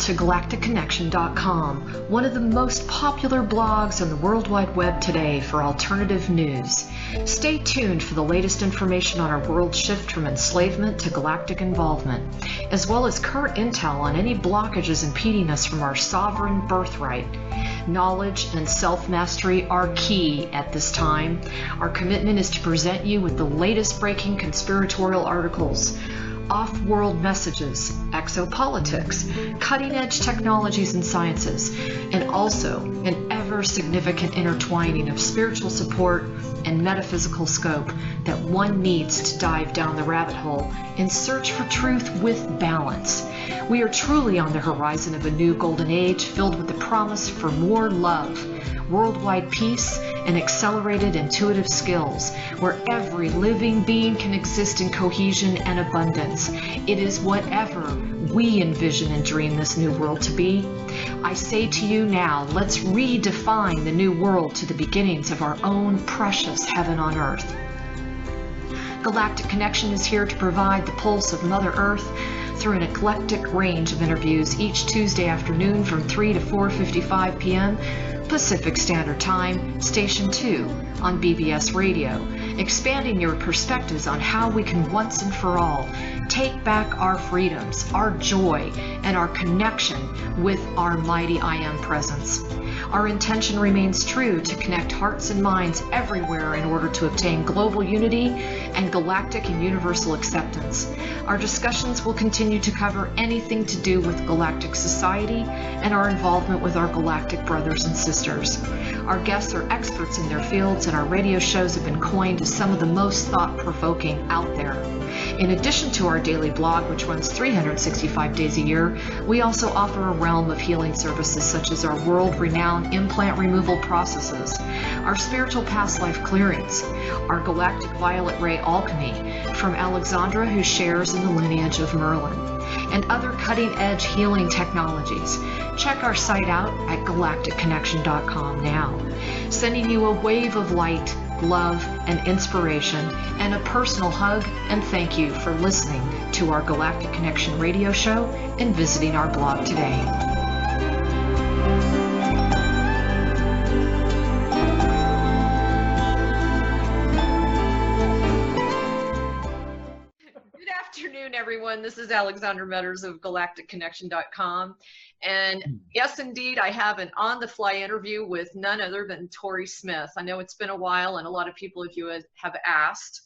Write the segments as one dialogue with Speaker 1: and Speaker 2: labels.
Speaker 1: to galacticconnection.com, one of the most popular blogs on the World Wide Web today for alternative news. Stay tuned for the latest information on our world shift from enslavement to galactic involvement, as well as current intel on any blockages impeding us from our sovereign birthright. Knowledge and self-mastery are key at this time. Our commitment is to present you with the latest breaking conspiratorial articles, off-world messages, exopolitics, cutting-edge technologies and sciences, and also an ever-significant intertwining of spiritual support and metaphysical scope that one needs to dive down the rabbit hole in search for truth with balance. We are truly on the horizon of a new golden age filled with the promise for more love, worldwide peace, and accelerated intuitive skills, where every living being can exist in cohesion and abundance. It is whatever we envision and dream this new world to be. I say to you now, let's redefine the new world to the beginnings of our own precious heaven on earth. Galactic Connection is here to provide the pulse of Mother Earth through an eclectic range of interviews each Tuesday afternoon from 3 to 4:55 p.m. Pacific Standard Time, Station 2 on BBS Radio, expanding your perspectives on how we can once and for all take back our freedoms, our joy, and our connection with our mighty I Am presence. Our intention remains true to connect hearts and minds everywhere in order to obtain global unity and galactic and universal acceptance. Our discussions will continue to cover anything to do with galactic society and our involvement with our galactic brothers and sisters. Our guests are experts in their fields, and our radio shows have been coined as some of the most thought-provoking out there. In addition to our daily blog, which runs 365 days a year, we also offer a realm of healing services such as our world-renowned implant removal processes, our spiritual past life clearings, our galactic violet ray alchemy from Alexandra, who shares in the lineage of Merlin, and other cutting-edge healing technologies. Check our site out at galacticconnection.com now, sending you a wave of light, love, and inspiration, and a personal hug and thank you for listening to our Galactic Connection radio show and visiting our blog today. Good afternoon, everyone. This is Alexandra Meadors of galacticconnection.com. And yes, indeed, I have an on-the-fly interview with none other than Tory Smith. I know it's been a while, and a lot of people of you have asked,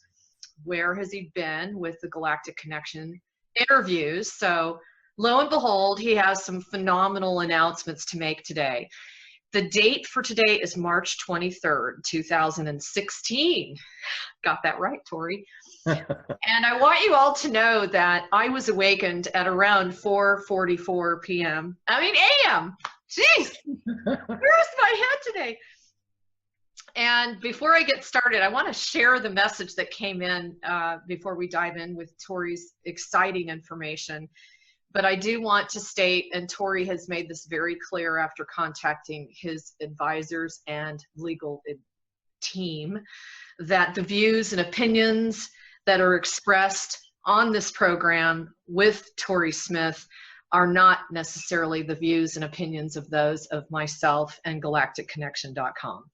Speaker 1: where has he been with the Galactic Connection interviews? So lo and behold, he has some phenomenal announcements to make today. The date for today is March 23rd, 2016. Got that right, Tory. And I want you all to know that I was awakened at around 4:44 p.m. a.m. Jeez, where's my head today? And before I get started, I want to share the message that came in before we dive in with Tory's exciting information. But I do want to state, and Tory has made this very clear after contacting his advisors and legal team, that the views and opinions that are expressed on this program with Tory Smith are not necessarily the views and opinions of those of myself and galacticconnection.com.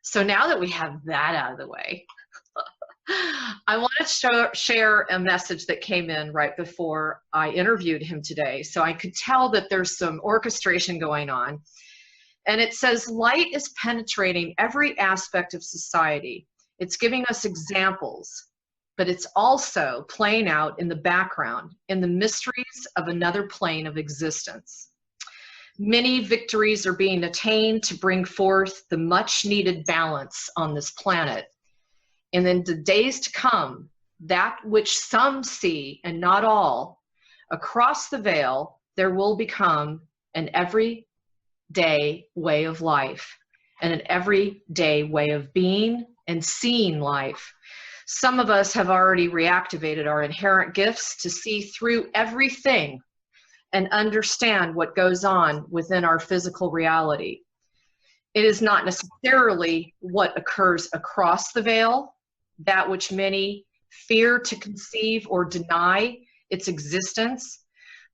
Speaker 1: So now that we have that out of the way, I want to share a message that came in right before I interviewed him today. So I could tell that there's some orchestration going on. And it says, light is penetrating every aspect of society. It's giving us examples, but it's also playing out in the background, in the mysteries of another plane of existence. Many victories are being attained to bring forth the much needed balance on this planet. And in the days to come, that which some see and not all, across the veil, there will become an everyday way of life and an everyday way of being and seeing life. Some of us have already reactivated our inherent gifts to see through everything and understand what goes on within our physical reality. It is not necessarily what occurs across the veil, that which many fear to conceive or deny its existence,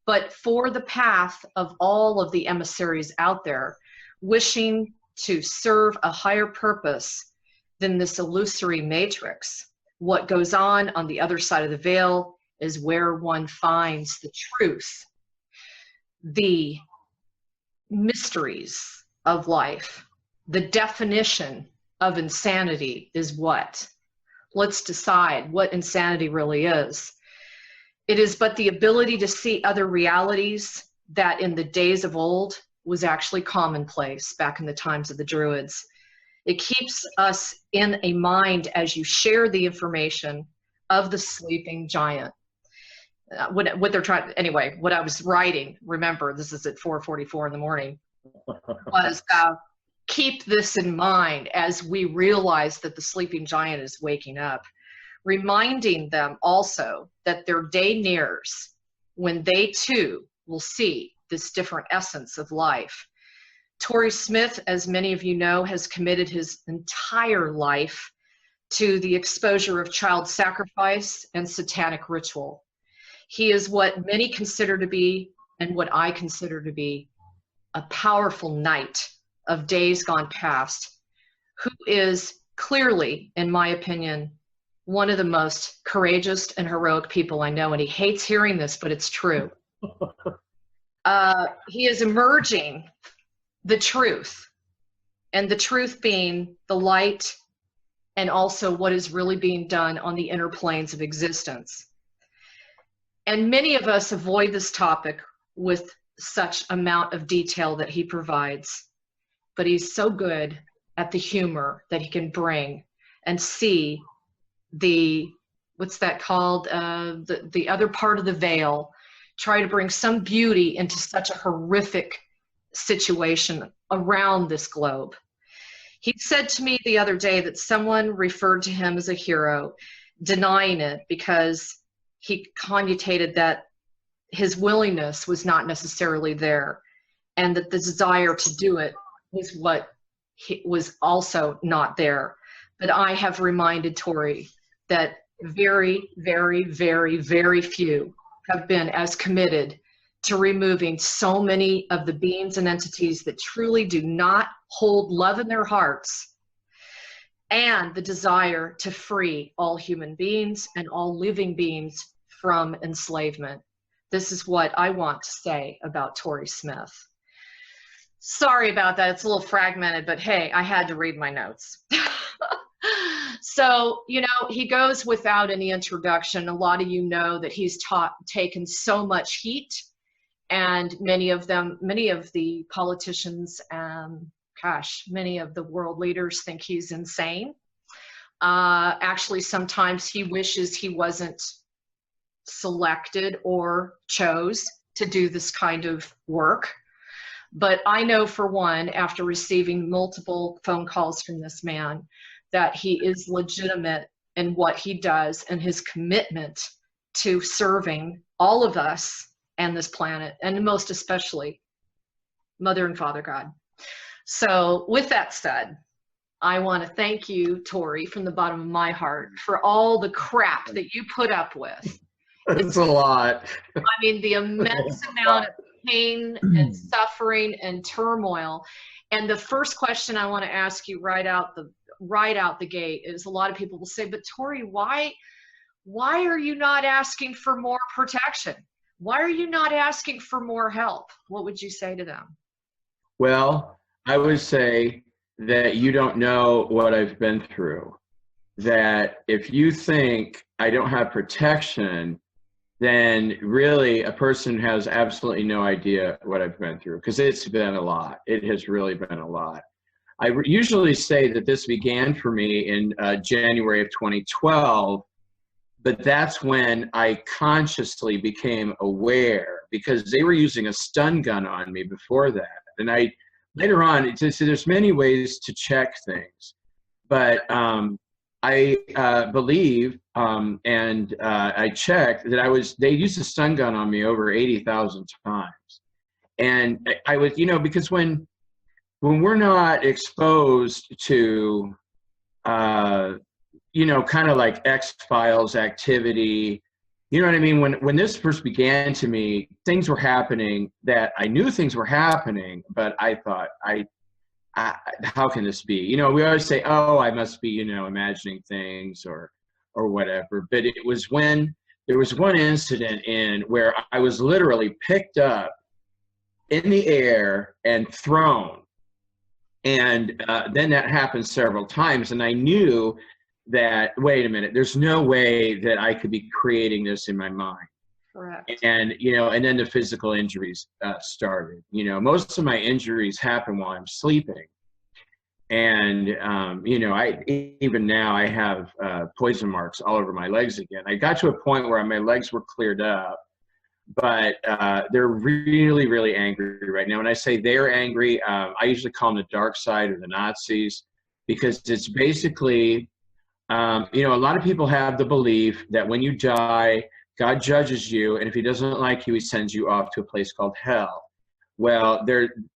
Speaker 1: but for the path of all of the emissaries out there wishing to serve a higher purpose than this illusory matrix. What goes on the other side of the veil is where one finds the truth, the mysteries of life. The definition of insanity is what? Let's decide what insanity really is. It is but the ability to see other realities that in the days of old was actually commonplace back in the times of the Druids. It keeps us in a mind as you share the information of the sleeping giant. What they're trying, anyway, what I was writing, remember, this is at 4:44 in the morning, was keep this in mind as we realize that the sleeping giant is waking up, reminding them also that their day nears when they too will see this different essence of life. Tory Smith, as many of you know, has committed his entire life to the exposure of child sacrifice and satanic ritual. He is what many consider to be, and what I consider to be, a powerful knight of days gone past, who is clearly, in my opinion, one of the most courageous and heroic people I know, and he hates hearing this, but it's true. He is emerging the truth, and the truth being the light, and also what is really being done on the inner planes of existence. And many of us avoid this topic with such amount of detail that he provides, but he's so good at the humor that he can bring and see the, what's that called, the other part of the veil, try to bring some beauty into such a horrific situation around this globe. He said to me the other day that someone referred to him as a hero, denying it because he connotated that his willingness was not necessarily there, and that the desire to do it was what was also not there. But I have reminded Tory that very, very, very, very few have been as committed to removing so many of the beings and entities that truly do not hold love in their hearts, and the desire to free all human beings and all living beings from enslavement. This is what I want to say about Tory Smith. Sorry about that, it's a little fragmented, but hey, I had to read my notes. So, you know, he goes without any introduction. A lot of you know that he's taken so much heat, and many of the politicians, many of the world leaders think he's insane. Actually, sometimes he wishes he wasn't selected or chose to do this kind of work. But I know for one, after receiving multiple phone calls from this man, that he is legitimate in what he does and his commitment to serving all of us and this planet, and most especially Mother and Father God. So with that said, I want to thank you, Tory, from the bottom of my heart for all the crap that you put up with.
Speaker 2: It's a lot.
Speaker 1: I mean, the immense amount of pain and suffering and turmoil. And the first question I want to ask you right out the gate is, a lot of people will say, but Tory, why are you not asking for more protection? Why are you not asking for more help? What would you say to them?
Speaker 2: Well, I would say that you don't know what I've been through. That if you think I don't have protection, then really a person has absolutely no idea what I've been through, because it's been a lot. It has really been a lot. I usually say that this began for me in January of 2012, but that's when I consciously became aware, because they were using a stun gun on me before that. And I later on, there's many ways to check things, but I believe, and I checked that they used a stun gun on me over 80,000 times. And I was, you know, because when we're not exposed to, you know, kind of like X-Files activity, You know what I mean? When this first began to me, things were happening that I knew things were happening, but I thought, how can this be? You know, we always say, oh, I must be, you know, imagining things or whatever. But it was when there was one incident in where I was literally picked up in the air and thrown. And then that happened several times. And I knew that, wait a minute, there's no way that I could be creating this in my mind.
Speaker 1: Correct.
Speaker 2: And, you know, and then the physical injuries started. You know, most of my injuries happen while I'm sleeping. And, you know, even now I have poison marks all over my legs again. I got to a point where my legs were cleared up, but they're really, really angry right now. When I say they're angry, I usually call them the dark side or the Nazis, because it's basically, you know, a lot of people have the belief that when you die, God judges you, and if he doesn't like you, he sends you off to a place called hell. Well,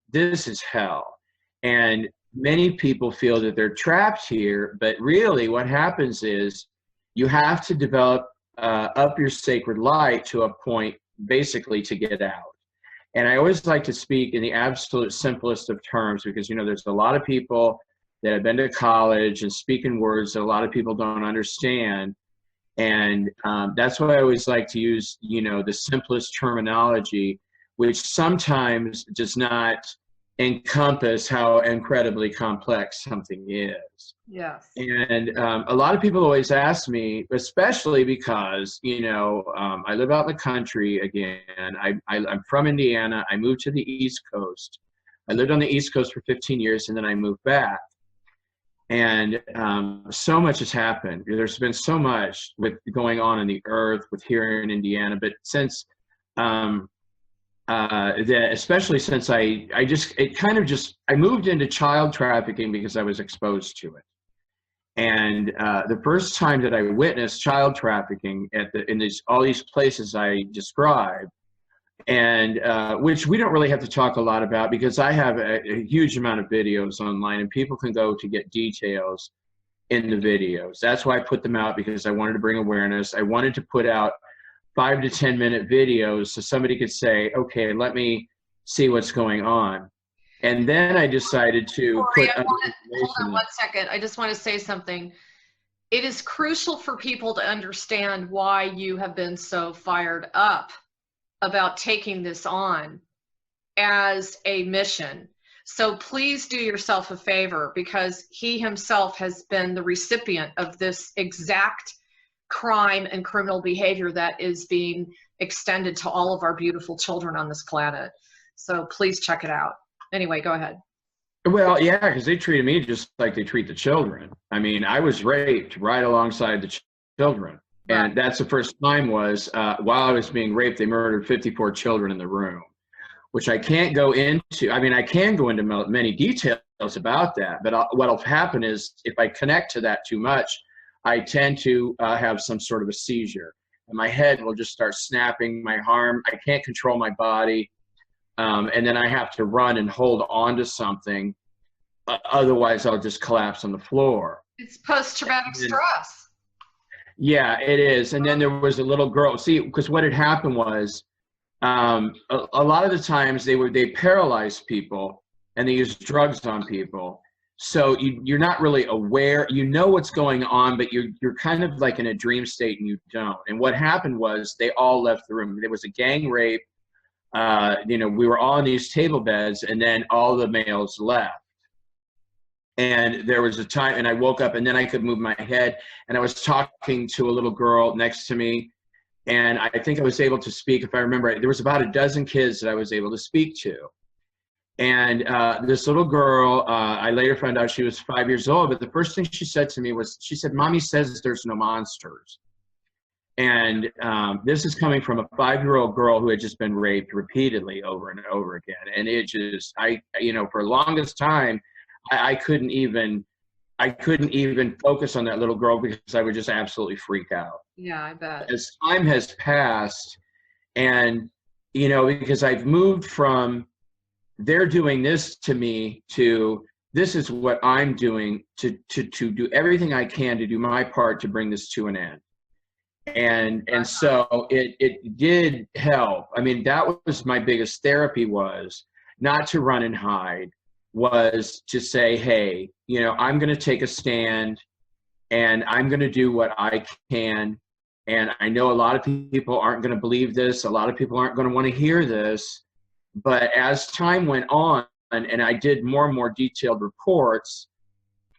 Speaker 2: this is hell. And many people feel that they're trapped here, but really what happens is you have to develop up your sacred light to a point basically to get out. And I always like to speak in the absolute simplest of terms, because, you know, there's a lot of people that have been to college and speak in words that a lot of people don't understand. And that's why I always like to use, you know, the simplest terminology, which sometimes does not encompass how incredibly complex something is.
Speaker 1: Yes.
Speaker 2: And a lot of people always ask me, especially because, you know, I live out in the country again. I'm from Indiana. I moved to the East Coast. I lived on the East Coast for 15 years, and then I moved back. And so much has happened. There's been so much with going on in the earth with here in Indiana. But since especially since I moved into child trafficking because I was exposed to it. And the first time that I witnessed child trafficking in all these places I described, and which we don't really have to talk a lot about, because I have a huge amount of videos online and people can go to get details in the videos. That's why I put them out, because I wanted to bring awareness. I wanted to put out 5 to 10 minute videos so somebody could say, okay, let me see what's going on. And then I decided to
Speaker 1: Hold on 1 second. I just want to say something. It is crucial for people to understand why you have been so fired up about taking this on as a mission. So please do yourself a favor, because he himself has been the recipient of this exact crime and criminal behavior that is being extended to all of our beautiful children on this planet. So please check it out. Anyway, go ahead.
Speaker 2: Well, yeah, because they treated me just like they treat the children. I mean, I was raped right alongside the children. Right. And that's the first time was while I was being raped, they murdered 54 children in the room, which I can't go into. I mean, I can go into many details about that, but what'll happen is if I connect to that too much, I tend to have some sort of a seizure, and my head will just start snapping, my arm, I can't control my body, and then I have to run and hold on to something, otherwise I'll just collapse on the floor.
Speaker 1: It's post-traumatic stress.
Speaker 2: Yeah, it is. And then there was a little girl, see, because what had happened was a lot of the times they paralyze people and they use drugs on people. So you're not really aware, you know what's going on, but you're kind of like in a dream state and you don't. And what happened was they all left the room. There was a gang rape. You know, we were all on these table beds, and then all the males left. And there was a time, and I woke up, and then I could move my head, and I was talking to a little girl next to me, and I think I was able to speak, if I remember. There was about a dozen kids that I was able to speak to. And this little girl, I later found out she was 5 years old, but the first thing she said to me was, she said, "Mommy says there's no monsters." And this is coming from a 5-year-old girl who had just been raped repeatedly over and over again. And it just, you know, for the longest time, I couldn't even focus on that little girl because I would just absolutely freak out.
Speaker 1: Yeah, I bet.
Speaker 2: As time has passed, and, you know, because I've moved from they're doing this to me to this is what I'm doing to do everything I can to do my part to bring this to an end. And so it did help. I mean, that was my biggest therapy, was not to run and hide, was to say, hey, you know, I'm going to take a stand and I'm going to do what I can. And I know a lot of people aren't going to believe this. A lot of people aren't going to want to hear this. But as time went on and I did more and more detailed reports,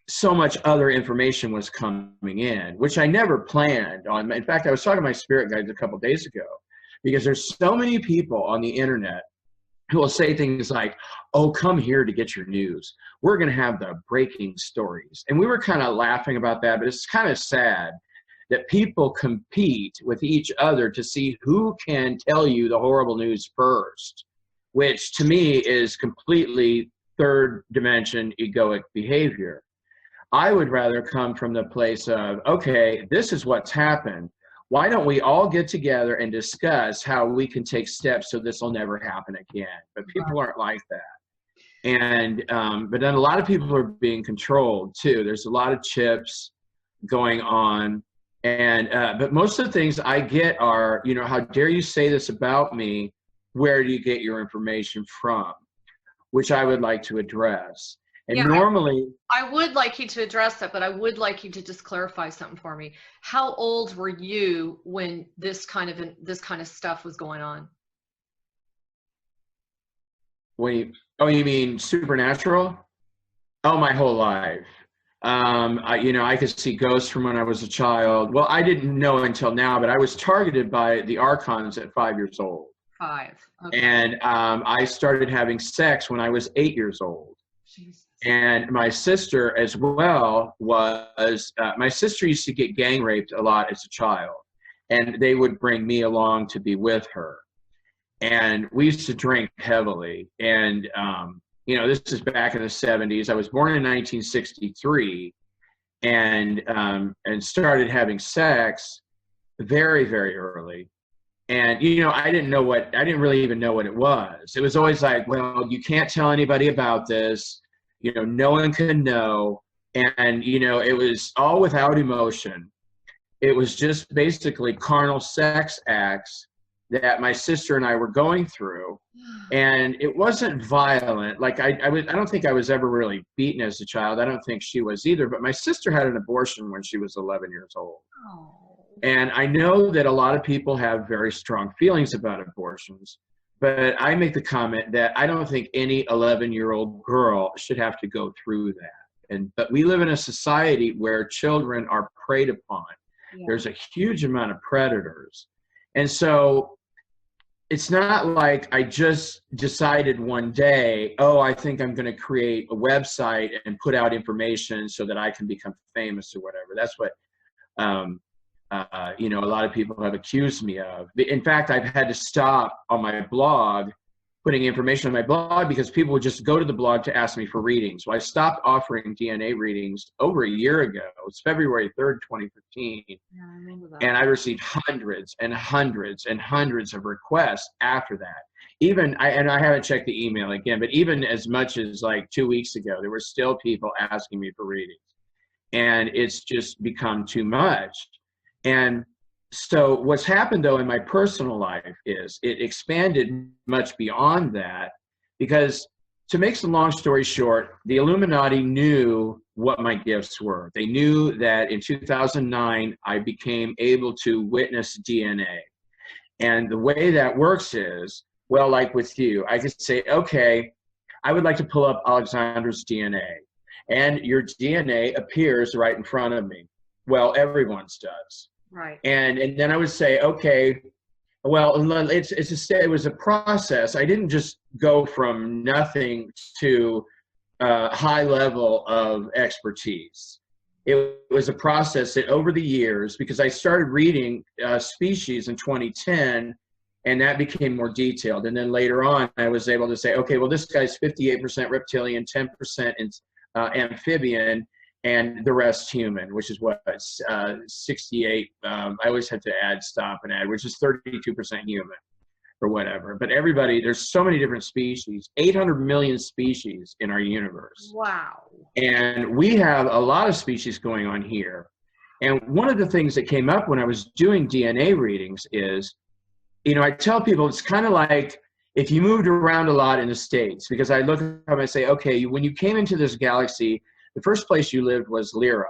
Speaker 2: so much other information was coming in, which I never planned on. In fact, I was talking to my spirit guides a couple of days ago, because there's so many people on the internet who will say things like, oh, come here to get your news. We're going to have the breaking stories. And we were kind of laughing about that, but it's kind of sad that people compete with each other to see who can tell you the horrible news first, which to me is completely third dimension egoic behavior. I would rather come from the place of, okay, this is what's happened. Why don't we all get together and discuss how we can take steps so this will never happen again? But people aren't like that. And, but then a lot of people are being controlled too. There's a lot of chips going on. And, but most of the things I get are, you know, how dare you say this about me? Where do you get your information from? Which I would like to address. And
Speaker 1: yeah,
Speaker 2: normally,
Speaker 1: I would like you to address that, but I would like you to just clarify something for me. How old were you when this kind of stuff was going on?
Speaker 2: you mean supernatural? Oh, my whole life. I could see ghosts from when I was a child. Well, I didn't know until now, but I was targeted by the archons at 5 years old.
Speaker 1: 5. Okay.
Speaker 2: And I started having sex when I was 8 years old.
Speaker 1: Jesus.
Speaker 2: And my sister as well was, my sister used to get gang raped a lot as a child. And they would bring me along to be with her. And we used to drink heavily. And, this is back in the 70s. I was born in 1963 and started having sex very, very early. And, I didn't really even know what it was. It was always like, well, you can't tell anybody about this. No one can know. And, it was all without emotion. It was just basically carnal sex acts that my sister and I were going through. And it wasn't violent. Like I don't think I was ever really beaten as a child. I don't think she was either. But my sister had an abortion when she was 11 years old.
Speaker 1: Oh.
Speaker 2: And I know that a lot of people have very strong feelings about abortions. But I make the comment that I don't think any 11-year-old girl should have to go through that. But we live in a society where children are preyed upon. Yeah. There's a huge amount of predators. And so it's not like I just decided one day, oh, I think I'm going to create a website and put out information so that I can become famous or whatever. That's what, a lot of people have accused me of. In fact, I've had to stop on my blog, putting information on my blog, because people would just go to the blog to ask me for readings. Well, I stopped offering DNA readings over a year ago. It's February 3rd, 2015. Yeah, I remember that. And I received hundreds and hundreds and hundreds of requests after that. I haven't checked the email again, but even as much as like 2 weeks ago, there were still people asking me for readings. And it's just become too much. And so what's happened, though, in my personal life is it expanded much beyond that, because to make some long story short, the Illuminati knew what my gifts were. They knew that in 2009, I became able to witness DNA. And the way that works is, well, like with you, I could say, okay, I would like to pull up Alexandra's DNA. And your DNA appears right in front of me. Well, everyone's does.
Speaker 1: Right.
Speaker 2: And then I would say, okay, well, it was a process. I didn't just go from nothing to a high level of expertise. It was a process that over the years, because I started reading Species in 2010, and that became more detailed. And then later on, I was able to say, okay, well, this guy's 58% reptilian, 10% amphibian, and the rest human, which is what, 68, I always have to stop and add, which is 32% human or whatever. But everybody, there's so many different species, 800 million species in our universe.
Speaker 1: Wow.
Speaker 2: And we have a lot of species going on here. And one of the things that came up when I was doing DNA readings is, I tell people it's kind of like if you moved around a lot in the States, because I look at them and I say, okay, when you came into this galaxy, the first place you lived was Lyra.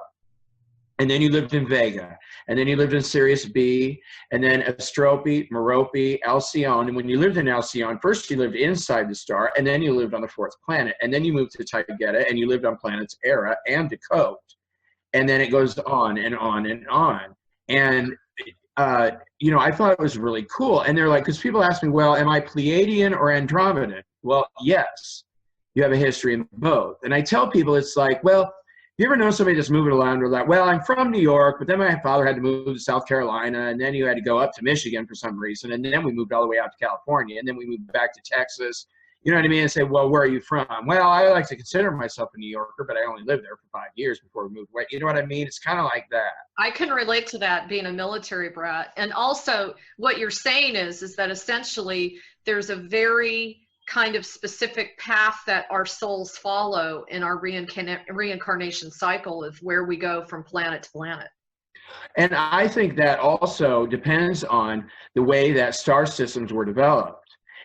Speaker 2: And then you lived in Vega, and then you lived in Sirius B, and then Astrope, Merope, Alcyone. And when you lived in Alcyone, first you lived inside the star, and then you lived on the fourth planet, and then you moved to Taygeta, and you lived on planets Era and Decode. And then it goes on and on and on. And, I thought it was really cool. And they're like, because people ask me, well, am I Pleiadian or Andromedan? Well, yes, you have a history in both. And I tell people, it's like, well, you ever know somebody just moving around or like, well, I'm from New York, but then my father had to move to South Carolina, and then you had to go up to Michigan for some reason, and then we moved all the way out to California, and then we moved back to Texas. You know what I mean? And say, well, where are you from? Well, I like to consider myself a New Yorker, but I only lived there for 5 years before we moved away. You know what I mean? It's kind of like that.
Speaker 1: I can relate to that, being a military brat. And also what you're saying is that essentially there's a very kind of specific path that our souls follow in our reincarnation cycle of where we go from planet to planet.
Speaker 2: And I think that also depends on the way that star systems were developed.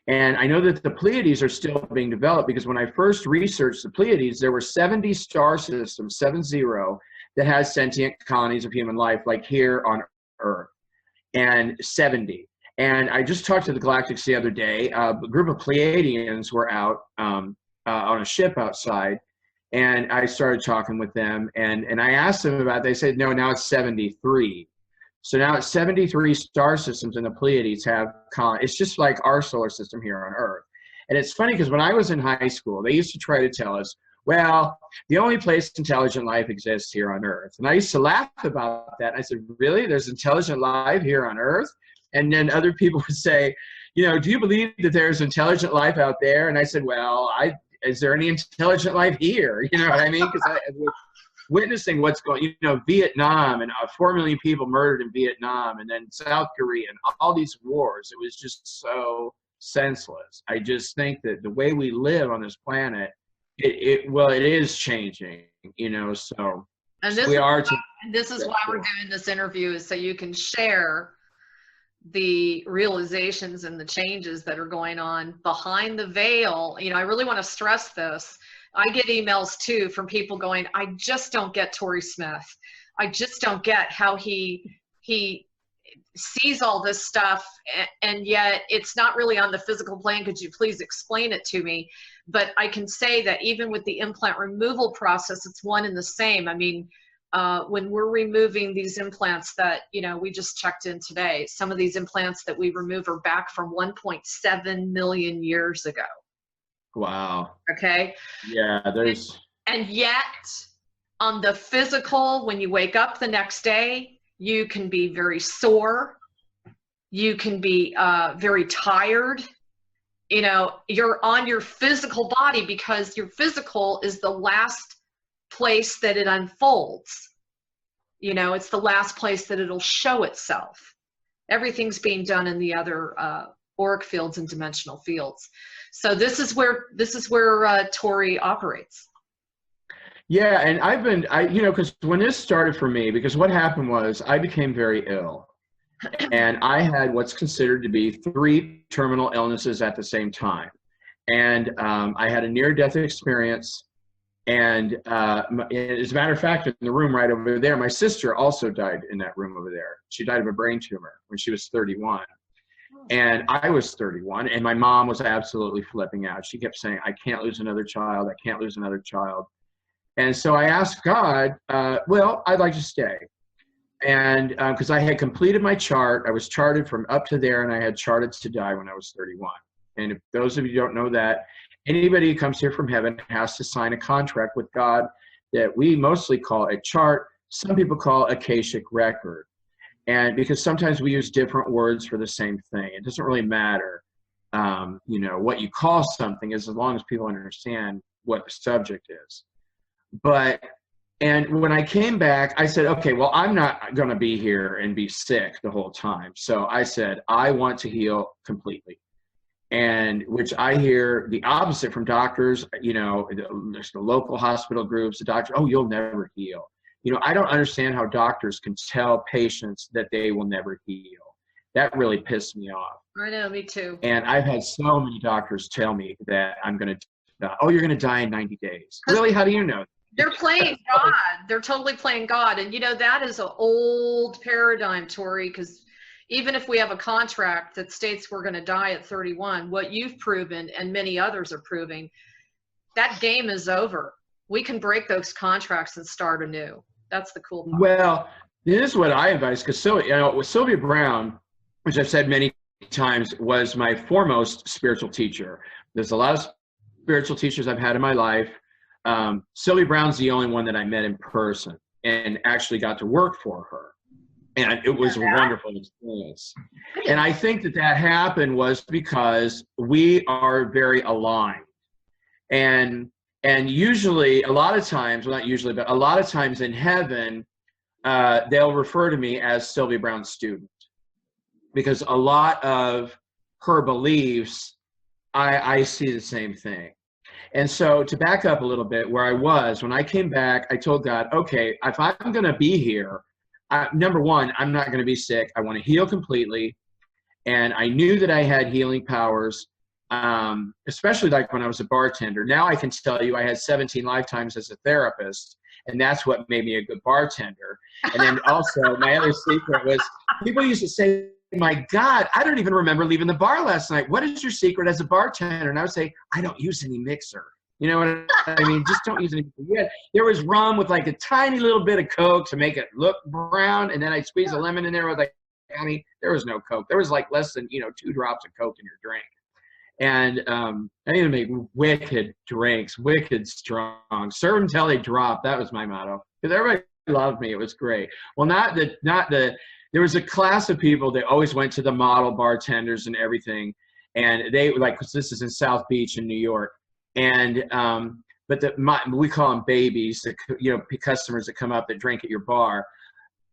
Speaker 2: And I know that the Pleiades are still being developed, because when I first researched the Pleiades, there were 70 star systems, 70, that has sentient colonies of human life, like here on Earth, and 70. And I just talked to the Galactics the other day. A group of Pleiadians were out on a ship outside, and I started talking with them, and I asked them about it. They said, no, now it's 73. So now it's 73 star systems, and the Pleiades have colonies. It's just like our solar system here on Earth. And it's funny because when I was in high school, they used to try to tell us, well, the only place intelligent life exists here on Earth. And I used to laugh about that. I said, really? There's intelligent life here on Earth? And then other people would say, do you believe that there's intelligent life out there? And I said, well, is there any intelligent life here? You know what I mean? Because I was witnessing what's going, Vietnam, and 4 million people murdered in Vietnam, and then South Korea, and all these wars. It was just so senseless. I just think that the way we live on this planet, it is changing, so.
Speaker 1: And this is why we're doing this interview, is so you can share the realizations and the changes that are going on behind the veil. I really want to stress this. I get emails too from people going, I just don't get Tory Smith. I just don't get how he sees all this stuff, and yet it's not really on the physical plane. Could you please explain it to me? But I can say that even with the implant removal process, it's one and the same. I mean, when we're removing these implants that, we just checked in today, some of these implants that we remove are back from 1.7 million years ago.
Speaker 2: Wow.
Speaker 1: Okay.
Speaker 2: Yeah,
Speaker 1: and yet on the physical, when you wake up the next day, you can be very sore. You can be very tired. You're on your physical body, because your physical is the last place that it unfolds. It's the last place that it'll show itself. Everything's being done in the other auric fields and dimensional fields. So this is where Tory operates.
Speaker 2: Yeah, and because when this started for me, because what happened was I became very ill, and I had what's considered to be 3 terminal illnesses at the same time, and I had a near-death experience. And as a matter of fact, in the room right over there, my sister also died in that room over there. She died of a brain tumor when she was 31. And I was 31, and my mom was absolutely flipping out. She kept saying, I can't lose another child. I can't lose another child. And so I asked God, well, I'd like to stay. And because I had completed my chart, I was charted from up to there, and I had charted to die when I was 31. And if those of you don't know that, anybody who comes here from heaven has to sign a contract with God that we mostly call a chart. Some people call Akashic record. And because sometimes we use different words for the same thing. It doesn't really matter, what you call something, as long as people understand what the subject is. And when I came back, I said, okay, well, I'm not going to be here and be sick the whole time. So I said, I want to heal completely. And which I hear the opposite from doctors, there's the local hospital groups, the doctor, oh, you'll never heal. I don't understand how doctors can tell patients that they will never heal. That really pissed me off.
Speaker 1: I know, me too.
Speaker 2: And I've had so many doctors tell me that I'm going to die. Oh, you're going to die in 90 days. Really? How do you know?
Speaker 1: They're playing God. They're totally playing God. And, that is an old paradigm, Tory, because even if we have a contract that states we're going to die at 31, what you've proven and many others are proving, that game is over. We can break those contracts and start anew. That's the cool part.
Speaker 2: Well, this is what I advise, because with Sylvia Brown, which I've said many times, was my foremost spiritual teacher. There's a lot of spiritual teachers I've had in my life. Sylvia Brown's the only one that I met in person and actually got to work for her. And it was a wonderful experience. And I think that happened was because we are very aligned. And usually, a lot of times, well, not usually, but a lot of times in heaven, they'll refer to me as Sylvia Brown's student, because a lot of her beliefs, I see the same thing. And so to back up a little bit, where I was, when I came back, I told God, okay, if I'm going to be here, number one, I'm not going to be sick. I want to heal completely. And I knew that I had healing powers, especially like when I was a bartender. Now I can tell you I had 17 lifetimes as a therapist, and that's what made me a good bartender. And then also my other secret was, people used to say, my God, I don't even remember leaving the bar last night. What is your secret as a bartender? And I would say, I don't use any mixer. You know what I mean? Just don't use any mixer. Yeah, there was rum with like a tiny little bit of Coke to make it look brown. And then I'd squeeze a lemon in there with like honey. There was no Coke. There was like less than, 2 drops of Coke in your drink. And I need to make wicked drinks, wicked strong. Serve them till they drop. That was my motto. Because everybody loved me. It was great. Well, there was a class of people that always went to the model bartenders and everything, and they this is in South Beach in New York, and we call them babies, customers that come up that drink at your bar.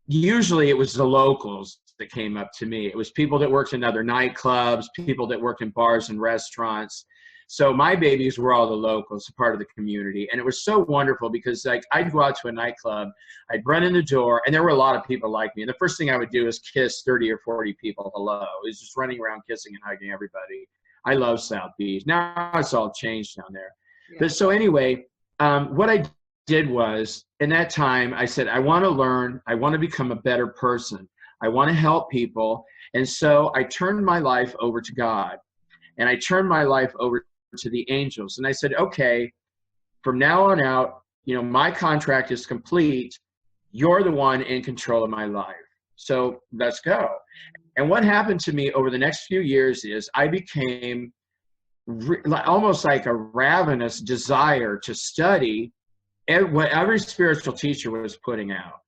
Speaker 2: Usually it was the locals that came up to me. It was people that worked in other nightclubs, people that worked in bars and restaurants. So my babies were all the locals, part of the community. And it was so wonderful because I'd go out to a nightclub, I'd run in the door, and there were a lot of people like me. And the first thing I would do is kiss 30 or 40 people hello. It was just running around kissing and hugging everybody. I love South Beach. Now it's all changed down there. Yeah. But so anyway, what I did was, in that time, I said, I want to learn. I want to become a better person. I want to help people. And so I turned my life over to God. And I turned my life over to the angels. And I said, okay, from now on out, my contract is complete. You're the one in control of my life. So let's go. And what happened to me over the next few years is I became almost like a ravenous desire to study what every spiritual teacher was putting out.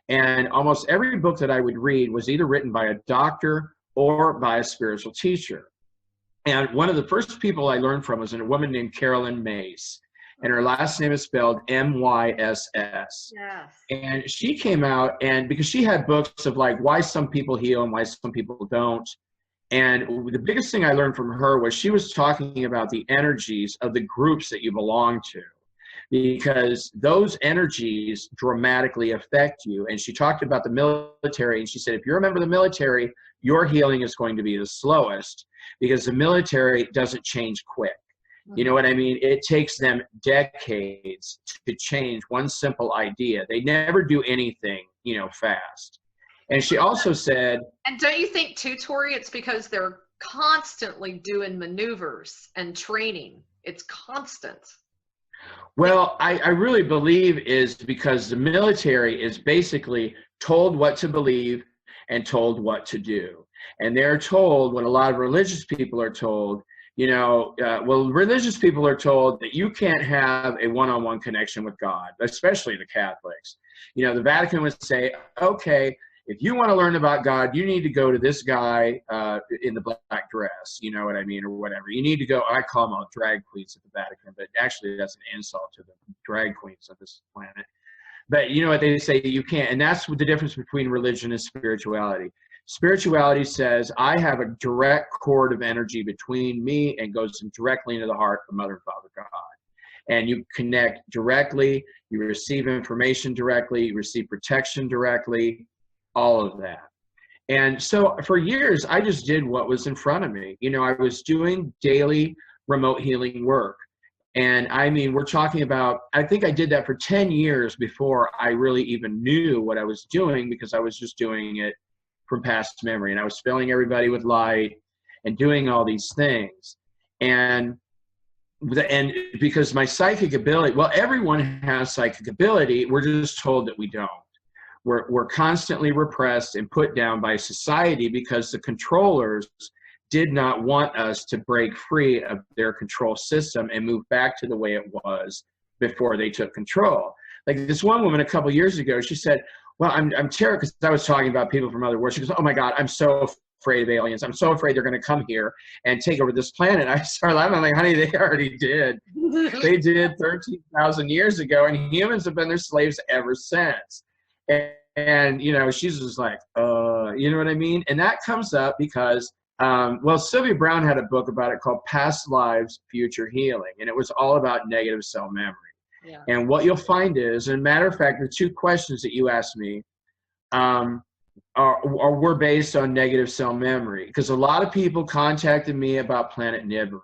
Speaker 2: And almost every book that I would read was either written by a doctor or by a spiritual teacher. And one of the first people I learned from was a woman named Carolyn Mays. And her last name is spelled M-Y-S-S.
Speaker 1: Yes.
Speaker 2: And she came out, and because she had books of why some people heal and why some people don't. And the biggest thing I learned from her was she was talking about the energies of the groups that you belong to, because those energies dramatically affect you. And she talked about the military, and she said, if you're a member of the military, your healing is going to be the slowest, because the military doesn't change quick. You know what I mean? It takes them decades to change one simple idea. They never do anything, fast. And she also said...
Speaker 1: And don't you think too, Tory, it's because they're constantly doing maneuvers and training. It's constant.
Speaker 2: Well, I really believe is because the military is basically told what to believe and told what to do. And they're told what a lot of religious people are told, religious people are told that you can't have a one-on-one connection with God, especially the Catholics. The Vatican would say, okay, if you want to learn about God, you need to go to this guy in the black dress, you know what I mean, or whatever. You need to go, I call them all drag queens at the Vatican, but actually that's an insult to the drag queens of this planet. But you know what they say, you can't, and that's the difference between religion and spirituality. Spirituality says, I have a direct cord of energy between me and goes directly into the heart of Mother and Father God. and you connect directly, you receive information directly, you receive protection directly, all of that. And so for years, I just did what was in front of me. You know, I was doing daily remote healing work. And I mean, we're talking about, I think I did that for 10 years before I really even knew what I was doing, because I was just doing it from past memory. And I was filling everybody with light and doing all these things. And because my psychic ability, well, everyone has psychic ability. We're just told that we don't. We're constantly repressed and put down by society because the controllers did not want us to break free of their control system and move back to the way it was before they took control. Like this one woman a couple years ago, she said, well, I'm terrified, because I was talking about people from other worlds. She goes, oh my God, I'm so afraid of aliens. I'm so afraid they're going to come here and take over this planet. I started laughing. I'm like, honey, they already did. They did 13,000 years ago, and humans have been their slaves ever since. And you know, she's just like, you know what I mean? And that comes up because, well, Sylvia Brown had a book about it called Past Lives, Future Healing. And it was all about negative cell memory. Yeah. And what you'll find is, and matter of fact, the two questions that you asked me were based on negative cell memory. Because a lot of people contacted me about Planet Nibiru.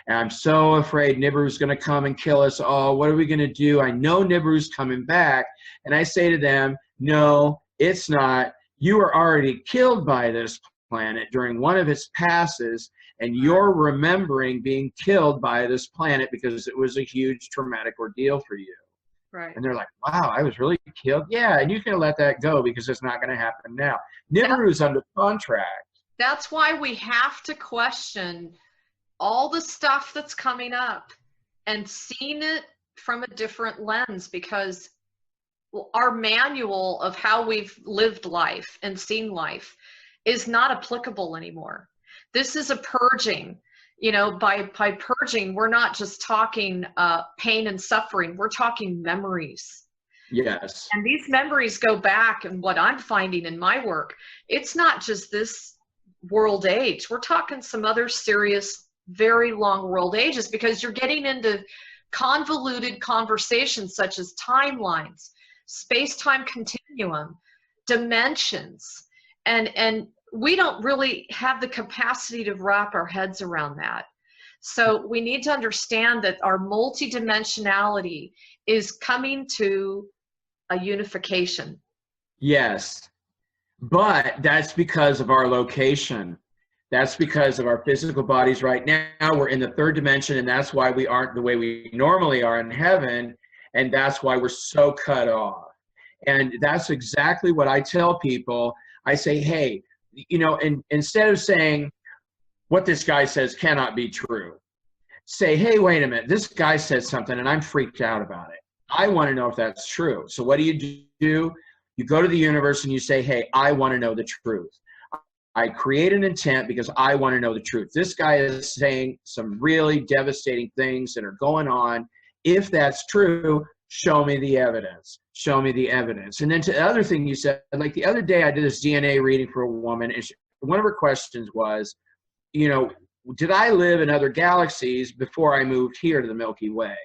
Speaker 2: And I'm so afraid Nibiru's going to come and kill us all. What are we going to do? I know Nibiru's coming back. And I say to them, no, it's not. You were already killed by this planet during one of its passes, and you're remembering being killed by this planet because it was a huge traumatic ordeal for you. Right. And they're like, wow, I was really killed? Yeah, and you can let that go because it's not going to happen now. Nibiru's under contract.
Speaker 1: That's why we have to question all the stuff that's coming up and seeing it from a different lens, because our manual of how we've lived life and seen life is not applicable anymore. This is a purging. You know, by purging, we're not just talking pain and suffering, we're talking memories.
Speaker 2: Yes.
Speaker 1: And these memories go back, and what I'm finding in my work, it's not just this world age. We're talking some other serious, very long world ages, because you're getting into convoluted conversations such as timelines, space-time continuum, dimensions, and we don't really have the capacity to wrap our heads around that. So we need to understand that our multidimensionality is coming to a unification.
Speaker 2: Yes, but that's because of our location. That's because of our physical bodies right now. We're in the third dimension, and that's why we aren't the way we normally are in heaven, and that's why we're so cut off. And that's exactly what I tell people. I say, hey, you know, and instead of saying what this guy says cannot be true, say, hey, wait a minute, this guy said something and I'm freaked out about it. I want to know if that's true. So what do? You go to the universe and you say, hey, I want to know the truth. I create an intent because I want to know the truth. This guy is saying some really devastating things that are going on. If that's true, show me the evidence. Show me the evidence. And then to the other thing you said, like the other day I did this DNA reading for a woman, and one of her questions was, you know, did I live in other galaxies before I moved here to the Milky Way?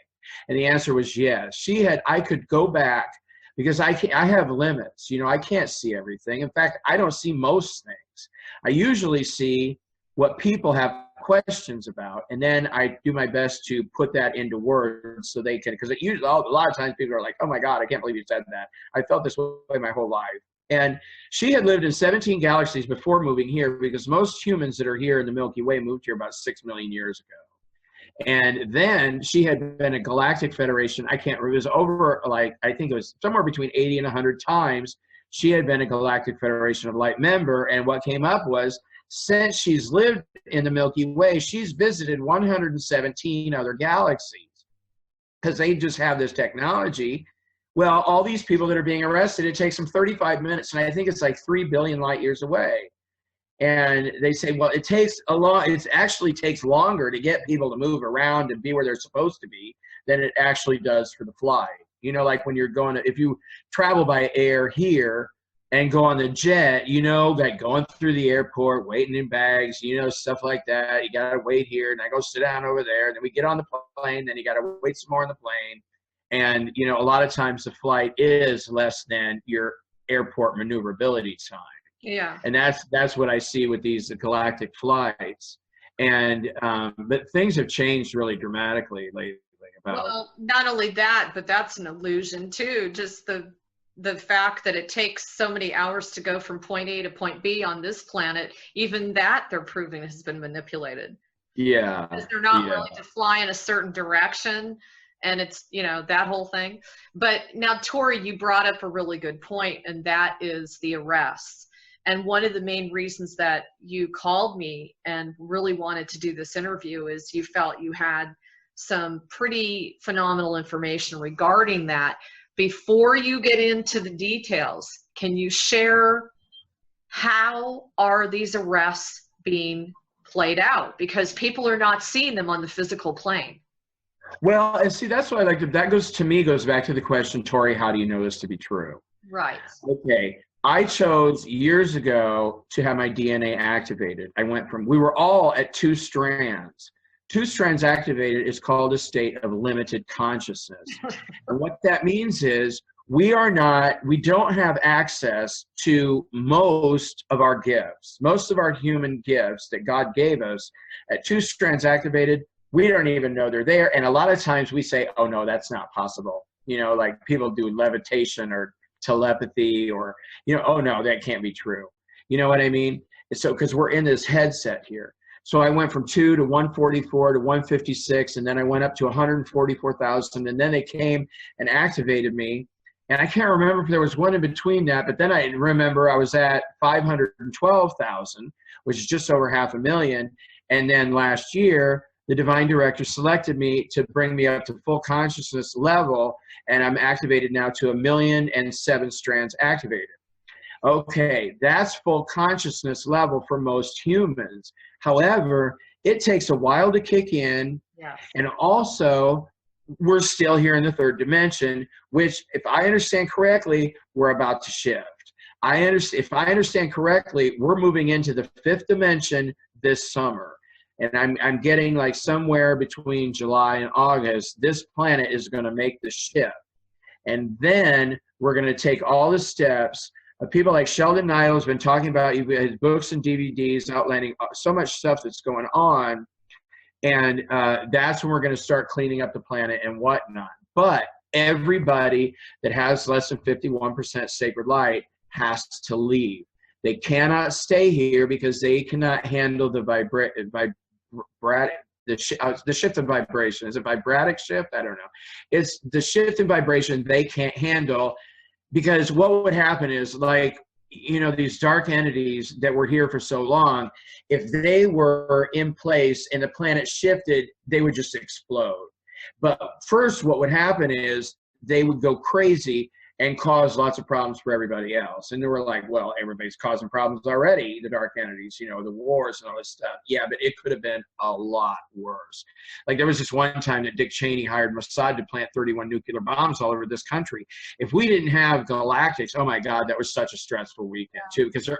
Speaker 2: And the answer was yes. I could go back because I have limits. You know, I can't see everything. In fact, I don't see most things. I usually see what people have questions about, and then I do my best to put that into words so they can, because usually a lot of times people are like, oh my God, I can't believe you said that. I felt this way my whole life. And she had lived in 17 galaxies before moving here, because most humans that are here in the Milky Way moved here about 6 million years ago. And then she had been a galactic federation. I can't remember, it was over, like, I think it was somewhere between 80 and 100 times she had been a galactic federation of light member. And what came up was, since she's lived in the Milky Way, she's visited 117 other galaxies, because they just have this technology. Well, all these people that are being arrested, it takes them 35 minutes, and I think it's like 3 billion light years away. And they say, well, it actually takes longer to get people to move around and be where they're supposed to be than it actually does for the flight. You know, like when you're if you travel by air here, and go on the jet, you know, like going through the airport, waiting in bags, you know, stuff like that. You got to wait here, and I go sit down over there. And then we get on the plane, then you got to wait some more on the plane. And, you know, a lot of times the flight is less than your airport maneuverability time.
Speaker 1: Yeah.
Speaker 2: And that's what I see with these galactic flights. And but things have changed really dramatically lately.
Speaker 1: Well, not only that, but that's an illusion too. Just the fact that it takes so many hours to go from point A to point B on this planet, even that they're proving has been manipulated.
Speaker 2: Yeah.
Speaker 1: Because they're not willing to fly in a certain direction. And it's, you know, that whole thing. But now, Tory, you brought up a really good point, and that is the arrests. And one of the main reasons that you called me and really wanted to do this interview is you felt you had some pretty phenomenal information regarding that. Before you get into the details, can you share how are these arrests being played out? Because people are not seeing them on the physical plane.
Speaker 2: Well, and see, that's what I like to, that goes back to the question, Tory, how do you know this to be true?
Speaker 1: Right.
Speaker 2: Okay. I chose years ago to have my DNA activated. I went from, we were all at 2 strands. 2 strands activated is called a state of limited consciousness. And what that means is we don't have access to most of our gifts, most of our human gifts that God gave us. At 2 strands activated, we don't even know they're there. And a lot of times we say, oh no, that's not possible. You know, like people do levitation or telepathy or, you know, oh no, that can't be true. You know what I mean? So, because we're in this headset here. So I went from 2 to 144 to 156, and then I went up to 144,000, and then they came and activated me. And I can't remember if there was one in between that, but then I remember I was at 512,000, which is just over 500,000. And then last year, the divine director selected me to bring me up to full consciousness level, and I'm activated now to 1,000,007 strands activated. Okay, that's full consciousness level for most humans. However, it takes a while to kick in, and also we're still here in the 3rd dimension, which, if I understand correctly, we're about to shift. If I understand correctly, we're moving into the 5th dimension this summer. And I'm getting like somewhere between July and August, this planet is going to make the shift. And then we're going to take all the steps. People like Sheldon Nile has been talking about his books and DVDs outlining so much stuff that's going on. And that's when we're going to start cleaning up the planet and whatnot. But everybody that has less than 51% sacred light has to leave. They cannot stay here because they cannot handle the the shift in vibration. Is it vibratic shift? I don't know. It's the shift in vibration they can't handle, because what would happen is, like, you know, these dark entities that were here for so long, if they were in place and the planet shifted, they would just explode. But first what would happen is they would go crazy and cause lots of problems for everybody else. And they were like, well, everybody's causing problems already, the dark entities, you know, the wars and all this stuff. Yeah, but it could have been a lot worse. Like, there was this one time that Dick Cheney hired Mossad to plant 31 nuclear bombs all over this country. If we didn't have galactics, oh my God, that was such a stressful weekend too, because they're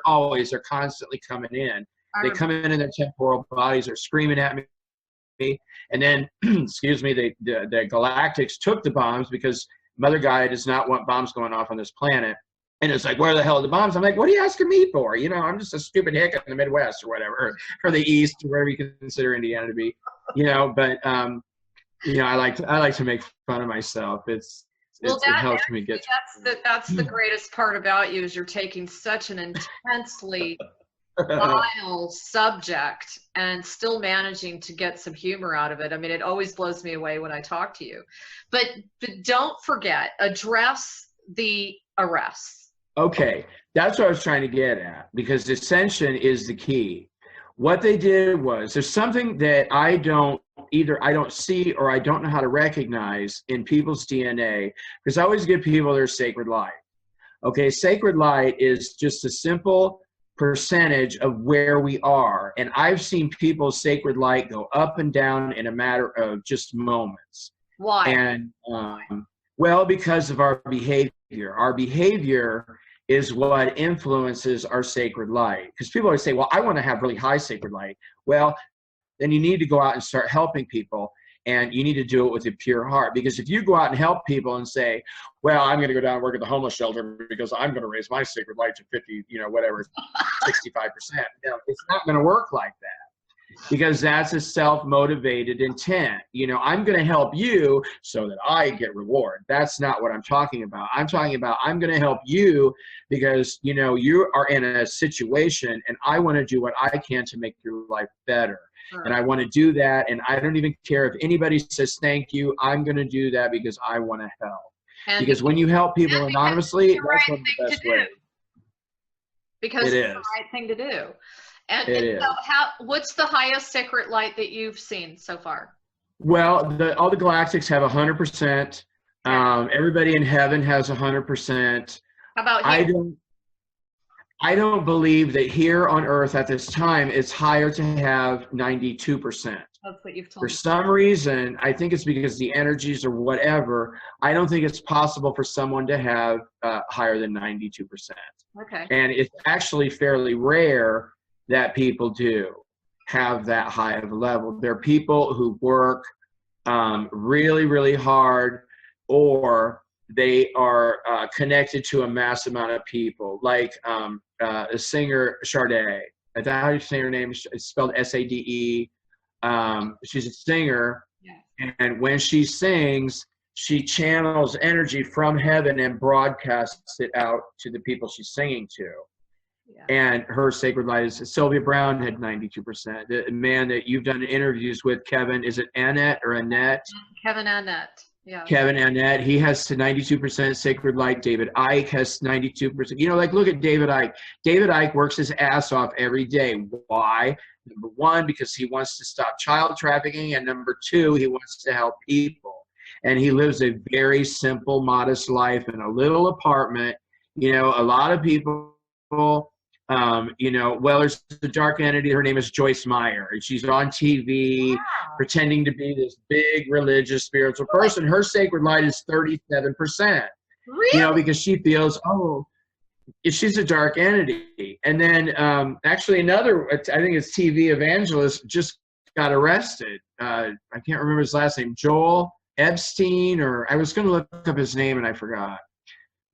Speaker 2: constantly coming in. They come in their temporal bodies, they're screaming at me. And then, excuse me, the galactics took the bombs because Mother Gaia does not want bombs going off on this planet. And it's like, where the hell are the bombs? I'm like, what are you asking me for? You know, I'm just a stupid hick in the Midwest or whatever, or the East, or wherever you consider Indiana to be, you know. But, you know, I like to make fun of myself. It helps me get.
Speaker 1: That's the greatest part about you, is you're taking such an intensely vile subject and still managing to get some humor out of it. I mean, it always blows me away when I talk to you. But don't forget, address the arrests.
Speaker 2: Okay, that's what I was trying to get at, because ascension is the key. What they did was, there's something that I don't see or I don't know how to recognize in people's DNA, because I always give people their sacred light. Okay, sacred light is just a simple percentage of where we are. And I've seen people's sacred light go up and down in a matter of just moments.
Speaker 1: Why?
Speaker 2: And well, because of our behavior. Our behavior is what influences our sacred light. Because people always say, well, I want to have really high sacred light. Well, then you need to go out and start helping people, and you need to do it with a pure heart. Because if you go out and help people and say, well, I'm going to go down and work at the homeless shelter because I'm going to raise my sacred light to 50, whatever, 65%. It's not going to work like that, because that's a self-motivated intent. I'm going to help you so that I get reward. That's not what I'm talking about. I'm talking about I'm going to help you because, you are in a situation and I want to do what I can to make your life better. Sure. And I want to do that. And I don't even care if anybody says thank you. I'm going to do that because I want to help. And because when you help people anonymously, that's one of the best ways.
Speaker 3: Because it's the right thing to do. And so what's the highest sacred light that you've seen so far?
Speaker 2: Well, all the galactics have 100%. Everybody in heaven has 100%.
Speaker 3: How about you?
Speaker 2: I don't believe that here on Earth at this time it's higher to have 92%.
Speaker 3: That's what you've told
Speaker 2: me. For
Speaker 3: me.
Speaker 2: some reason, I think it's because the energies or whatever, I don't think it's possible for someone to have higher than 92%.
Speaker 3: Okay.
Speaker 2: And it's actually fairly rare that people do have that high of a level. There are people who work really, really hard, or they are connected to a mass amount of people, like a singer, Sade. I thought how you say her name. It's spelled S-A-D-E. She's a singer, and when she sings, she channels energy from heaven and broadcasts it out to the people she's singing to. And her sacred light is Sylvia Brown had 92%. The man that you've done interviews with, Kevin, is it Annette or Annette?
Speaker 3: Kevin Annette. Yeah.
Speaker 2: Kevin Annette, he has 92% sacred light. David Icke has 92%. Look at David Icke. David Icke works his ass off every day. Why? Number one, because he wants to stop child trafficking, and number two, he wants to help people. And he lives a very simple, modest life in a little apartment. A lot of people, there's a dark entity. Her name is Joyce Meyer, and she's on TV pretending to be this big religious, spiritual person. Her sacred light is 37%.
Speaker 3: Really?
Speaker 2: Because she feels, she's a dark entity. And then actually another, I think it's TV evangelist, just got arrested. I can't remember his last name, Joel Epstein, or I was going to look up his name and I forgot.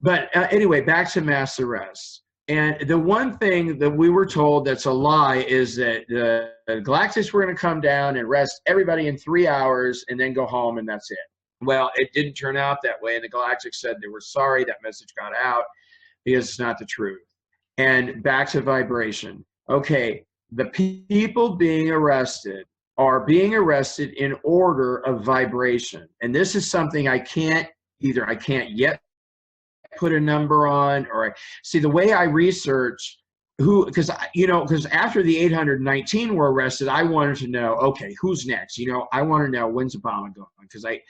Speaker 2: But anyway, back to mass arrests. And the one thing that we were told that's a lie is that the galactics were going to come down and arrest everybody in 3 hours and then go home and that's it. Well, it didn't turn out that way. And the galactics said they were sorry that message got out because it's not the truth. And back to vibration. Okay, the people being arrested are being arrested in order of vibration. And this is something I can't yet put a number on, or see the way I research because after the 819 were arrested, I wanted to know, okay, who's next? I want to know, when's Obama going? Because I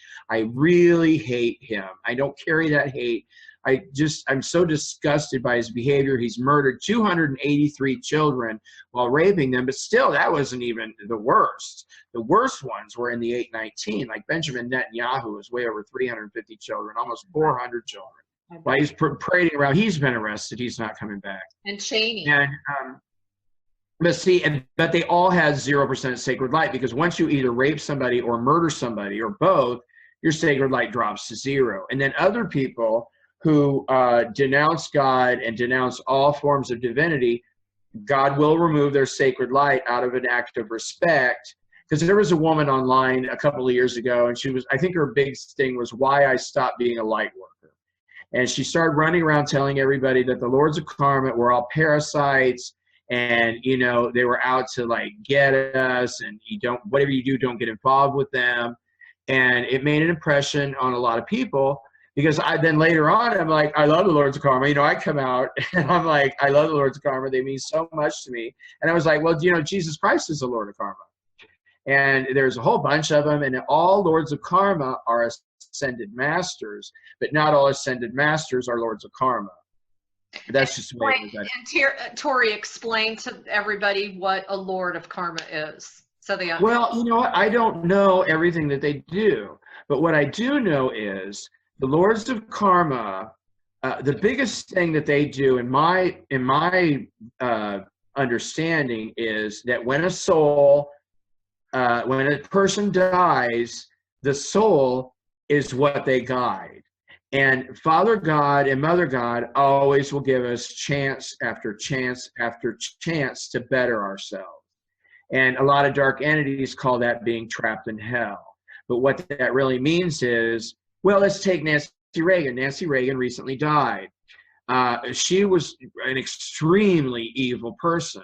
Speaker 2: really hate him. I don't carry that hate. I'm so disgusted by his behavior. He's murdered 283 children while raping them, but still, that wasn't even the worst. The worst ones were in the 819, like Benjamin Netanyahu was way over 350 children, almost 400 children. While he's parading around, he's been arrested. He's not coming back.
Speaker 3: And Cheney.
Speaker 2: And but they all had 0% sacred light, because once you either rape somebody or murder somebody or both, your sacred light drops to 0. And then other people who denounce God and denounce all forms of divinity, God will remove their sacred light out of an act of respect. Because there was a woman online a couple of years ago, and I think her big thing was why I stopped being a light worker. And she started running around telling everybody that the lords of karma were all parasites, and they were out to get us, and whatever you do, don't get involved with them. And it made an impression on a lot of people, because then later on I'm like, I love the lords of karma. I come out and I'm like, I love the lords of karma. They mean so much to me. And I was like, well, Jesus Christ is the Lord of karma. And there's a whole bunch of them, and all lords of karma are ascended masters, but not all ascended masters are lords of karma. That's just the way it is.
Speaker 3: And Tory, explain to everybody what a lord of karma is.
Speaker 2: Well, what? I don't know everything that they do, but what I do know is the lords of karma The biggest thing that they do in my understanding is that when a soul, when a person dies, the soul is what they guide. And Father God and Mother God always will give us chance after chance after chance to better ourselves. And a lot of dark entities call that being trapped in hell. But what that really means is, well, let's take Nancy Reagan. Nancy Reagan recently died. She was an extremely evil person.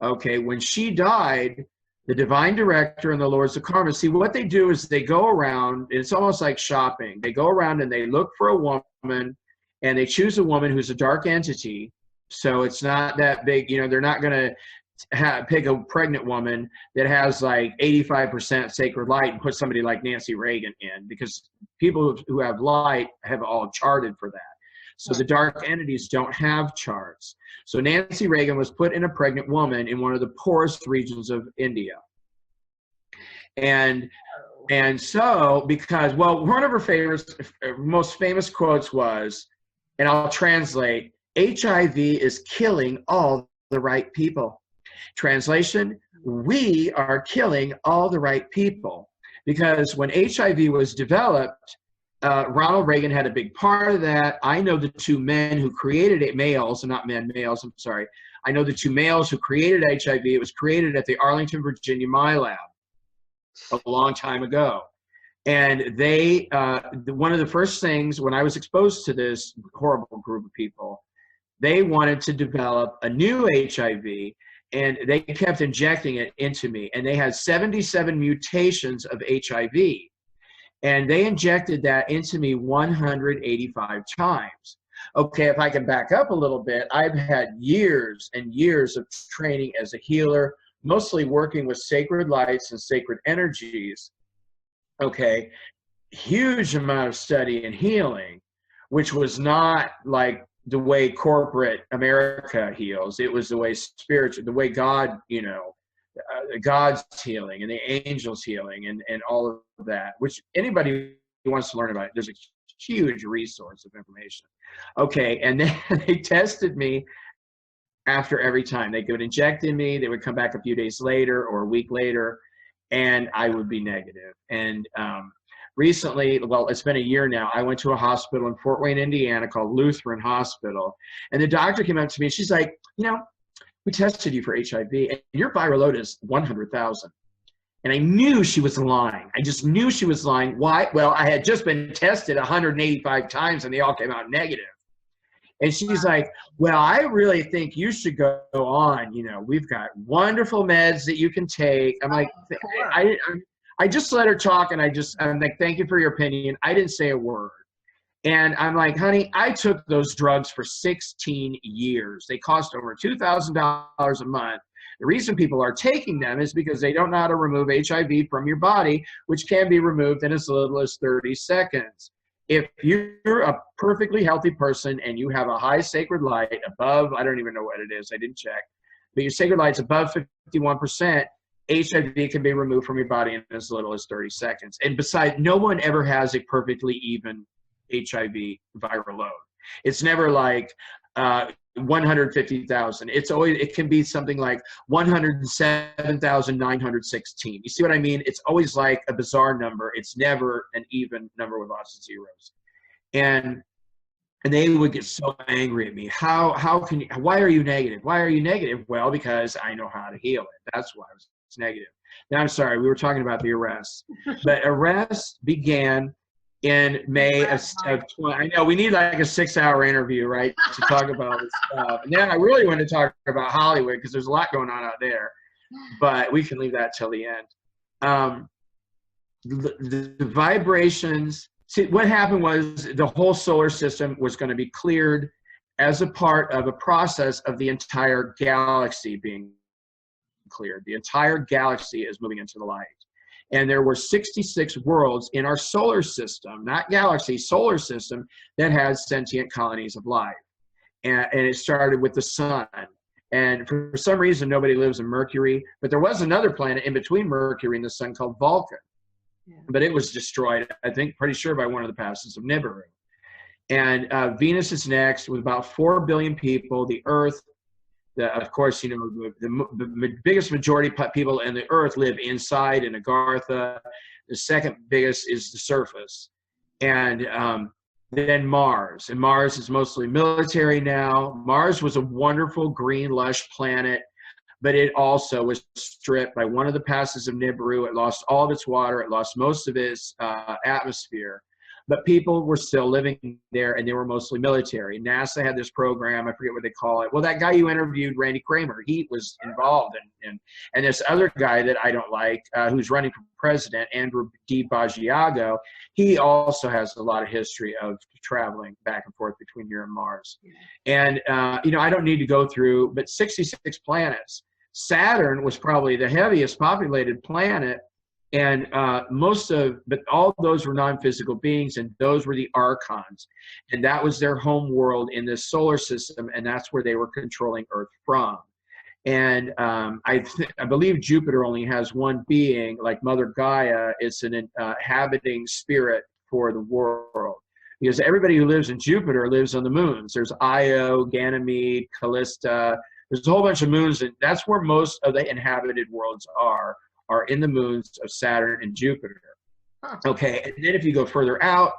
Speaker 2: Okay, when she died, the divine director and the lords of karma, see, what they do is they go around, it's almost like shopping. They go around and they look for a woman, and they choose a woman who's a dark entity. So it's not that big, you know, they're not going to pick a pregnant woman that has like 85% sacred light and put somebody like Nancy Reagan in, because people who have light have all charted for that. So the dark entities don't have charts. So Nancy Reagan was put in a pregnant woman in one of the poorest regions of India. And so, because, well, one of her most famous quotes was, and I'll translate, HIV is killing all the right people. Translation, we are killing all the right people. Because when HIV was developed, Ronald Reagan had a big part of that. I know the two men who created it, males, and not men, males, I'm sorry. I know the two males who created HIV. It was created at the Arlington, Virginia MyLab a long time ago. And they, one of the first things when I was exposed to this horrible group of people, they wanted to develop a new HIV, and they kept injecting it into me. And they had 77 mutations of HIV. And they injected that into me 185 times. Okay, if I can back up a little bit, I've had years and years of training as a healer, mostly working with sacred lights and sacred energies. Okay, huge amount of study and healing, which was not like the way corporate America heals. It was the way spiritual, the way God, you know, God's healing and the angels healing and all of that, which anybody who wants to learn about it, there's a huge resource of information. Okay, and then they tested me after every time. They would inject in me, they would come back a few days later or a week later, and I would be negative. And recently, well, it's been a year now, I went to a hospital in Fort Wayne, Indiana called Lutheran Hospital, and the doctor came up to me and she's like, you know, we tested you for HIV and your viral load is 100,000. And I knew she was lying. I just knew she was lying. Why? Well, I had just been tested 185 times and they all came out negative. And she's like, well, I really think you should go on. You know, we've got wonderful meds that you can take. I'm like, I just let her talk, and I'm like, thank you for your opinion. I didn't say a word. And I'm like, honey, I took those drugs for 16 years. They cost over $2,000 a month. The reason people are taking them is because they don't know how to remove HIV from your body, which can be removed in as little as 30 seconds. If you're a perfectly healthy person and you have a high sacred light above, I don't even know what it is, I didn't check, but your sacred light's above 51%, HIV can be removed from your body in as little as 30 seconds. And besides, no one ever has a perfectly even HIV viral load. It's never like 150,000. It's always, it can be something like 107,916. You see what I mean? It's always like a bizarre number. It's never an even number with lots of zeros. And they would get so angry at me. How can you, why are you negative? Why are you negative? Well, because I know how to heal it. That's why I was negative. Now, I'm sorry, we were talking about the arrests. But arrests began in May of 20. I know we need like a 6-hour interview, right, to talk about this stuff. And then I really want to talk about Hollywood because there's a lot going on out there, but we can leave that till the end. The vibrations. See, what happened was the whole solar system was going to be cleared as a part of a process of the entire galaxy being cleared. The entire galaxy is moving into the light. And there were 66 worlds in our solar system, not galaxy, solar system, that has sentient colonies of life. And it started with the sun. And for some reason, nobody lives in Mercury, but there was another planet in between Mercury and the sun called Vulcan. Yeah. But it was destroyed, I think, pretty sure by one of the passes of Nibiru. And Venus is next with about 4 billion people. The Earth, of course, you know, the biggest majority of people in the Earth live inside in Agartha. The second biggest is the surface. And then Mars. And Mars is mostly military now. Mars was a wonderful green, lush planet, but it also was stripped by one of the passes of Nibiru. It lost all of its water. It lost most of its atmosphere. But people were still living there, and they were mostly military. NASA had this program, I forget what they call it. Well, that guy you interviewed, Randy Kramer, he was involved. And this other guy that I don't like, who's running for president, Andrew D. Basiago, he also has a lot of history of traveling back and forth between here and Mars. And, you know, I don't need to go through, but 66 planets. Saturn was probably the heaviest populated planet. And but all those were non-physical beings, and those were the archons, and that was their home world in this solar system, and that's where they were controlling Earth from. And I believe Jupiter only has one being, like Mother Gaia. It's an inhabiting spirit for the world, because everybody who lives in Jupiter lives on the moons. There's Io, Ganymede, Callista. There's a whole bunch of moons, and that's where most of the inhabited worlds are in the moons of Saturn and Jupiter. Huh. Okay, and then if you go further out,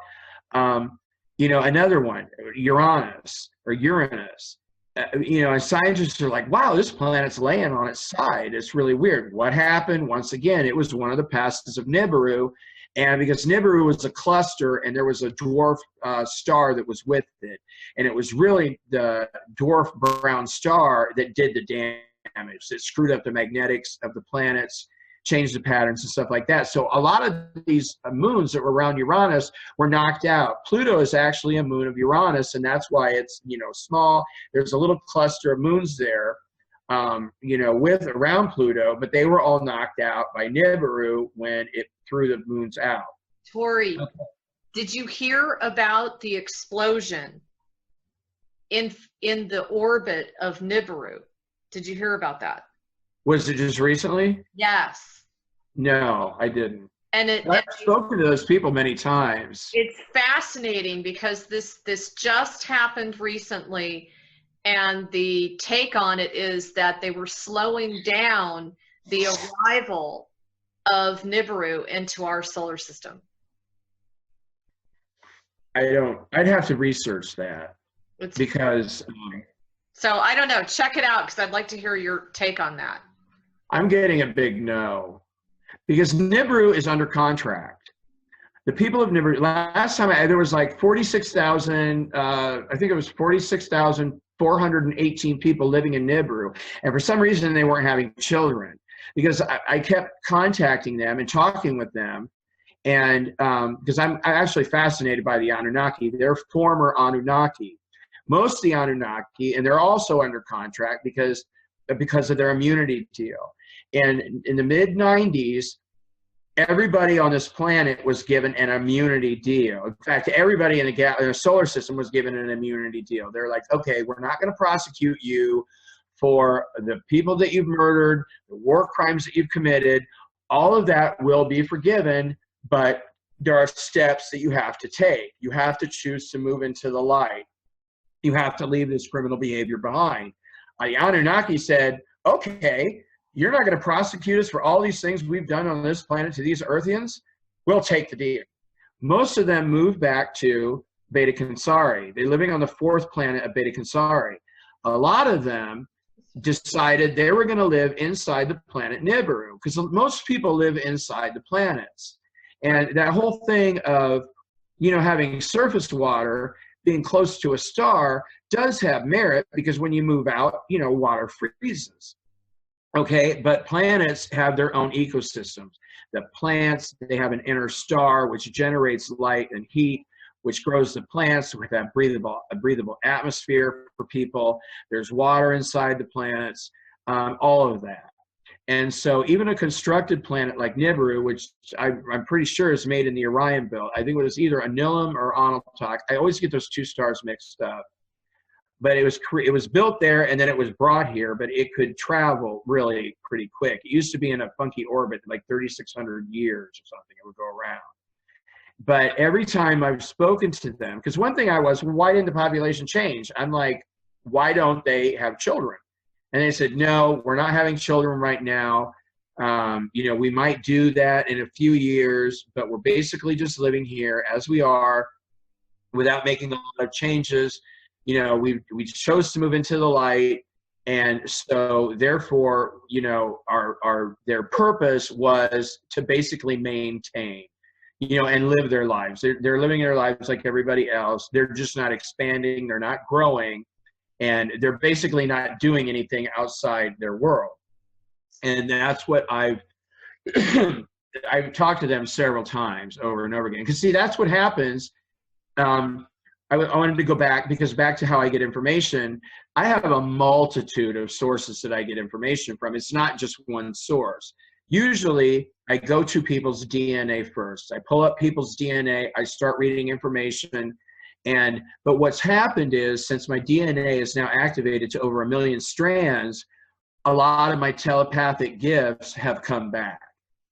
Speaker 2: you know, another one, Uranus. You know, and scientists are like, wow, this planet's laying on its side. It's really weird. What happened? Once again, it was one of the passes of Nibiru, and because Nibiru was a cluster, and there was a dwarf star that was with it, and it was really the dwarf brown star that did the damage. It screwed up the magnetics of the planets, changed the patterns and stuff like that. So a lot of these moons that were around Uranus were knocked out. Pluto is actually a moon of Uranus, and that's why it's, you know, small. There's a little cluster of moons there, you know, around Pluto, but they were all knocked out by Nibiru when it threw the moons out.
Speaker 3: Tory, okay. Did you hear about the explosion in the orbit of Nibiru? Did you hear about that?
Speaker 2: Was it just recently?
Speaker 3: Yes.
Speaker 2: No, I didn't.
Speaker 3: And
Speaker 2: I've spoken to those people many times.
Speaker 3: It's fascinating because this just happened recently, and the take on it is that they were slowing down the arrival of Nibiru into our solar system.
Speaker 2: I'd have to research that. Because
Speaker 3: so I don't know. Check it out, because I'd like to hear your take on that.
Speaker 2: I'm getting a big no, because Nibiru is under contract. The people of Nibiru, last time there was like 46,000, I think it was 46,418 people living in Nibiru. And for some reason, they weren't having children, because I kept contacting them and talking with them. And because I'm actually fascinated by the Anunnaki. They're former Anunnaki. Most of the Anunnaki, and they're also under contract because of their immunity deal. And in the mid-90s, everybody on this planet was given an immunity deal. In fact, everybody in the solar system was given an immunity deal. They're like, okay, we're not going to prosecute you for the people that you've murdered, the war crimes that you've committed. All of that will be forgiven, but there are steps that you have to take. You have to choose to move into the light. You have to leave this criminal behavior behind. The Anunnaki said, okay, you're not going to prosecute us for all these things we've done on this planet to these Earthians? We'll take the deal. Most of them moved back to Beta Cancari. They're living on the 4th planet of Beta Cancari. A lot of them decided they were going to live inside the planet Nibiru, because most people live inside the planets. And that whole thing of, you know, having surface water, being close to a star, does have merit, because when you move out, you know, water freezes. Okay, but planets have their own ecosystems. The plants, they have an inner star which generates light and heat, which grows the plants with that breathable atmosphere for people. There's water inside the planets, all of that. And so even a constructed planet like Nibiru, which I'm pretty sure is made in the Orion belt, I think it was either Anilim or Onaltok. I always get those two stars mixed up. But it was built there, and then it was brought here, but it could travel really pretty quick. It used to be in a funky orbit, like 3,600 years or something. It would go around. But every time I've spoken to them, because one thing I was, why didn't the population change? I'm like, why don't they have children? And they said, no, we're not having children right now. We might do that in a few years, but we're basically just living here as we are without making a lot of changes. We chose to move into the light. And so therefore, their purpose was to basically maintain, and live their lives. They're living their lives like everybody else. They're just not expanding. They're not growing. And they're basically not doing anything outside their world. And that's what I've talked to them several times over and over again. Because see, that's what happens. I wanted to go back to how I get information. I have a multitude of sources that I get information from. It's not just one source. Usually, I go to people's DNA first. I pull up people's DNA. I start reading information. But what's happened is, since my DNA is now activated to over 1 million strands, a lot of my telepathic gifts have come back.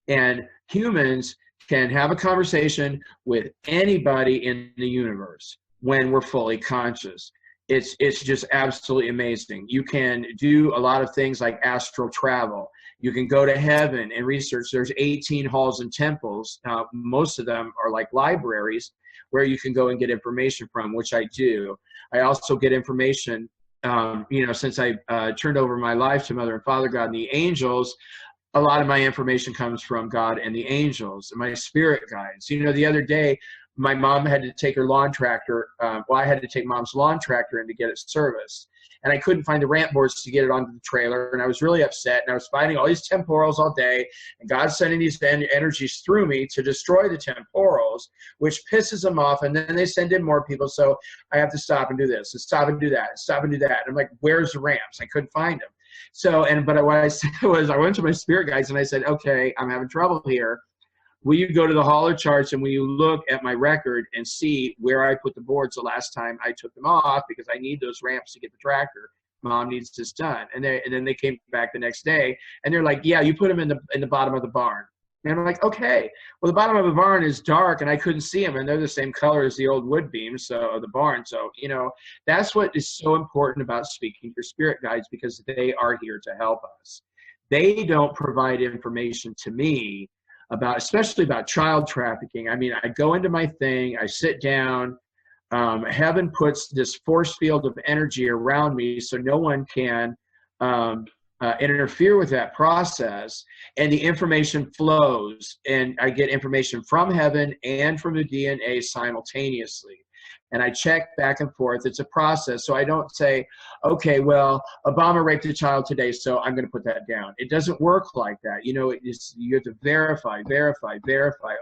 Speaker 2: And humans can have a conversation with anybody in the universe when we're fully conscious. It's just absolutely amazing. You can do a lot of things like astral travel. You can go to heaven and research. There's 18 halls and temples. Most of them are like libraries where you can go and get information from, which I do. I also get information, since I turned over my life to Mother and Father God and the angels. A lot of my information comes from God and the angels and my spirit guides. The other day, my mom had to take her lawn tractor. I had to take Mom's lawn tractor in to get it serviced. And I couldn't find the ramp boards to get it onto the trailer. And I was really upset. And I was fighting all these temporals all day. And God's sending these energies through me to destroy the temporals, which pisses them off. And then they send in more people. So I have to stop and do this, and stop and do that, and stop and do that. And I'm like, where's the ramps? I couldn't find them. But what I said was, I went to my spirit guides and I said, okay, I'm having trouble here. Will you go to the Hall of Charts and will you look at my record and see where I put the boards the last time I took them off, because I need those ramps to get the tractor. Mom needs this done. And then they came back the next day and they're like, yeah, you put them in the bottom of the barn. And I'm like, okay, well, the bottom of the barn is dark and I couldn't see them, and they're the same color as the old wood beams of the barn. So, that's what is so important about speaking to spirit guides, because they are here to help us. They don't provide information to me especially about child trafficking. I mean, I go into my thing, I sit down, heaven puts this force field of energy around me so no one can interfere with that process, and the information flows, and I get information from heaven and from the DNA simultaneously. And I check back and forth. It's a process. So I don't say, okay, well, Obama raped a child today, so I'm going to put that down. It doesn't work like that. You have to verify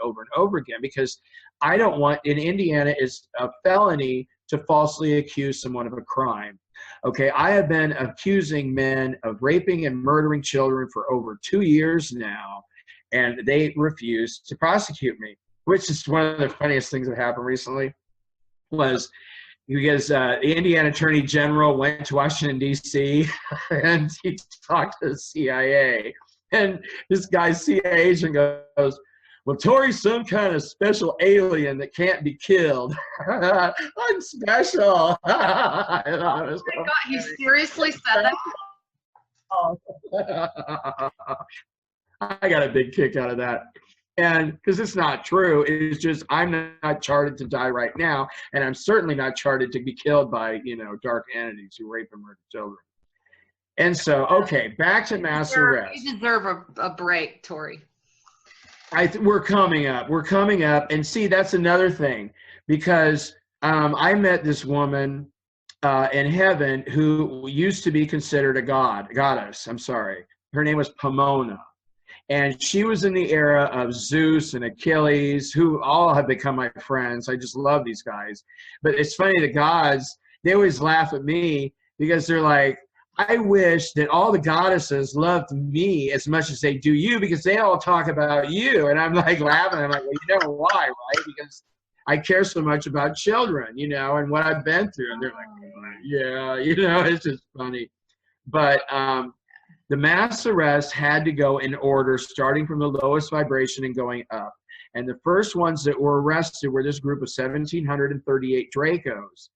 Speaker 2: over and over again, because I don't want, in Indiana, it's a felony to falsely accuse someone of a crime. Okay, I have been accusing men of raping and murdering children for over 2 years now, and they refuse to prosecute me, which is one of the funniest things that happened recently. Was because the Indiana Attorney General went to Washington, D.C., and he talked to the CIA. And this guy's CIA agent goes, well, Tory's some kind of special alien that can't be killed. I'm special.
Speaker 3: Oh my God, he seriously said that?
Speaker 2: I got a big kick out of that. And because it's not true, it's just I'm not charted to die right now, and I'm certainly not charted to be killed by dark entities who rape and murder children. And so, okay, back to mass arrest.
Speaker 3: You deserve a break, Tory.
Speaker 2: We're coming up, and see, that's another thing, because I met this woman in heaven who used to be considered a goddess. I'm sorry, her name was Pomona. And she was in the era of Zeus and Achilles, who all have become my friends. I just love these guys. But it's funny, the gods, they always laugh at me because they're like, I wish that all the goddesses loved me as much as they do you, because they all talk about you. And I'm like laughing. I'm like, well, you know why, right? Because I care so much about children, and what I've been through. And they're like, yeah, it's just funny. But the mass arrest had to go in order, starting from the lowest vibration and going up. And the first ones that were arrested were this group of 1,738 Dracos.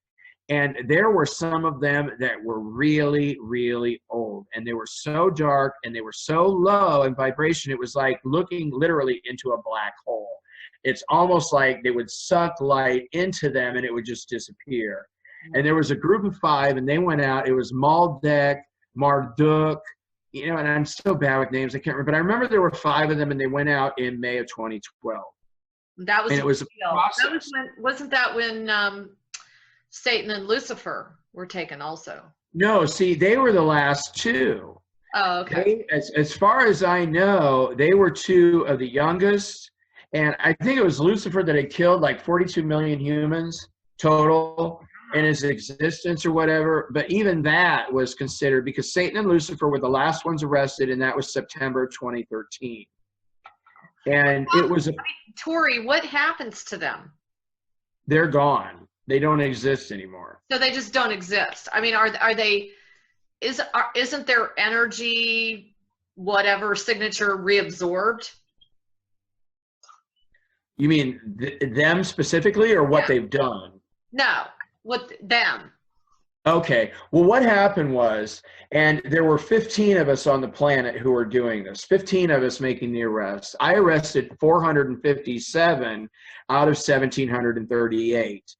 Speaker 2: And there were some of them that were really, really old. And they were so dark and they were so low in vibration, it was like looking literally into a black hole. It's almost like they would suck light into them and it would just disappear. And there was a group of 5, and they went out. It was Maldek, Marduk, you know, and I'm so bad with names, I can't remember. But I remember there were 5 of them, and they went out in May of 2012.
Speaker 3: That was,
Speaker 2: and it was a process.
Speaker 3: That was when, wasn't that when Satan and Lucifer were taken also?
Speaker 2: No, see, they were the last 2.
Speaker 3: Oh, okay.
Speaker 2: As far as I know, they were 2 of the youngest. And I think it was Lucifer that had killed like 42 million humans total in his existence or whatever. But even that was considered, because Satan and Lucifer were the last ones arrested, and that was September 2013. And it was
Speaker 3: Tory, what happens to them?
Speaker 2: They're gone. They don't exist anymore.
Speaker 3: So they just don't exist. I mean, are they, isn't their energy, whatever signature, reabsorbed?
Speaker 2: You mean them specifically, or what they've done?
Speaker 3: No, what them.
Speaker 2: Okay. Well, what happened was, and there were 15 of us on the planet who were doing this, 15 of us making the arrests. I arrested 457 out of 1,738.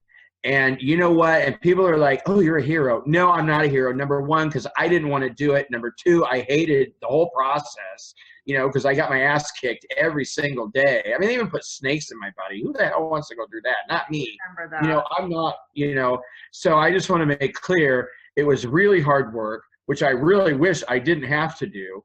Speaker 2: And you know what? And people are like, oh, you're a hero. No, I'm not a hero. Number 1, because I didn't want to do it. Number 2, I hated the whole process, you know, because I got my ass kicked every single day. I mean, they even put snakes in my body. Who the hell wants to go through that? Not me.
Speaker 3: Remember that.
Speaker 2: You know, I'm not, you know. So I just want to make clear, it was really hard work, which I really wish I didn't have to do.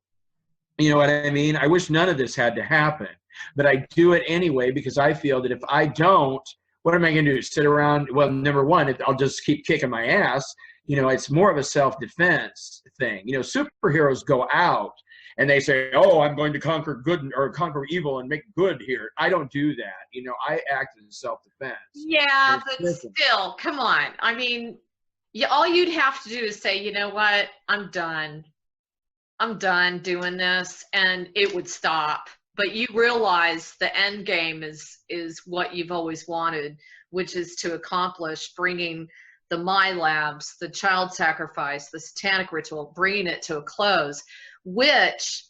Speaker 2: You know what I mean? I wish none of this had to happen. But I do it anyway, because I feel that if I don't, what am I going to do? Sit around? Well, number 1, I'll just keep kicking my ass. You know, it's more of a self-defense thing. You know, superheroes go out and they say, oh, I'm going to conquer good or conquer evil and make good here. I don't do that. You know, I act in self-defense.
Speaker 3: Yeah, but still, come on. I mean, all you'd have to do is say, you know what? I'm done. I'm done doing this, and it would stop. But you realize the end game is what you've always wanted, which is to accomplish bringing the My Labs, the child sacrifice, the satanic ritual, bringing it to a close, which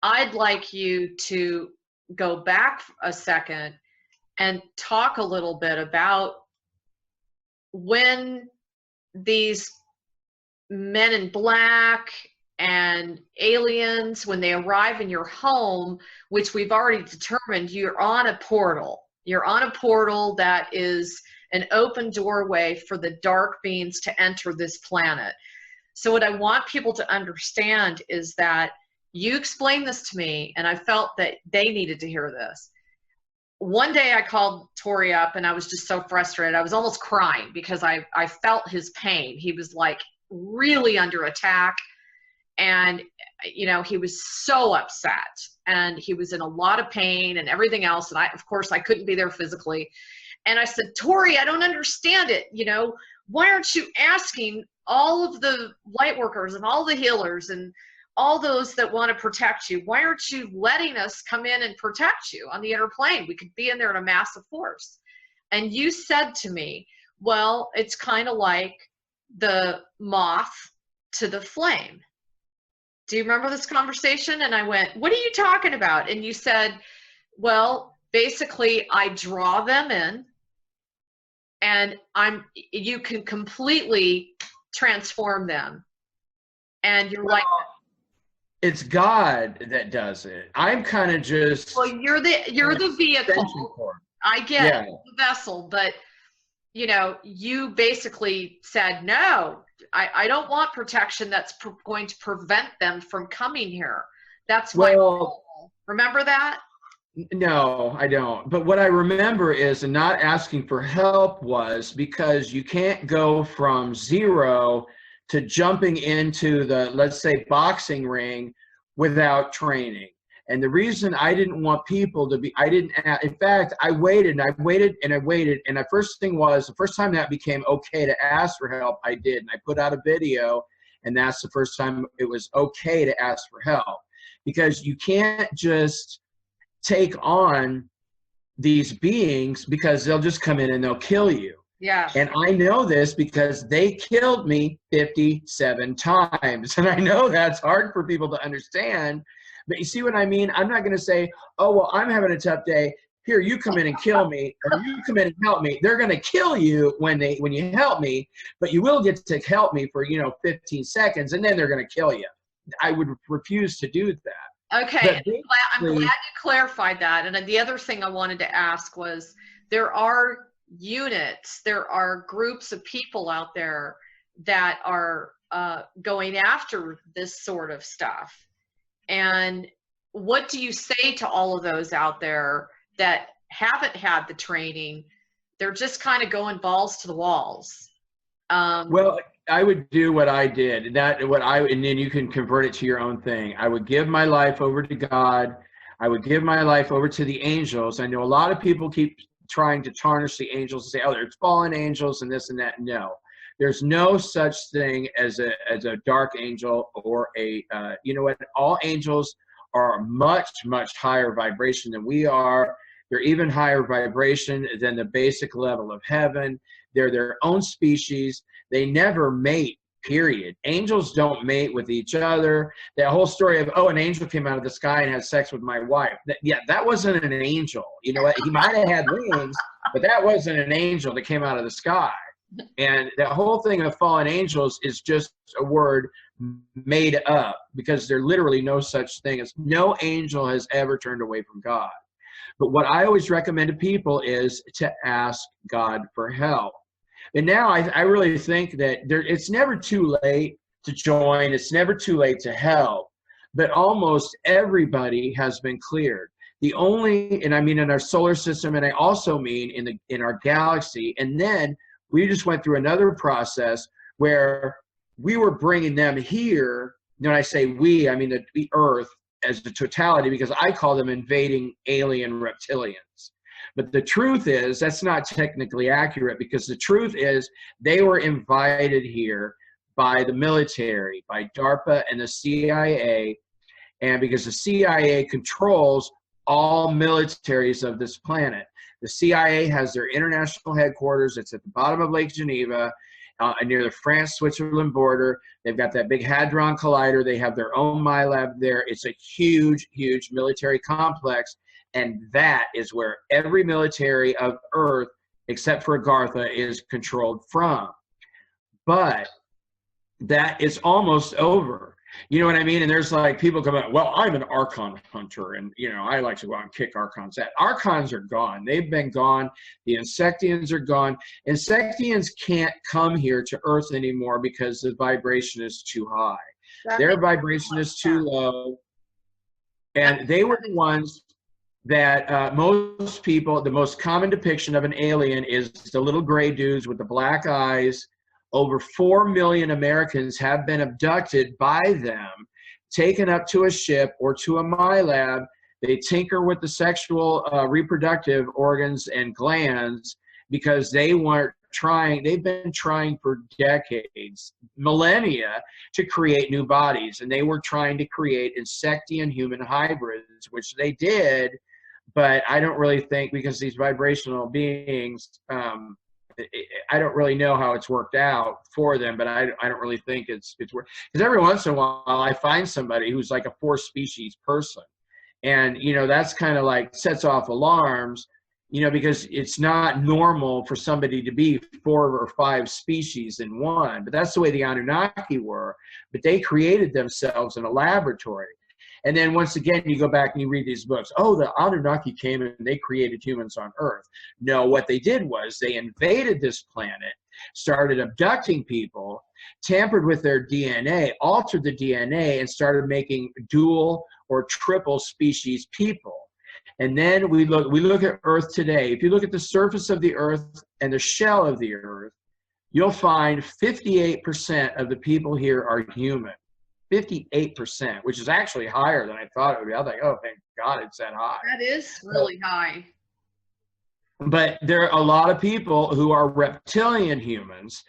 Speaker 3: I'd like you to go back a second and talk a little bit about when these men in black and aliens, when they arrive in your home, which we've already determined, you're on a portal. You're on a portal that is an open doorway for the dark beings to enter this planet. So what I want people to understand is that you explained this to me, and I felt that they needed to hear this. One day I called Tory up, and I was just so frustrated. I was almost crying because I felt his pain. He was like really under attack. And, you know, he was so upset, and he was in a lot of pain and everything else. And of course, I couldn't be there physically. And I said, Tory, I don't understand it. You know, why aren't you asking all of the light workers and all the healers and all those that want to protect you? Why aren't you letting us come in and protect you on the inner plane? We could be in there in a massive force. And you said to me, well, it's kind of like the moth to the flame. Do you remember this conversation? And I went, what are you talking about? And you said, well, basically I draw them in, and you can completely transform them. And you're like,
Speaker 2: it's God that does it. I'm kind of just,
Speaker 3: well, you're the vehicle. I get the vessel, but you know, you basically said, no, I don't want protection that's going to prevent them from coming here. That's my goal. Remember that?
Speaker 2: No, I don't. But what I remember is not asking for help was because you can't go from 0 to jumping into the, let's say, boxing ring without training. And the reason I didn't want people to be, in fact, I waited and I waited and I waited. And the first thing was, the first time that became okay to ask for help, I did. And I put out a video, and that's the first time it was okay to ask for help. Because you can't just take on these beings because they'll just come in and they'll kill you.
Speaker 3: Yeah.
Speaker 2: And I know this because they killed me 57 times. And I know that's hard for people to understand. But you see what I mean? I'm not going to say, oh, well, I'm having a tough day. Here, you come in and kill me, or you come in and help me. They're going to kill you when you help me, but you will get to help me for 15 seconds, and then they're going to kill you. I would refuse to do that.
Speaker 3: Okay, I'm glad you clarified that. And the other thing I wanted to ask was, there are units, there are groups of people out there that are going after this sort of stuff. And what do you say to all of those out there that haven't had the training? They're just kind of going balls to the walls.
Speaker 2: Well, I would do what I did, and then you can convert it to your own thing. I would give my life over to God. I would give my life over to the angels. I know a lot of people keep trying to tarnish the angels and say, oh, there's fallen angels and this and that. No, there's no such thing as a dark angel or you know what? All angels are much, much higher vibration than we are. They're even higher vibration than the basic level of heaven. They're their own species. They never mate, period. Angels don't mate with each other. That whole story of, oh, an angel came out of the sky and had sex with my wife. That wasn't an angel. You know what? He might have had wings, but that wasn't an angel that came out of the sky. And that whole thing of fallen angels is just a word made up, because there's literally no such thing as, no angel has ever turned away from God. But what I always recommend to people is to ask God for help. And now I really think that it's never too late to join. It's never too late to help. But almost everybody has been cleared. And I mean in our solar system, and I also mean in our galaxy. And then we just went through another process where we were bringing them here. When I say we, I mean the Earth as a totality, because I call them invading alien reptilians. But the truth is, that's not technically accurate, because the truth is they were invited here by the military, by DARPA and the CIA, and because the CIA controls all militaries of this planet. The CIA has their international headquarters. It's at the bottom of Lake Geneva, near the France-Switzerland border. They've got that big Hadron Collider. They have their own MyLab there. It's a huge, huge military complex. And that is where every military of Earth, except for Agartha, is controlled from. But that is almost over. You know what I mean? And there's like people come out, well, I'm an Archon hunter, and I like to go out and kick Archons out. Archons are gone. They've been gone. The Insectians are gone. Insectians can't come here to Earth anymore because the vibration is too high. Their vibration is too low. And they were the ones that most people, the most common depiction of an alien is the little gray dudes with the black eyes. Over 4 million Americans have been abducted by them, taken up to a ship or to a MyLab. They tinker with the sexual reproductive organs and glands because they've been trying for decades, millennia, to create new bodies. And they were trying to create insectian human hybrids, which they did. But I don't really think, because these vibrational beings, I don't really know how it's worked out for them, but I don't really think it's worked. Because every once in a while I find somebody who's like a 4-species person. And, that's kind of like sets off alarms, because it's not normal for somebody to be 4 or 5 species in one. But that's the way the Anunnaki were. But they created themselves in a laboratory. And then once again, you go back and you read these books. Oh, the Anunnaki came and they created humans on Earth. No, what they did was they invaded this planet, started abducting people, tampered with their DNA, altered the DNA, and started making dual or triple species people. And then we look at Earth today. If you look at the surface of the Earth and the shell of the Earth, you'll find 58% of the people here are human. 58%, which is actually higher than I thought it would be. I was like, oh, thank God it's that high.
Speaker 3: That is really high.
Speaker 2: But there are a lot of people who are reptilian humans.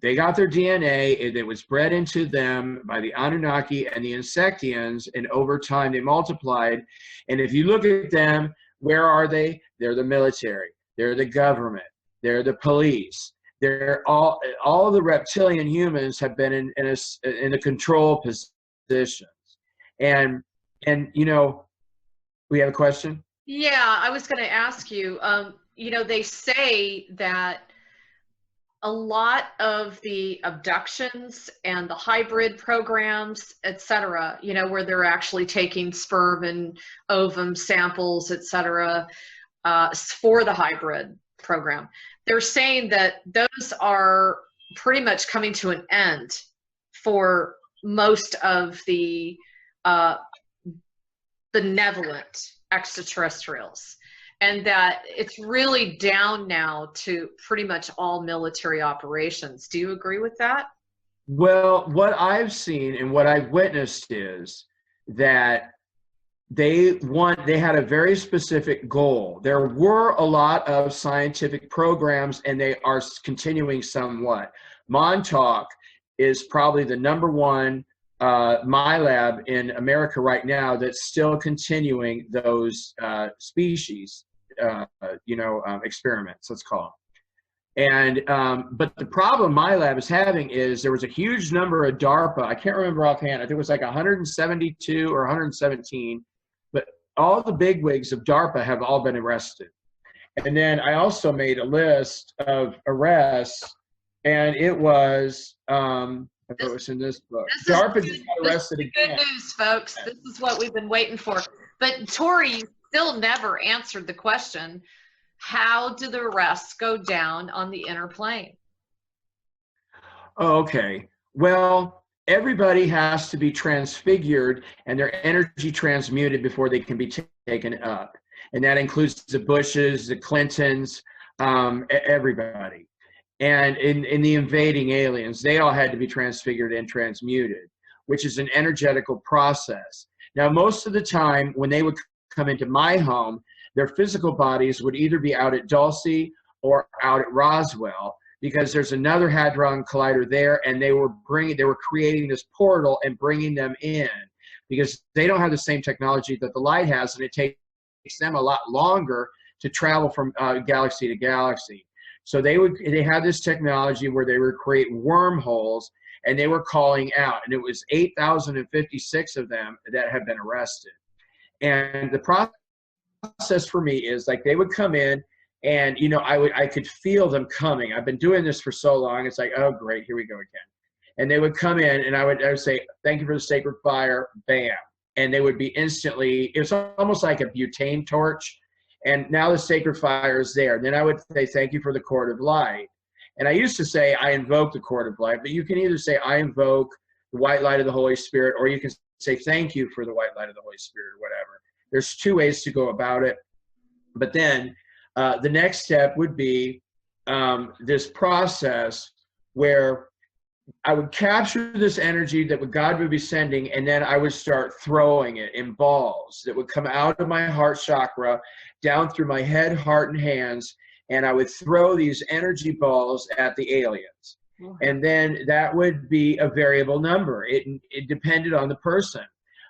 Speaker 2: They got their DNA, it was bred into them by the Anunnaki and the Insectians, and over time they multiplied. And if you look at them, where are they? They're the military. They're the government. They're the police. They're all the reptilian humans have been in a control positions. And you know, we have a question?
Speaker 3: Yeah, I was going to ask you, you know, they say that a lot of the abductions and the hybrid programs, etc., you know, where they're actually taking sperm and ovum samples, etc., for the hybrid program, they're saying that those are pretty much coming to an end for most of the benevolent extraterrestrials, and that it's really down now to pretty much all military operations. Do you agree with that?
Speaker 2: Well, what I've seen and what I've witnessed is that they had a very specific goal. There were a lot of scientific programs, and they are continuing somewhat. Montauk is probably the number 1 my lab in America right now that's still continuing those species, experiments, let's call them. And but the problem my lab is having is there was a huge number of DARPA. I can't remember offhand. I think it was like 172 or 117. But all the bigwigs of DARPA have all been arrested. And then I also made a list of arrests, and it was it was in this book. DARPA just got arrested again.
Speaker 3: Good news, folks. This is what we've been waiting for. But Tory, you still never answered the question: how do the arrests go down on the inner plane?
Speaker 2: Okay. Well, everybody has to be transfigured and their energy transmuted before they can be taken up, and that includes the Bushes, the Clintons, everybody. And in the invading aliens, they all had to be transfigured and transmuted, which is an energetical process. Now, most of the time when they would come into my home, their physical bodies would either be out at Dulce or out at Roswell, because there's another Hadron Collider there, and they were creating this portal and bringing them in, because they don't have the same technology that the light has, and it takes them a lot longer to travel from galaxy to galaxy. So they had this technology where they would create wormholes, and they were calling out, and it was 8,056 of them that have been arrested. And the process for me is like they would come in, and you know, I could feel them coming. I've been doing this for so long. It's like, oh great, here we go again. And they would come in, and I would say, thank you for the sacred fire, bam, and they would be instantly. It was almost like a butane torch. And now the sacred fire is there. And then I would say, thank you for the cord of light. And I used to say, I invoke the cord of light. But you can either say, I invoke the white light of the Holy Spirit, or you can say, thank you for the white light of the Holy Spirit, or whatever. There's 2 ways to go about it. But then the next step would be this process where I would capture this energy that God would be sending, and then I would start throwing it in balls that would come out of my heart chakra, down through my head, heart, and hands, and I would throw these energy balls at the aliens. And then that would be a variable number. It depended on the person.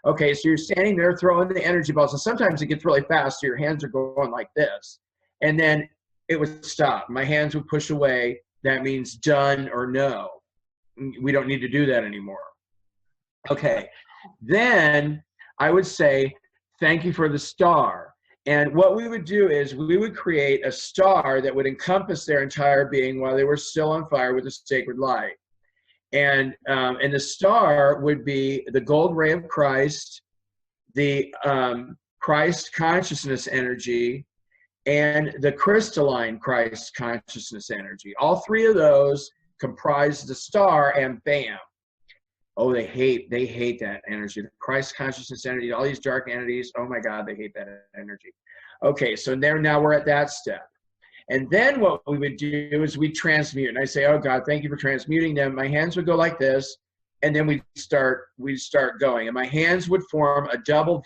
Speaker 2: Okay, so you're standing there throwing the energy balls, and sometimes it gets really fast, so your hands are going like this. And then it would stop. My hands would push away. That means done or no. We don't need to do that anymore. Okay, then I would say, thank you for the star. And what we would do is we would create a star that would encompass their entire being while they were still on fire with the sacred light. And the star would be the gold ray of Christ, the Christ consciousness energy, and the crystalline Christ consciousness energy. All 3 of those comprise the star, and bam. Oh, they hate that energy. The Christ consciousness energy, all these dark entities, oh my God, they hate that energy. Okay, so now we're at that step. And then what we would do is we transmute. And I say, oh God, thank you for transmuting them. My hands would go like this, and then we'd start going. And my hands would form a double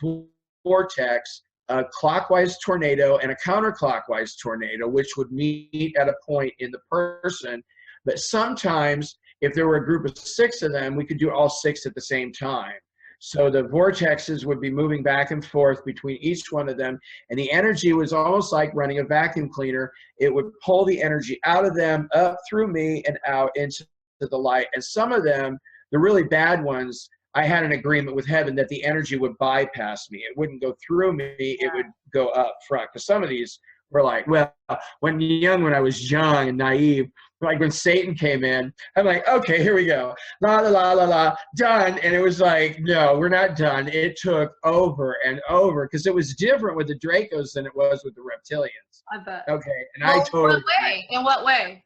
Speaker 2: vortex, a clockwise tornado and a counterclockwise tornado, which would meet at a point in the person. But sometimes, if there were a group of 6 of them, we could do all 6 at the same time. So the vortexes would be moving back and forth between each one of them. And the energy was almost like running a vacuum cleaner. It would pull the energy out of them, up through me, and out into the light. And some of them, the really bad ones, I had an agreement with heaven that the energy would bypass me. It wouldn't go through me. It would go up front. Because some of these were like, well, when I was young and naive, like when Satan came in, I'm like, okay, here we go. La, la, la, la, la, done. And it was like, no, we're not done. It took over and over because it was different with the Dracos than it was with the reptilians.
Speaker 3: I bet.
Speaker 2: Okay. And
Speaker 3: well,
Speaker 2: I totally.
Speaker 3: In what way?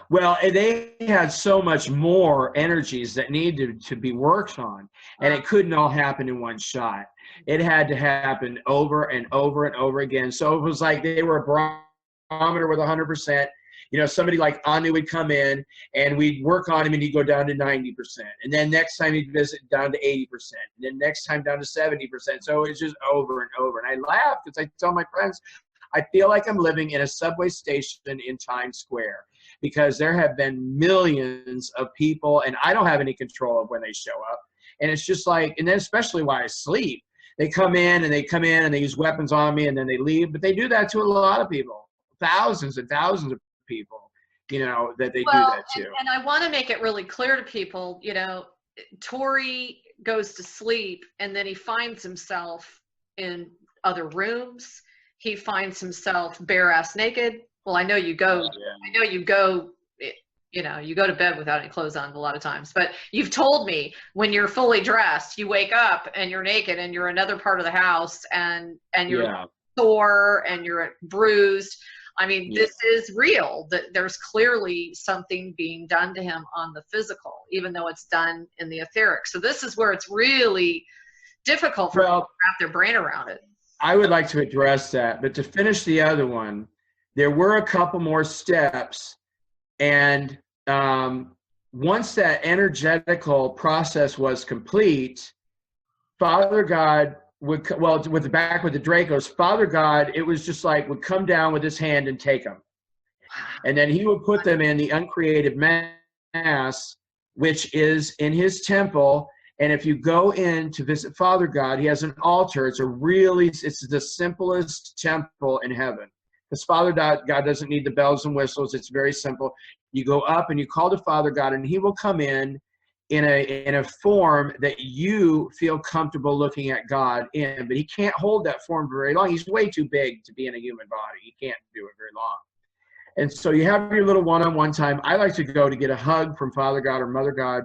Speaker 2: Well, they had so much more energies that needed to be worked on, and it couldn't all happen in one shot. It had to happen over and over and over again. So it was like they were a barometer with 100%. You know, somebody like Anu would come in, and we'd work on him, and he'd go down to 90%. And then next time he'd visit, down to 80%. And then next time down to 70%. So it's just over and over. And I laugh because I tell my friends, I feel like I'm living in a subway station in Times Square, because there have been millions of people, and I don't have any control of when they show up. And it's just like, and then especially while I sleep, they come in and they use weapons on me, and then they leave. But they do that to a lot of people, thousands and thousands of people, you know, that they do that to.
Speaker 3: And I want to make it really clear to people, you know, Tory goes to sleep, and then he finds himself in other rooms. He finds himself bare-ass naked. Well, I know you go. I know you go. You know, you go to bed without any clothes on a lot of times. But you've told me when you're fully dressed, you wake up and you're naked and you're in another part of the house and you're sore and you're bruised. I mean, this is real. That there's clearly something being done to him on the physical, even though it's done in the etheric. So this is where it's really difficult for people to wrap their brain around it.
Speaker 2: I would like to address that, but to finish the other one, there were a couple more steps, and once that energetical process was complete, Father God would, with the Dracos, Father God, it was just like, would come down with his hand and take them. And then he would put them in the uncreated mass, which is in his temple. And if you go in to visit Father God, he has an altar. It's the simplest temple in heaven. Because Father God doesn't need the bells and whistles. It's very simple. You go up and you call to Father God, and he will come in a form that you feel comfortable looking at God in. But he can't hold that form for very long. He's way too big to be in a human body. He can't do it very long. And so you have your little one-on-one time. I like to go to get a hug from Father God or Mother God.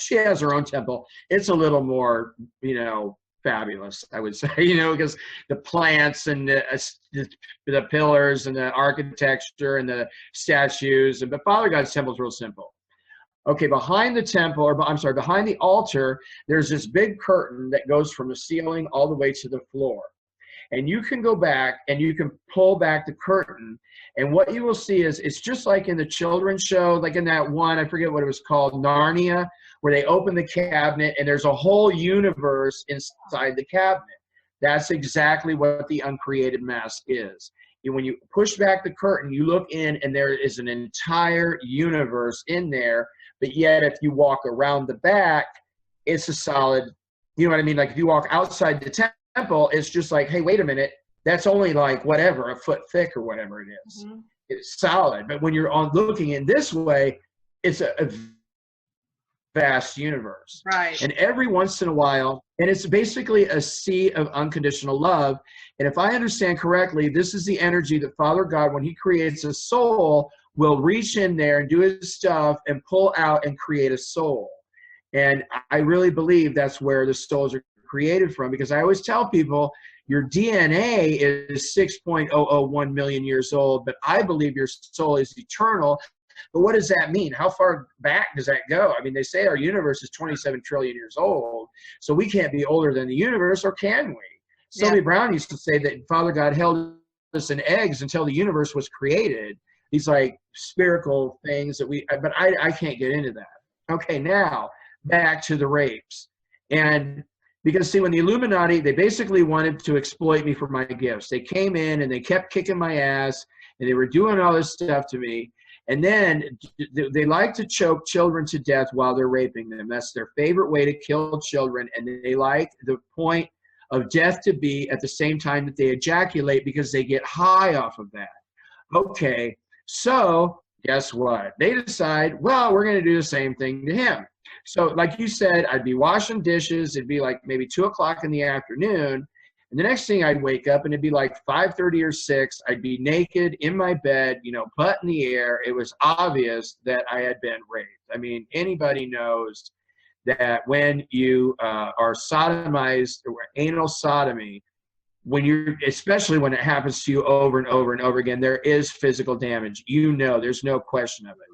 Speaker 2: She has her own temple. It's a little more, you know, fabulous, I would say, you know, because the plants and the pillars and the architecture and the statues. But Father God's temple is real simple. Okay, behind the altar, there's this big curtain that goes from the ceiling all the way to the floor. And you can go back and you can pull back the curtain. And what you will see is it's just like in the children's show, like in that one, I forget what it was called, Narnia, where they open the cabinet and there's a whole universe inside the cabinet. That's exactly what the uncreated mass is. When you push back the curtain, you look in and there is an entire universe in there. But yet if you walk around the back, it's a solid, you know what I mean? Like if you walk outside the temple, it's just like, hey, wait a minute, that's only like whatever, a foot thick or whatever it is. Mm-hmm. It's solid. But when you're looking in this way, it's a vast universe.
Speaker 3: Right.
Speaker 2: And every once in a while, and it's basically a sea of unconditional love. And if I understand correctly, this is the energy that Father God, when he creates a soul, will reach in there and do his stuff and pull out and create a soul. And I really believe that's where the souls are created from, because I always tell people your DNA is 6.001 million years old, but I believe your soul is eternal. But what does that mean? How far back does that go? I mean, they say our universe is 27 trillion years old, so we can't be older than the universe, or can we? Sully Brown used to say that Father God held us in eggs until the universe was created. These like spherical things that but I can't get into that. Okay, now back to the rapes. And because see, when the Illuminati, they basically wanted to exploit me for my gifts. They came in and they kept kicking my ass and they were doing all this stuff to me. And then they like to choke children to death while they're raping them. That's their favorite way to kill children. And they like the point of death to be at the same time that they ejaculate, because they get high off of that. Okay, so guess what? They decide, well, we're going to do the same thing to him. So like you said, I'd be washing dishes. It'd be like maybe 2 o'clock in the afternoon. And the next thing I'd wake up and it'd be like 5:30 or 6. I'd be naked in my bed, you know, butt in the air. It was obvious that I had been raped. I mean, anybody knows that when you are sodomized, or anal sodomy, when you're, especially when it happens to you over and over and over again, there is physical damage. You know, there's no question of it.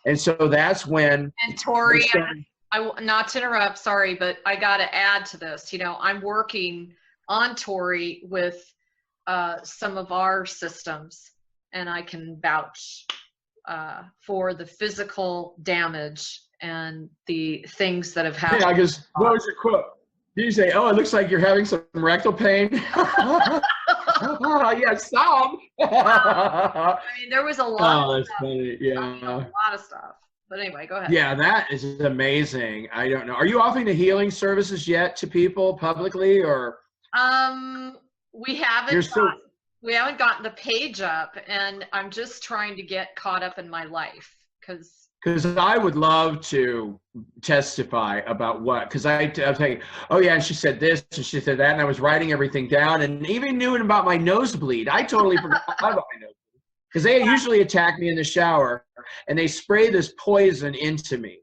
Speaker 2: And so that's when.
Speaker 3: And Tory, not to interrupt, sorry, but I got to add to this. You know, I'm working on Tory with some of our systems, and I can vouch for the physical damage and the things that have happened.
Speaker 2: Yeah, because what was your quote? Did you say, "Oh, it looks like you're having some rectal pain"? Yeah, some.
Speaker 3: I mean, there was a lot.
Speaker 2: Oh, that's funny. Yeah,
Speaker 3: a lot of stuff. But anyway, go ahead.
Speaker 2: Yeah, that is amazing. I don't know. Are you offering the healing services yet to people publicly, or?
Speaker 3: We haven't gotten the page up, and I'm just trying to get caught up in my life, because
Speaker 2: I would love to testify about what, because I was saying, oh yeah, and she said this and she said that, and I was writing everything down, and even knew about my nosebleed. I totally forgot about my nosebleed, because they usually attack me in the shower and they spray this poison into me,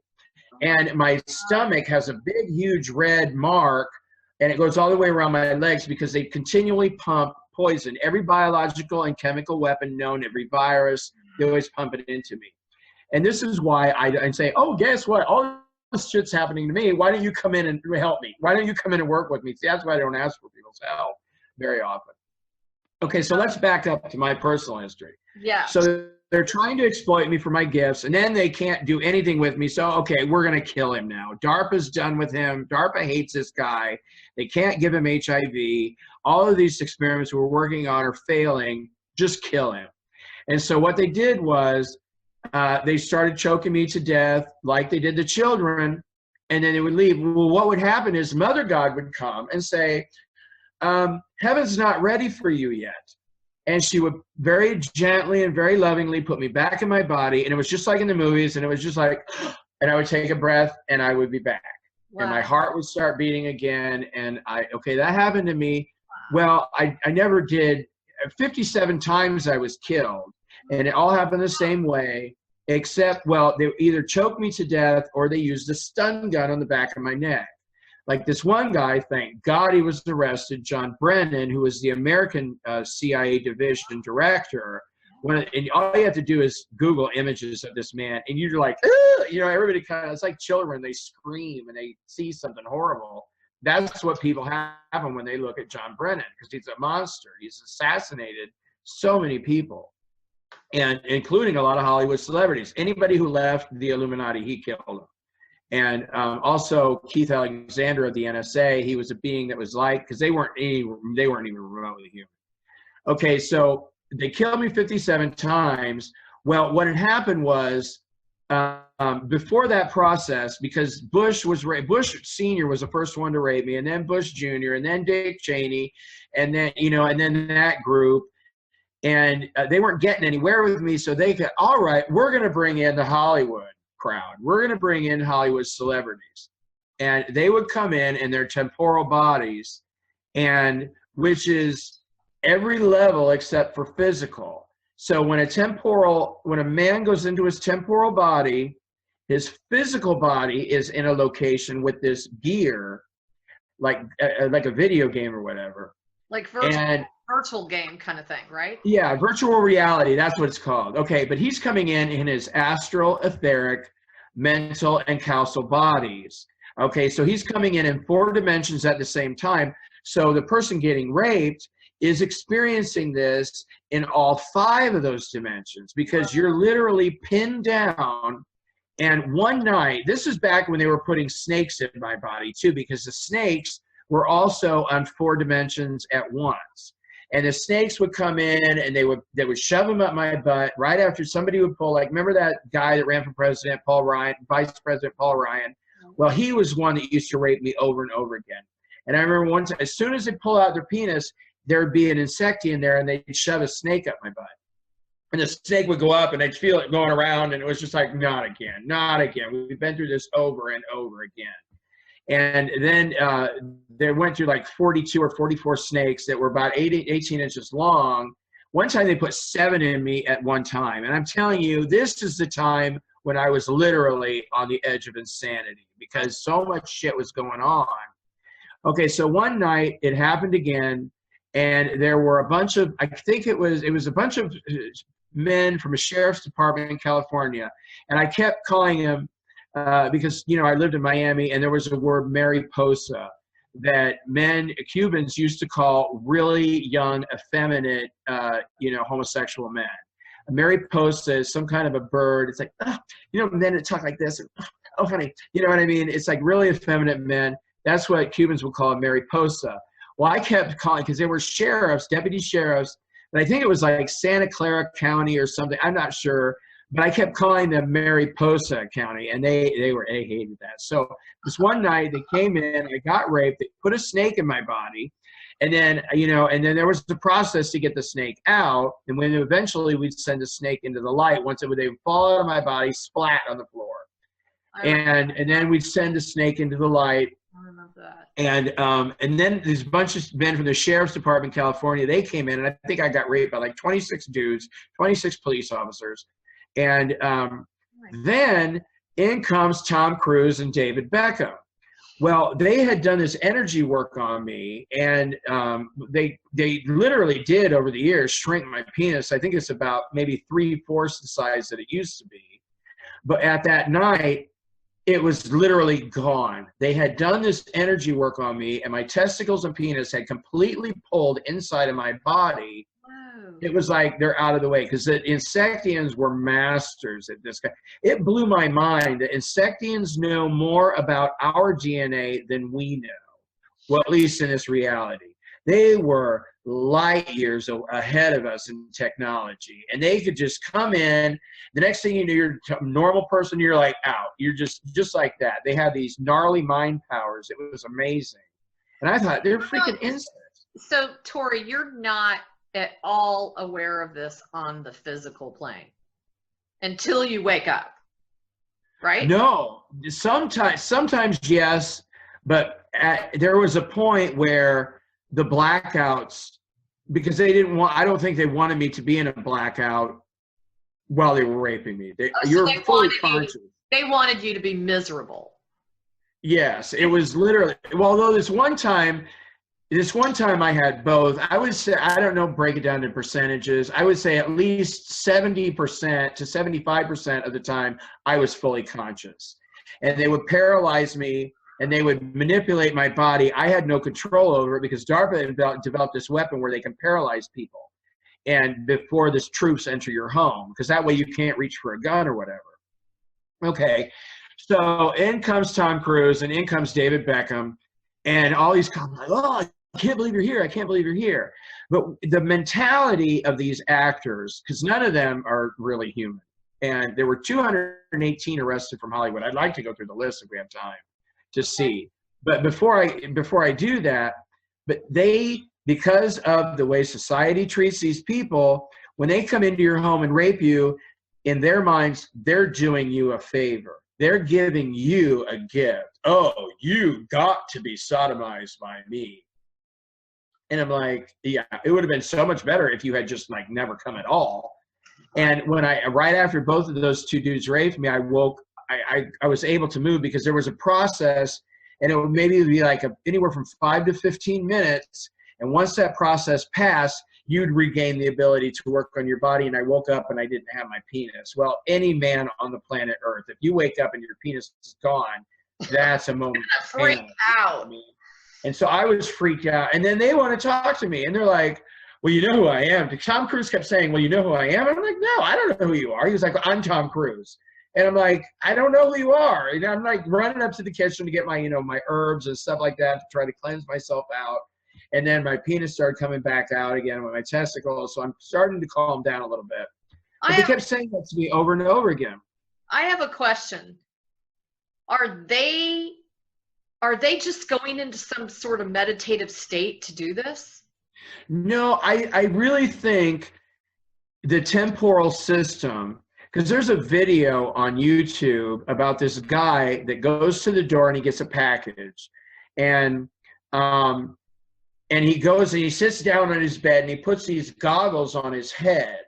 Speaker 2: and my stomach has a big huge red mark, and it goes all the way around my legs, because they continually pump poison. Every biological and chemical weapon known, every virus, they always pump it into me. And this is why I say, oh, guess what? All this shit's happening to me. Why don't you come in and help me? Why don't you come in and work with me? See, that's why I don't ask for people's help very often. Okay, so let's back up to my personal history.
Speaker 3: Yeah.
Speaker 2: So they're trying to exploit me for my gifts, and then they can't do anything with me. So, okay, we're going to kill him now. DARPA's done with him. DARPA hates this guy. They can't give him HIV. All of these experiments we're working on are failing. Just kill him. And so what they did was they started choking me to death like they did the children, and then they would leave. Well, what would happen is Mother God would come and say, heaven's not ready for you yet. And she would very gently and very lovingly put me back in my body. And it was just like in the movies. And it was just like, and I would take a breath and I would be back. Wow. And my heart would start beating again. And okay, that happened to me. Well, I never did. 57 times I was killed. And it all happened the same way, except, well, they either choked me to death or they used a stun gun on the back of my neck. Like this one guy, thank God he was arrested, John Brennan, who was the American CIA division director. And all you have to do is Google images of this man, and you're like, you know, everybody kind of, it's like children, they scream and they see something horrible. That's what people happen when they look at John Brennan, because he's a monster. He's assassinated so many people, and including a lot of Hollywood celebrities. Anybody who left the Illuminati, he killed them. And also Keith Alexander of the NSA, he was a being that was like, because they weren't even remotely human. Okay, so they killed me 57 times. Well, what had happened was before that process, because Bush Sr. was the first one to rape me, and then Bush Jr., and then Dick Cheney, and then, you know, and then that group, and they weren't getting anywhere with me. So they said, all right, we're going to bring in the Hollywood crowd. We're going to bring in Hollywood celebrities, and they would come in their temporal bodies, and which is every level except for physical. So when a man goes into his temporal body, his physical body is in a location with this gear, like a video game or whatever.
Speaker 3: Like virtual game kind of thing, right?
Speaker 2: Yeah, virtual reality, that's what it's called. Okay, but he's coming in his astral, etheric, mental, and causal bodies. Okay, so he's coming in 4 dimensions at the same time. So the person getting raped is experiencing this in all 5 of those dimensions, because you're literally pinned down. And one night, this is back when they were putting snakes in my body too, because the snakes were also on 4 dimensions at once. And the snakes would come in and they would shove them up my butt right after somebody would pull, like, remember that guy that ran for president, Vice President Paul Ryan? Well, he was one that used to rape me over and over again. And I remember one time, as soon as they pull out their penis, there'd be an insecti in there and they'd shove a snake up my butt. And the snake would go up and I'd feel it going around and it was just like, not again, not again. We've been through this over and over again. And then they went through like 42 or 44 snakes that were about 18 inches long. One time they put 7 in me at one time. And I'm telling you, this is the time when I was literally on the edge of insanity because so much shit was going on. Okay, so one night it happened again, and there were a bunch of, I think it was a bunch of men from a sheriff's department in California. And I kept calling them, because, you know, I lived in Miami and there was a word Mariposa that Cubans used to call really young, effeminate, homosexual men. A Mariposa is some kind of a bird. It's like, oh, men that talk like this. And, oh, honey, you know what I mean? It's like really effeminate men. That's what Cubans would call a Mariposa. Well, I kept calling because they were sheriffs, deputy sheriffs, and I think it was like Santa Clara County or something. I'm not sure. But I kept calling them Mariposa County, and they hated that. So this one night they came in, I got raped, they put a snake in my body, and then there was the process to get the snake out, and when eventually we'd send the snake into the light, once they would fall out of my body, splat on the floor, and then we'd send the snake into the light.
Speaker 3: I remember that.
Speaker 2: And then this bunch of men from the sheriff's department in California, they came in, and I think I got raped by like 26 dudes, 26 police officers. And then in comes Tom Cruise and David Beckham. Well, they had done this energy work on me, and they literally did over the years shrink my penis. I think it's about maybe 3/4 the size that it used to be. But at that night, it was literally gone. They had done this energy work on me, and my testicles and penis had completely pulled inside of my body. It was like they're out of the way because the Insectians were masters at this guy. It blew my mind. The Insectians know more about our DNA than we know. Well, at least in this reality. They were light years ahead of us in technology. And they could just come in. The next thing you know, you're a normal person, you're like out. You're just like that. They have these gnarly mind powers. It was amazing. And I thought, they're freaking insects.
Speaker 3: So, Tory, you're not at all aware of this on the physical plane until you wake up, right?
Speaker 2: No, sometimes yes, but there was a point where the blackouts, because I don't think they wanted me to be in a blackout while they were raping me. You're fully conscious.
Speaker 3: They wanted you to be miserable.
Speaker 2: Yes, it was literally, well, although this one time I had both. I would say, I don't know, break it down in percentages. I would say at least 70% to 75% of the time I was fully conscious. And they would paralyze me and they would manipulate my body. I had no control over it because DARPA had developed this weapon where they can paralyze people. And before the troops enter your home, because that way you can't reach for a gun or whatever. Okay, so in comes Tom Cruise and in comes David Beckham. And all these comments like, oh, I can't believe you're here. I can't believe you're here. But the mentality of these actors, because none of them are really human. And there were 218 arrested from Hollywood. I'd like to go through the list if we have time to see. But before I do that, but because of the way society treats these people, when they come into your home and rape you, in their minds, they're doing you a favor. They're giving you a gift. Oh, you got to be sodomized by me. And I'm like, yeah, it would have been so much better if you had just like never come at all. And when right after both of those two dudes raped me, I was able to move because there was a process, and it would maybe be like anywhere from 5 to 15 minutes. And once that process passed, you'd regain the ability to work on your body. And I woke up and I didn't have my penis. Well, any man on the planet Earth, if you wake up and your penis is gone, that's a moment.
Speaker 3: Freaked out.
Speaker 2: And so I was freaked out. And then they want to talk to me. And they're like, well, you know who I am. Tom Cruise kept saying, well, you know who I am? And I'm like, no, I don't know who you are. He was like, I'm Tom Cruise. And I'm like, I don't know who you are. And I'm like running up to the kitchen to get my, my herbs and stuff like that to try to cleanse myself out. And then my penis started coming back out again with my testicles. So I'm starting to calm down a little bit. But they kept saying that to me over and over again. I
Speaker 3: have a question. Are they just going into some sort of meditative state to do this?
Speaker 2: No, I really think the temporal system, because there's a video on YouTube about this guy that goes to the door and he gets a package, and he goes and he sits down on his bed and he puts these goggles on his head,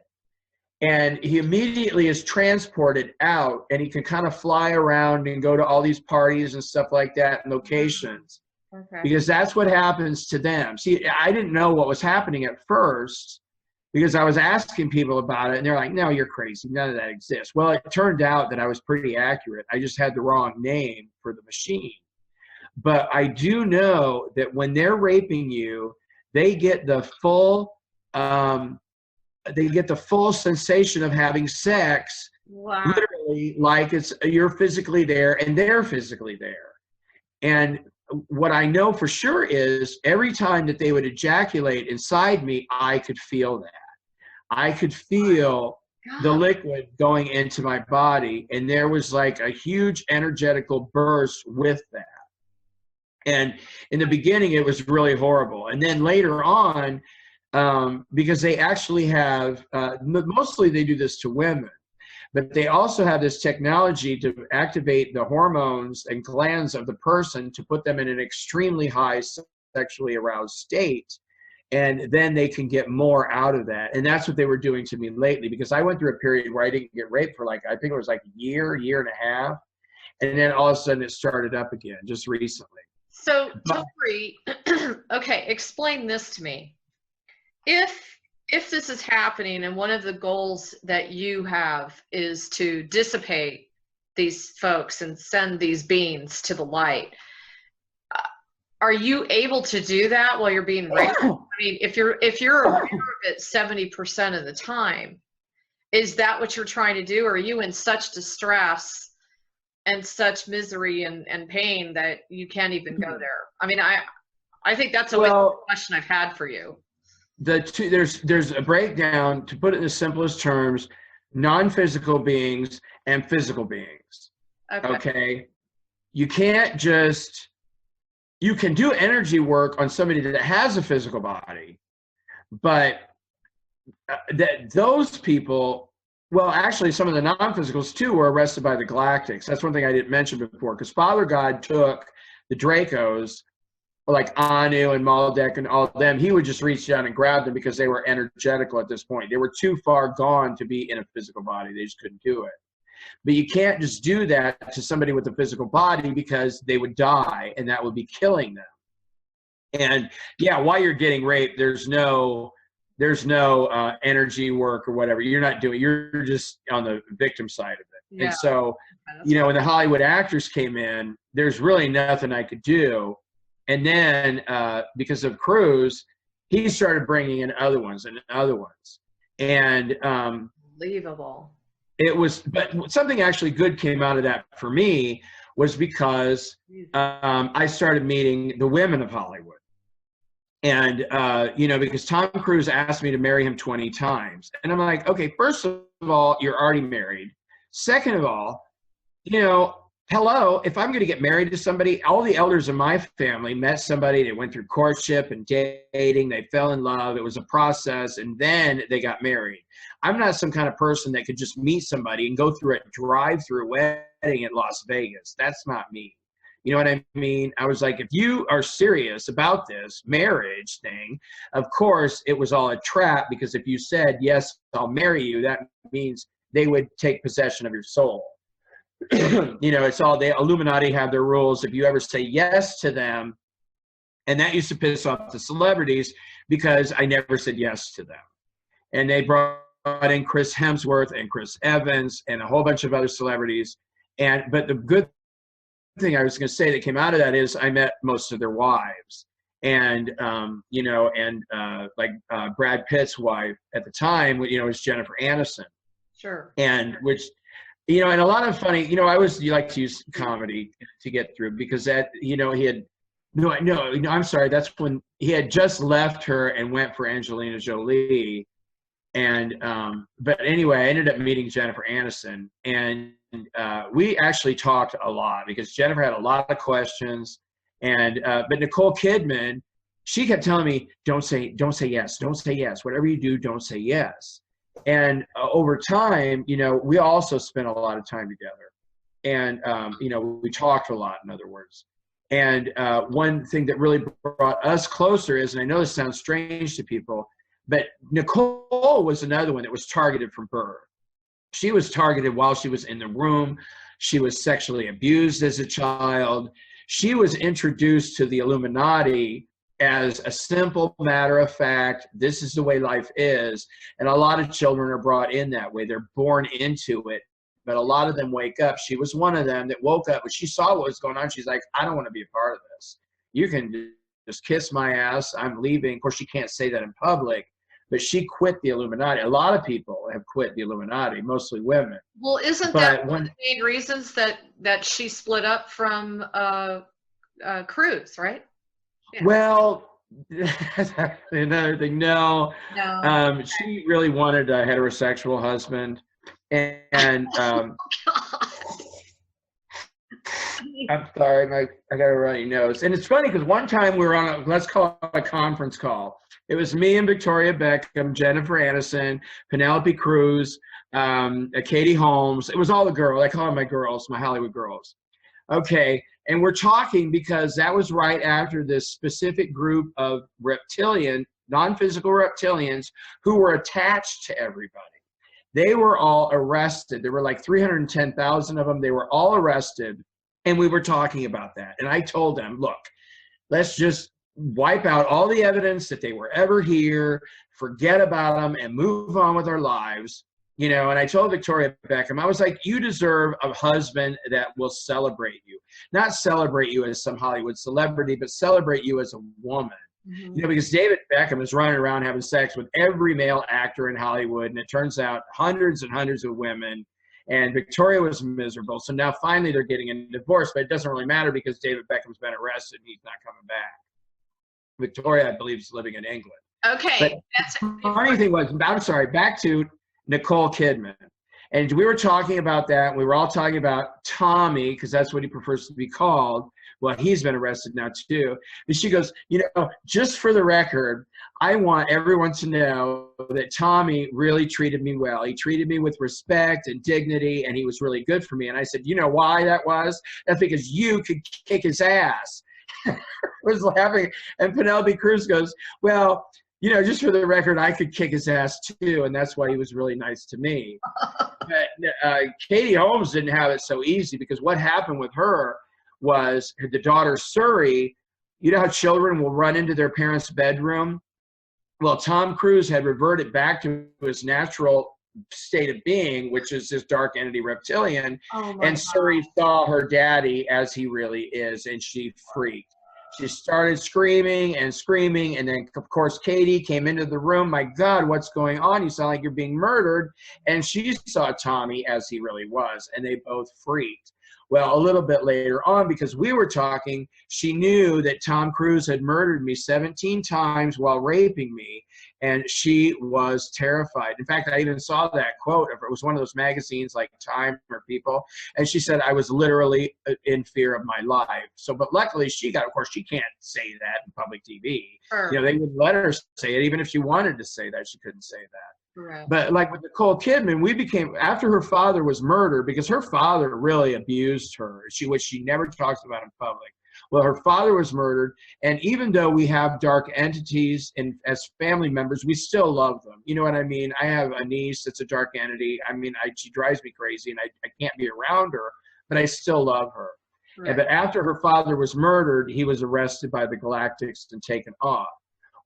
Speaker 2: and he immediately is transported out, and he can kind of fly around and go to all these parties and stuff like that and locations. Okay. Because that's what happens to them. See, I didn't know what was happening at first because I was asking people about it, and they're like, no, you're crazy. None of that exists. Well, it turned out that I was pretty accurate. I just had the wrong name for the machine. But I do know that when they're raping you, they get the full sensation of having sex. Wow. Literally, like you're physically there and they're physically there. And what I know for sure is every time that they would ejaculate inside me, I could feel that. I could feel the liquid going into my body, and there was like a huge energetical burst with that. And in the beginning, it was really horrible. And then later on, because they actually have, mostly they do this to women, but they also have this technology to activate the hormones and glands of the person to put them in an extremely high sexually aroused state. And then they can get more out of that. And that's what they were doing to me lately, because I went through a period where I didn't get raped for like, I think it was like a year and a half. And then all of a sudden it started up again just recently.
Speaker 3: So, Tory, okay, explain this to me. If this is happening and one of the goals that you have is to dissipate these folks and send these beings to the light, are you able to do that while you're being raped? I mean, if you're aware of it 70% of the time, is that what you're trying to do? Or are you in such distress and such misery and pain that you can't even go there? I mean, I think that's always the question I've had for you.
Speaker 2: There's a breakdown, to put it in the simplest terms: non-physical beings and physical beings. Okay? You can't just, you can do energy work on somebody that has a physical body, but those people, well, actually some of the non-physicals too were arrested by the Galactics. That's one thing I didn't mention before, because Father God took the Dracos, like Anu and Maldek and all of them. He would just reach down and grab them because they were energetical at this point. They were too far gone to be in a physical body. They just couldn't do it. But you can't just do that to somebody with a physical body, because they would die and that would be killing them. And yeah, while you're getting raped, there's no energy work or whatever. You're just on the victim side of it. Yeah. And so, when the Hollywood actors came in, there's really nothing I could do. And then because of Cruz, he started bringing in other ones. And
Speaker 3: unbelievable.
Speaker 2: It was, but something actually good came out of that for me was because I started meeting the women of Hollywood. And, because Tom Cruise asked me to marry him 20 times. And I'm like, okay, first of all, you're already married. Second of all, hello, if I'm going to get married to somebody, all the elders in my family met somebody, they went through courtship and dating, they fell in love, it was a process, and then they got married. I'm not some kind of person that could just meet somebody and go through a drive-through wedding in Las Vegas. That's not me. You know what I mean? I was like, if you are serious about this marriage thing, of course it was all a trap, because if you said, yes, I'll marry you, that means they would take possession of your soul. It's all, the Illuminati have their rules. If you ever say yes to them, and that used to piss off the celebrities, because I never said yes to them. And they brought in Chris Hemsworth and Chris Evans and a whole bunch of other celebrities. But the good thing I was going to say that came out of that is I met most of their wives. And, Brad Pitt's wife at the time, was Jennifer Aniston.
Speaker 3: Sure.
Speaker 2: And which, and a lot of funny, I always like to use comedy to get through, because that, he had No, I'm sorry. That's when he had just left her and went for Angelina Jolie. And but anyway, I ended up meeting Jennifer Aniston, and we actually talked a lot because Jennifer had a lot of questions, and but Nicole Kidman, she kept telling me, don't say yes, don't say yes. Whatever you do, don't say yes. And over time, we also spent a lot of time together, and we talked a lot. In other words. And one thing that really brought us closer is, and I know this sounds strange to people, but Nicole was another one that was targeted from birth. She was targeted while she was in the room. She was sexually abused as a child. She was introduced to the Illuminati as a simple matter of fact, this is the way life is. And a lot of children are brought in that way. They're born into it. But a lot of them wake up. She was one of them that woke up. When she saw what was going on, she's like, I don't want to be a part of this. You can just kiss my ass. I'm leaving. Of course, she can't say that in public, but she quit the Illuminati. A lot of people have quit the Illuminati, mostly women.
Speaker 3: Well, isn't that one of the main reasons that she split up from Cruz, right? Yeah.
Speaker 2: Well, that's actually another thing. No. She really wanted a heterosexual husband. And I'm sorry, I got a runny nose. And it's funny because one time we were on let's call it a conference call. It was me and Victoria Beckham, Jennifer Aniston, Penelope Cruz, Katie Holmes. It was all the girls. I call them my girls, my Hollywood girls. Okay, and we're talking because that was right after this specific group of non-physical reptilians who were attached to everybody. They were all arrested. There were like 310,000 of them. They were all arrested. And we were talking about that. And I told them, look, let's just wipe out all the evidence that they were ever here, forget about them, and move on with our lives. And I told Victoria Beckham, I was like, you deserve a husband that will celebrate you. Not celebrate you as some Hollywood celebrity, but celebrate you as a woman. Mm-hmm. Because David Beckham is running around having sex with every male actor in Hollywood, and it turns out hundreds and hundreds of women, and Victoria was miserable. So now finally they're getting a divorce, but it doesn't really matter because David Beckham's been arrested and he's not coming back. Victoria, I believe, is living in England.
Speaker 3: Okay.
Speaker 2: But the funny thing was, I'm sorry, back to Nicole Kidman. And we were talking about that. We were all talking about Tommy, because that's what he prefers to be called. Well, he's been arrested now too. And she goes, just for the record, I want everyone to know that Tommy really treated me well. He treated me with respect and dignity, and he was really good for me. And I said, you know why that was? That's because you could kick his ass. I was laughing. And Penelope Cruz goes, well, just for the record, I could kick his ass too, and that's why he was really nice to me. But Katie Holmes didn't have it so easy, because what happened with her was the daughter Suri. You know how children will run into their parents' bedroom? Well, Tom Cruise had reverted back to his natural state of being, which is this dark entity reptilian. And Suri saw her daddy as he really is, and she freaked. She started screaming, and then, of course, Katie came into the room. My God, what's going on? You sound like you're being murdered. And she saw Tommy as he really was, and they both freaked. Well, a little bit later on, because we were talking, she knew that Tom Cruise had murdered me 17 times while raping me, and she was terrified. In fact, I even saw that quote. It was one of those magazines like Time or People, and she said, I was literally in fear of my life. But luckily of course, she can't say that in public TV. Sure. They wouldn't let her say it. Even if she wanted to say that, she couldn't say that. Right. But like with Nicole Kidman, we became, after her father was murdered, because her father really abused her, which she never talks about in public. Well, her father was murdered, and even though we have dark entities as family members, we still love them. You know what I mean? I have a niece that's a dark entity. I mean, she drives me crazy, and I can't be around her, but I still love her. Right. But after her father was murdered, he was arrested by the Galactics and taken off.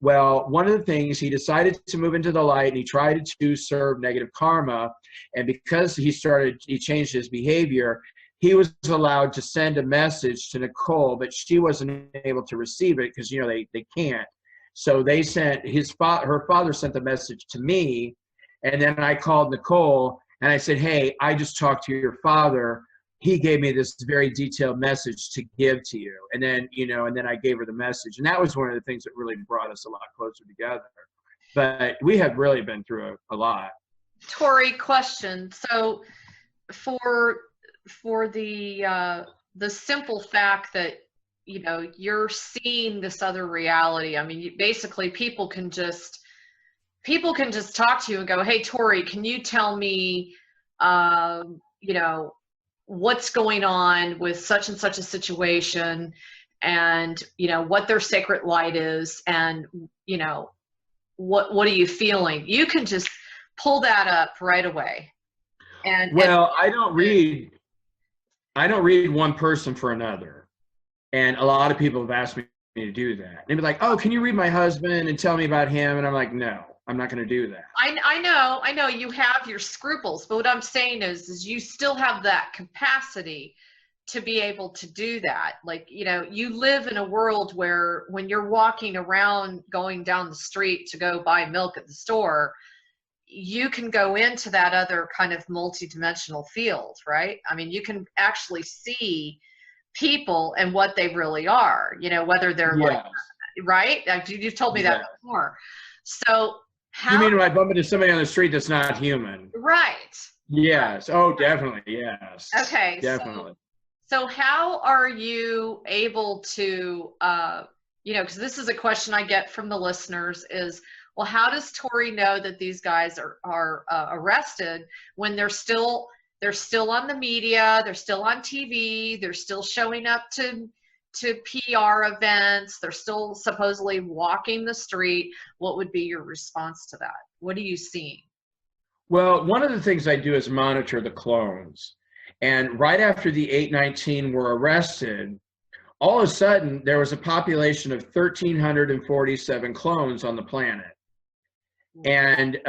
Speaker 2: Well, one of the things, he decided to move into the light, and he tried to serve negative karma. And because he changed his behavior, he was allowed to send a message to Nicole, but she wasn't able to receive it because, they can't. So they sent her father sent the message to me. And then I called Nicole and I said, hey, I just talked to your father. he gave me this very detailed message to give to you. And then, and then I gave her the message. And that was one of the things that really brought us a lot closer together. But we have really been through a lot.
Speaker 3: Tory, question. So for the simple fact that, you're seeing this other reality. I mean, basically people can just talk to you and go, hey, Tory, can you tell me, what's going on with such and such a situation, and what their sacred light is, and what are you feeling? You can just pull that up right away.
Speaker 2: I don't read one person for another, and a lot of people have asked me to do that. They'd be like, oh, can you read my husband and tell me about him? And I'm like, no, I'm not going to do that.
Speaker 3: I know you have your scruples, but what I'm saying is you still have that capacity to be able to do that. Like, you live in a world where when you're walking around, going down the street to go buy milk at the store, you can go into that other kind of multidimensional field, right? I mean, you can actually see people and what they really are, whether they're like, right? You've told me that before. So
Speaker 2: you mean if I bump into somebody on the street that's not human?
Speaker 3: Right.
Speaker 2: Yes. Oh, definitely. Yes.
Speaker 3: Okay.
Speaker 2: Definitely.
Speaker 3: So how are you able to, because this is a question I get from the listeners is, well, how does Tory know that these guys are arrested when they're still on the media, they're still on TV, they're still showing up to PR events, they're still supposedly walking the street? What would be your response to that? What are you seeing?
Speaker 2: Well, one of the things I do is monitor the clones. And right after the 819 were arrested, all of a sudden there was a population of 1,347 clones on the planet. And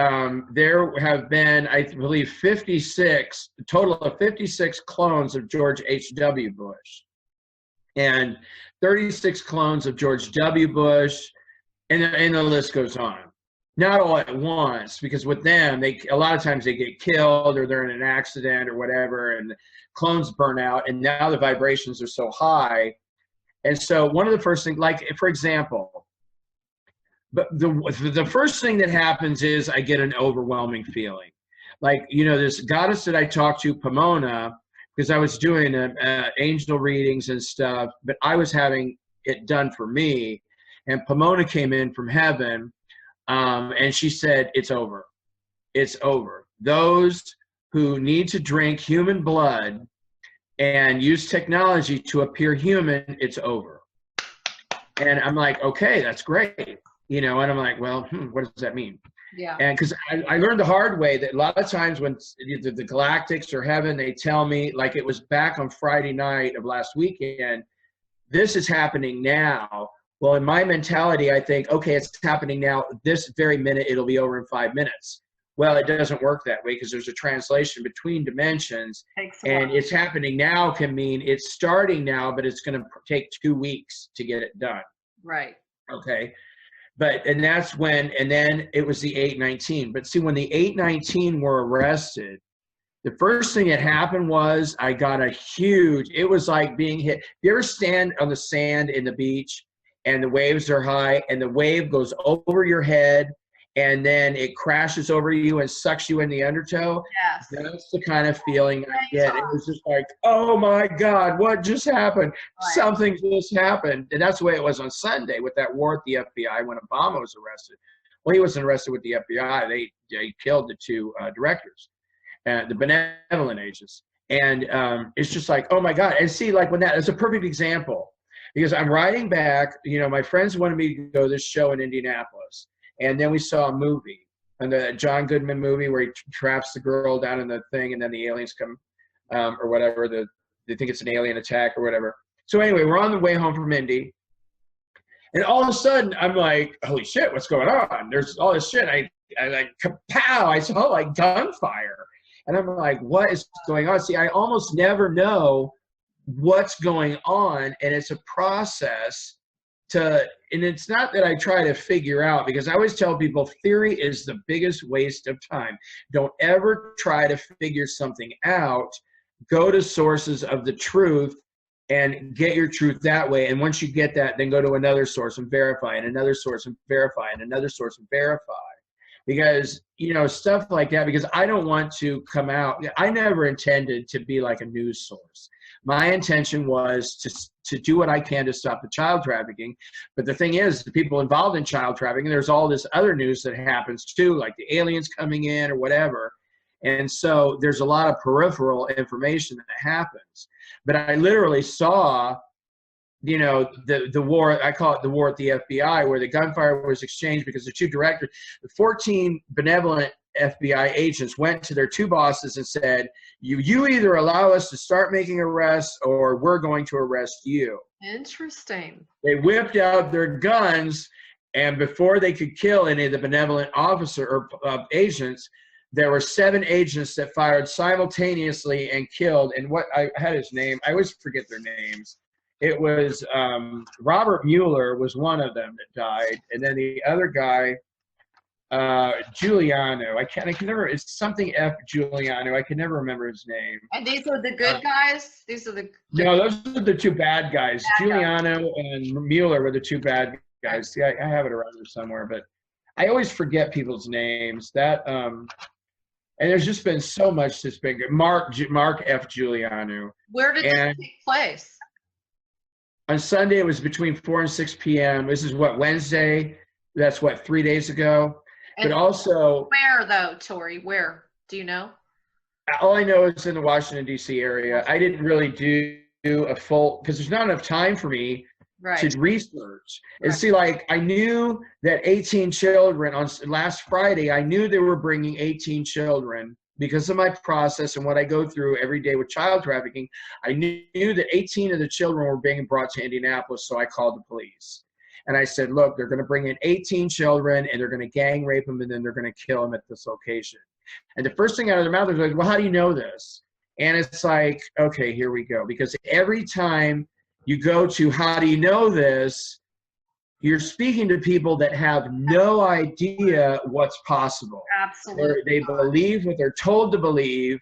Speaker 2: there have been, I believe, a total of 56 clones of George H.W. Bush. And 36 clones of George W. Bush, and the list goes on. Not all at once, because with them, a lot of times they get killed or they're in an accident or whatever, and the clones burn out, and now the vibrations are so high. And so one of the first things, like, for example, but the first thing that happens is I get an overwhelming feeling. Like, this goddess that I talked to, Pomona, because I was doing angel readings and stuff, but I was having it done for me. And Pomona came in from heaven, and she said, it's over. It's over. Those who need to drink human blood and use technology to appear human, it's over. And I'm like, okay, that's great. And I'm like, well, what does that mean?
Speaker 3: Yeah.
Speaker 2: And because I learned the hard way that a lot of times when the galactics or heaven, they tell me, like it was back on Friday night of last weekend, this is happening now. Well, in my mentality, I think, okay, it's happening now. This very minute, it'll be over in 5 minutes. Well, it doesn't work that way because there's a translation between dimensions. And it's happening now can mean it's starting now, but it's going to take 2 weeks to get it done.
Speaker 3: Right.
Speaker 2: Okay. And that's when, and then it was the 819. But see, when the 819 were arrested, the first thing that happened was I got it was like being hit. You ever stand on the sand in the beach and the waves are high and the wave goes over your head and then it crashes over you and sucks you in the undertow?
Speaker 3: Yes.
Speaker 2: That's the kind of feeling I get. It was just like, oh my God, what just happened? Right. Something just happened. And that's the way it was on Sunday with that war at the FBI when Obama was arrested. Well, he wasn't arrested with the FBI. They killed the two directors, the benevolent agents. And it's just like, oh my God. And see, like when it's a perfect example because I'm riding back, my friends wanted me to go to this show in Indianapolis. And then we saw a movie, and the John Goodman movie where he traps the girl down in the thing, and then the aliens come, or whatever. They think it's an alien attack or whatever. So anyway, we're on the way home from Indy, and all of a sudden I'm like, "Holy shit, what's going on?" There's all this shit. I like kapow! I saw like gunfire, and I'm like, "What is going on?" See, I almost never know what's going on, and it's a process. And it's not that I try to figure out, because I always tell people theory is the biggest waste of time. Don't ever try to figure something out. go to sources of the truth and get your truth that way. And once you get that, then go to another source and verify, and another source and verify, and another source and verify. Because, you know, stuff like that, because I don't want to come out. I never intended to be like a news source. My intention was to do what I can to stop the child trafficking. But the thing is, the people involved in child trafficking, there's all this other news that happens too, like the aliens coming in or whatever. And so there's a lot of peripheral information that happens. But I literally saw, you know, the war, I call it the war at the FBI, where the gunfire was exchanged because the two directors, the 14 benevolent FBI agents went to their two bosses and said, you either allow us to start making arrests or we're going to arrest you.
Speaker 3: Interesting.
Speaker 2: They whipped out their guns, and before they could kill any of the benevolent officer or agents, there were 7 agents that fired simultaneously and killed. And what I had his name, I always forget their names. It was Robert Mueller was one of them that died, and then the other guy, Giuliano. I can never. It's something F. Giuliano. I can never remember his name.
Speaker 3: And these are the good guys. These are the
Speaker 2: no. Those are the two bad guys.
Speaker 3: Bad
Speaker 2: Giuliano
Speaker 3: guys.
Speaker 2: and Mueller were the two bad guys. See, I have it around here somewhere, but I always forget people's names. That and there's just been so much that's been good. Mark F. Giuliano.
Speaker 3: Where did this take place?
Speaker 2: On Sunday, it was between 4 and 6 p.m. This is what, Wednesday? That's what, 3 days ago?
Speaker 3: And
Speaker 2: but also,
Speaker 3: where though, Tory? Where? Do you know?
Speaker 2: All I know is in the Washington, D.C. area. I didn't really do a full, because there's not enough time for me to research. And see, like, I knew that 18 children, on last Friday, I knew they were bringing 18 children because of my process and what I go through every day with child trafficking. I knew that 18 of the children were being brought to Indianapolis, so I called the police. And I said, look, they're going to bring in 18 children, and they're going to gang rape them, and then they're going to kill them at this location. And the first thing out of their mouth is like, well, how do you know this? And it's like, okay, here we go. Because every time you go to how do you know this, you're speaking to people that have no idea what's possible.
Speaker 3: Absolutely.
Speaker 2: They believe what they're told to believe,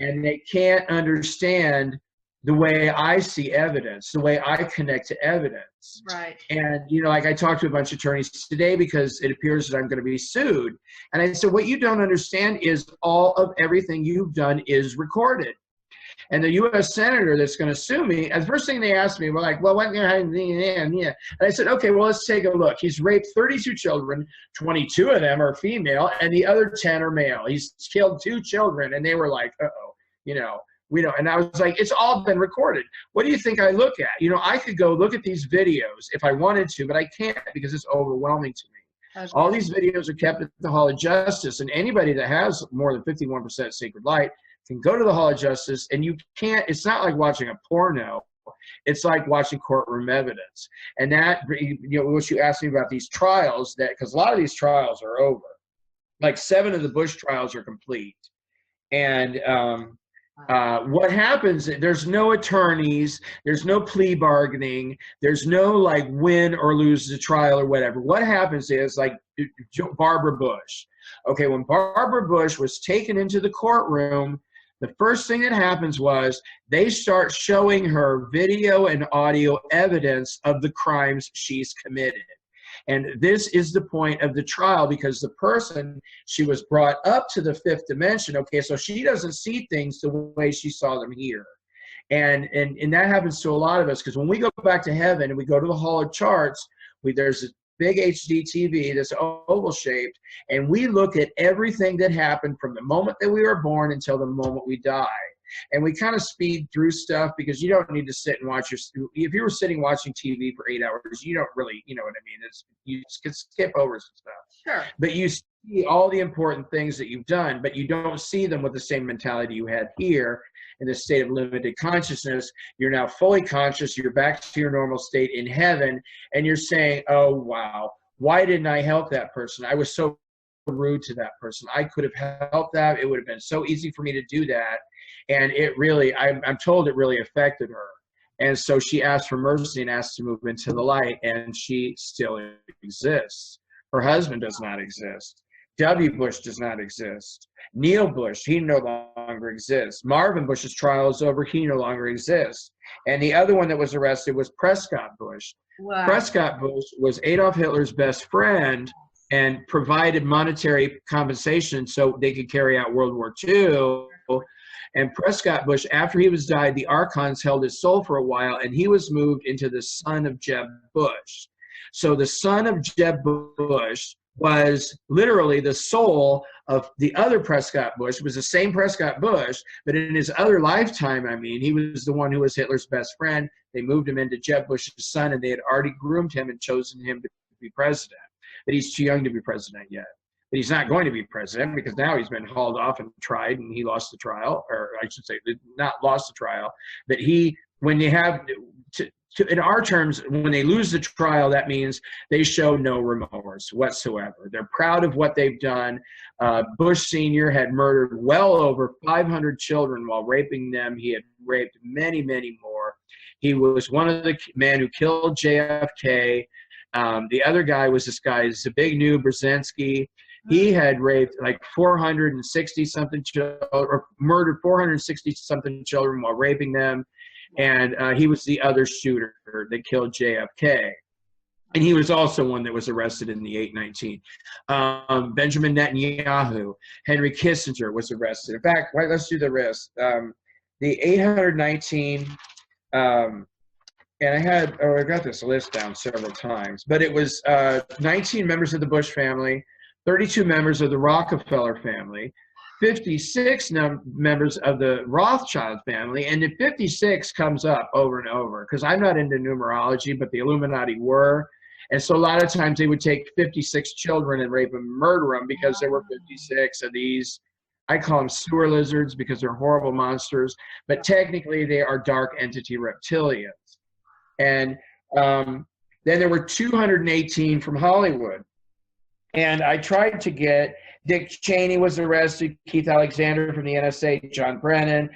Speaker 2: and they can't understand the way I see evidence, the way I connect to evidence.
Speaker 3: Right.
Speaker 2: And, you know, like I talked to a bunch of attorneys today because it appears that I'm going to be sued. And I said, what you don't understand is all of everything you've done is recorded. And the U.S. senator that's going to sue me, the first thing they asked me, were like, well, what? And I said, okay, well, let's take a look. He's raped 32 children, 22 of them are female, and the other 10 are male. He's killed 2 children, and they were like, uh-oh, you know, we don't. And I was like, it's all been recorded. What do you think I look at? You know, I could go look at these videos if I wanted to, but I can't because it's overwhelming to me. Okay. All these videos are kept at the Hall of Justice, and anybody that has more than 51% sacred light can go to the Hall of Justice, and you can't, it's not like watching a porno. It's like watching courtroom evidence. And that, you know, what you asked me about these trials, that, because a lot of these trials are over. Like 7 of the Bush trials are complete. And what happens, there's no attorneys, there's no plea bargaining, there's no like win or lose the trial or whatever. What happens is like Barbara Bush. Okay, when Barbara Bush was taken into the courtroom, the first thing that happens was they start showing her video and audio evidence of the crimes she's committed. And this is the point of the trial, because the person, she was brought up to the 5th dimension. Okay, so she doesn't see things the way she saw them here. And that happens to a lot of us, because when we go back to heaven and we go to the Hall of Charts, there's a big HD TV that's oval shaped, and we look at everything that happened from the moment that we were born until the moment we die. And we kind of speed through stuff, because you don't need to sit and watch if you were sitting watching TV for 8 hours, you don't really, you know what I mean? You can skip over some stuff.
Speaker 3: Sure.
Speaker 2: But you see all the important things that you've done, but you don't see them with the same mentality you had here. In the state of limited consciousness, you're now fully conscious, you're back to your normal state in heaven, and you're saying, oh, wow, why didn't I help that person? I was so rude to that person. I could have helped that. It would have been so easy for me to do that. And it really, I'm told it really affected her. And so she asked for mercy and asked to move into the light, and she still exists. Her husband does not exist.
Speaker 4: W. Bush does not exist. Neil Bush, he no longer exists. Marvin Bush's trial is over. He no longer exists. And the other one that was arrested was Prescott Bush.
Speaker 3: Wow.
Speaker 4: Prescott Bush was Adolf Hitler's best friend and provided monetary compensation so they could carry out World War II. And Prescott Bush, after he was died, the archons held his soul for a while, and he was moved into the son of Jeb Bush. So the son of Jeb Bush was literally the soul of the other Prescott Bush. It was the same Prescott Bush, but in his other lifetime, I mean, he was the one who was Hitler's best friend. They moved him into Jeb Bush's son, and they had already groomed him and chosen him to be president. But he's too young to be president yet. But he's not going to be president because now he's been hauled off and tried, and he lost the trial, or I should say, not lost the trial, but when they have, in our terms, when they lose the trial, that means they show no remorse whatsoever. They're proud of what they've done. Bush Sr. had murdered well over 500 children while raping them. He had raped many, many more. He was one of the men who killed JFK. The other guy was this guy, Zbigniew Brzezinski. He had raped like 460-something children, or murdered 460-something children while raping them. And he was the other shooter that killed JFK. And he was also one that was arrested in the 819. Benjamin Netanyahu, Henry Kissinger was arrested. In fact, let's do the rest. The 819, and I got this list down several times, but it was 19 members of the Bush family, 32 members of the Rockefeller family, 56 members of the Rothschild family, and the 56 comes up over and over because I'm not into numerology, but the Illuminati were. And so a lot of times they would take 56 children and rape them and murder them because there were 56 of these. I call them sewer lizards because they're horrible monsters, but technically they are dark entity reptilians. And then there were 218 from Hollywood. And I tried to get Dick Cheney was arrested, Keith Alexander from the NSA, John Brennan,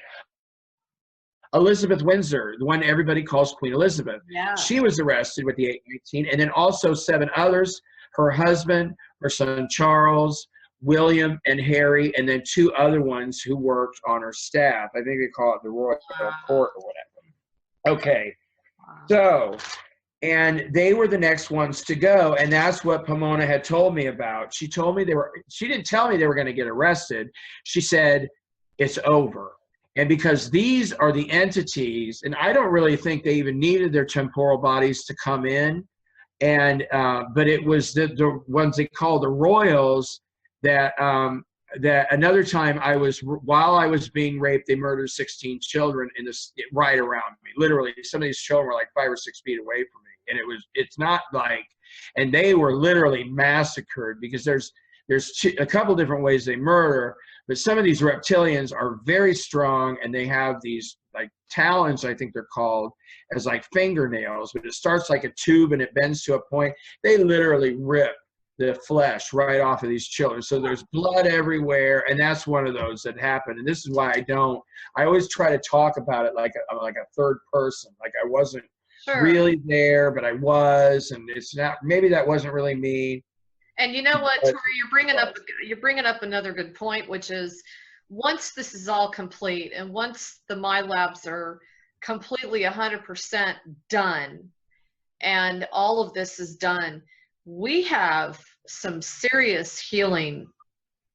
Speaker 4: Elizabeth Windsor, the one everybody calls Queen Elizabeth.
Speaker 3: Yeah.
Speaker 4: She was arrested with the 819, and then also 7 others, her husband, her son Charles, William, and Harry, and then 2 other ones who worked on her staff. I think they call it the Royal Court or whatever. Okay, so, and they were the next ones to go, and that's what Pomona had told me about. She told me she didn't tell me they were going to get arrested. She said, it's over. And because these are the entities, and I don't really think they even needed their temporal bodies to come in, and but it was the ones they call the royals that another time while I was being raped, they murdered 16 children right around me. Literally, some of these children were like 5 or 6 feet away from me, and it's not like, and they were literally massacred because there's a couple different ways they murder, but some of these reptilians are very strong, and they have these like talons, I think they're called, as like fingernails, but it starts like a tube and it bends to a point. They literally rip the flesh right off of these children. So there's blood everywhere, and that's one of those that happened. And this is why I always try to talk about it like a third person, like I wasn't really there, but I was, and it's not, maybe that wasn't really me.
Speaker 3: And you know what, Tory, you're bringing up another good point, which is once this is all complete, and once the My Labs are completely 100% done, and all of this is done, we have some serious healing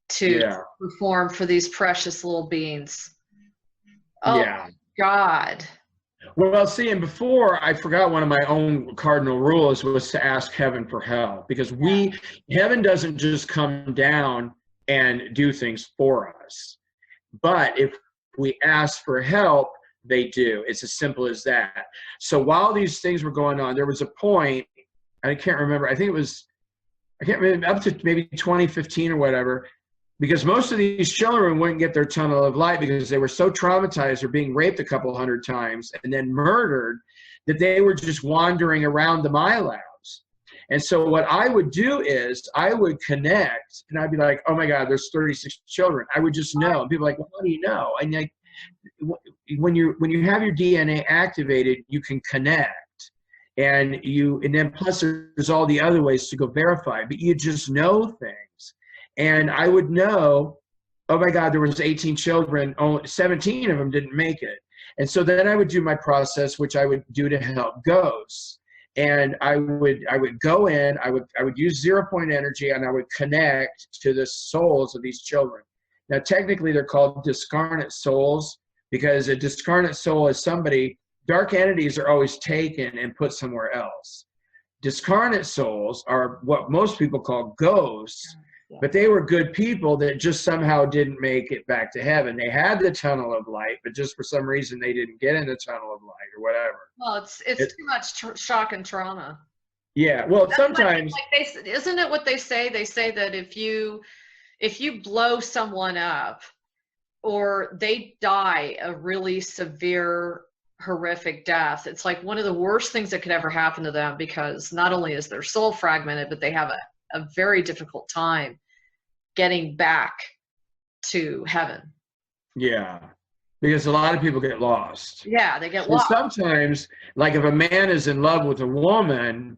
Speaker 3: to perform for these precious little beings. Oh, God.
Speaker 4: Well, see, and before I forgot one of my own cardinal rules was to ask heaven for help, because heaven doesn't just come down and do things for us. But if we ask for help, they do. It's as simple as that. So while these things were going on, there was a point, I can't remember, I can't remember, up to maybe 2015 or whatever, because most of these children wouldn't get their tunnel of light because they were so traumatized or being raped a couple hundred times and then murdered that they were just wandering around the My Labs. And so what I would do is I would connect, and I'd be like, oh my God, there's 36 children. I would just know. And people are like, well, how do you know? And like, when you have your DNA activated, you can connect. And then plus there's all the other ways to go verify, but you just know things. And I would know, oh my God, there was 18 children, only 17 of them didn't make it. And so then I would do my process, which I would do to help ghosts. And I would go in, I would use 0 point energy, and I would connect to the souls of these children. Now, technically, they're called discarnate souls, because a discarnate soul is somebody, dark entities are always taken and put somewhere else. Discarnate souls are what most people call ghosts, but they were good people that just somehow didn't make it back to heaven. They had the tunnel of light, but just for some reason they didn't get in the tunnel of light or whatever.
Speaker 3: Well, it's too much shock and trauma.
Speaker 4: Yeah, well,
Speaker 3: That's
Speaker 4: sometimes
Speaker 3: isn't it what they say? They say that if you blow someone up, or they die a really severe, horrific death, it's like one of the worst things that could ever happen to them, because not only is their soul fragmented, but they have a very difficult time getting back to heaven.
Speaker 4: Yeah, because a lot of people get lost.
Speaker 3: Yeah, they get
Speaker 4: And
Speaker 3: lost.
Speaker 4: sometimes, like if a man is in love with a woman,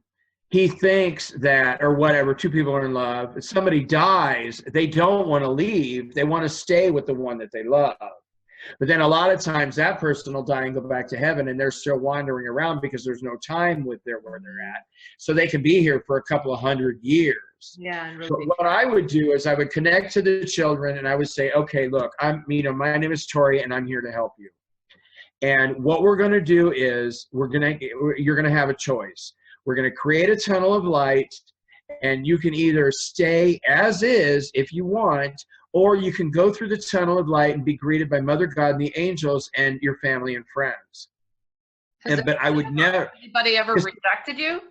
Speaker 4: he thinks that, or whatever, two people are in love, if somebody dies, they don't want to leave. They want to stay with the one that they love. But then a lot of times that person will die and go back to heaven, and they're still wandering around because there's no time with where they're at. So they can be here for a couple of 100 years.
Speaker 3: Yeah. And
Speaker 4: But
Speaker 3: really,
Speaker 4: what I would do is I would connect to the children, and I would say, okay, look, my name is Tory, and I'm here to help you. And what we're going to do is you're going to have a choice. We're going to create a tunnel of light, and you can either stay as is if you want, or you can go through the tunnel of light and be greeted by Mother God and the angels and your family and friends. But I would never.
Speaker 3: Anybody ever rejected you?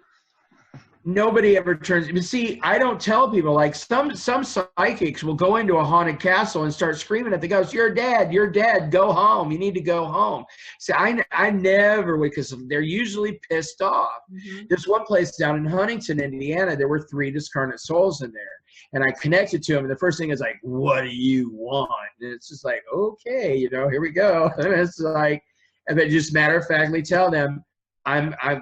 Speaker 4: Nobody ever turns. But see, I don't tell people. Like some psychics will go into a haunted castle and start screaming at the ghost, "You're dead! You're dead! Go home! You need to go home." See, I never would, because they're usually pissed off.
Speaker 3: Mm-hmm.
Speaker 4: There's one place down in Huntington, Indiana. There were 3 discarnate souls in there, and I connected to them. And the first thing is like, "What do you want?" And it's just like, okay, here we go. And it's like, and then just matter of factly tell them,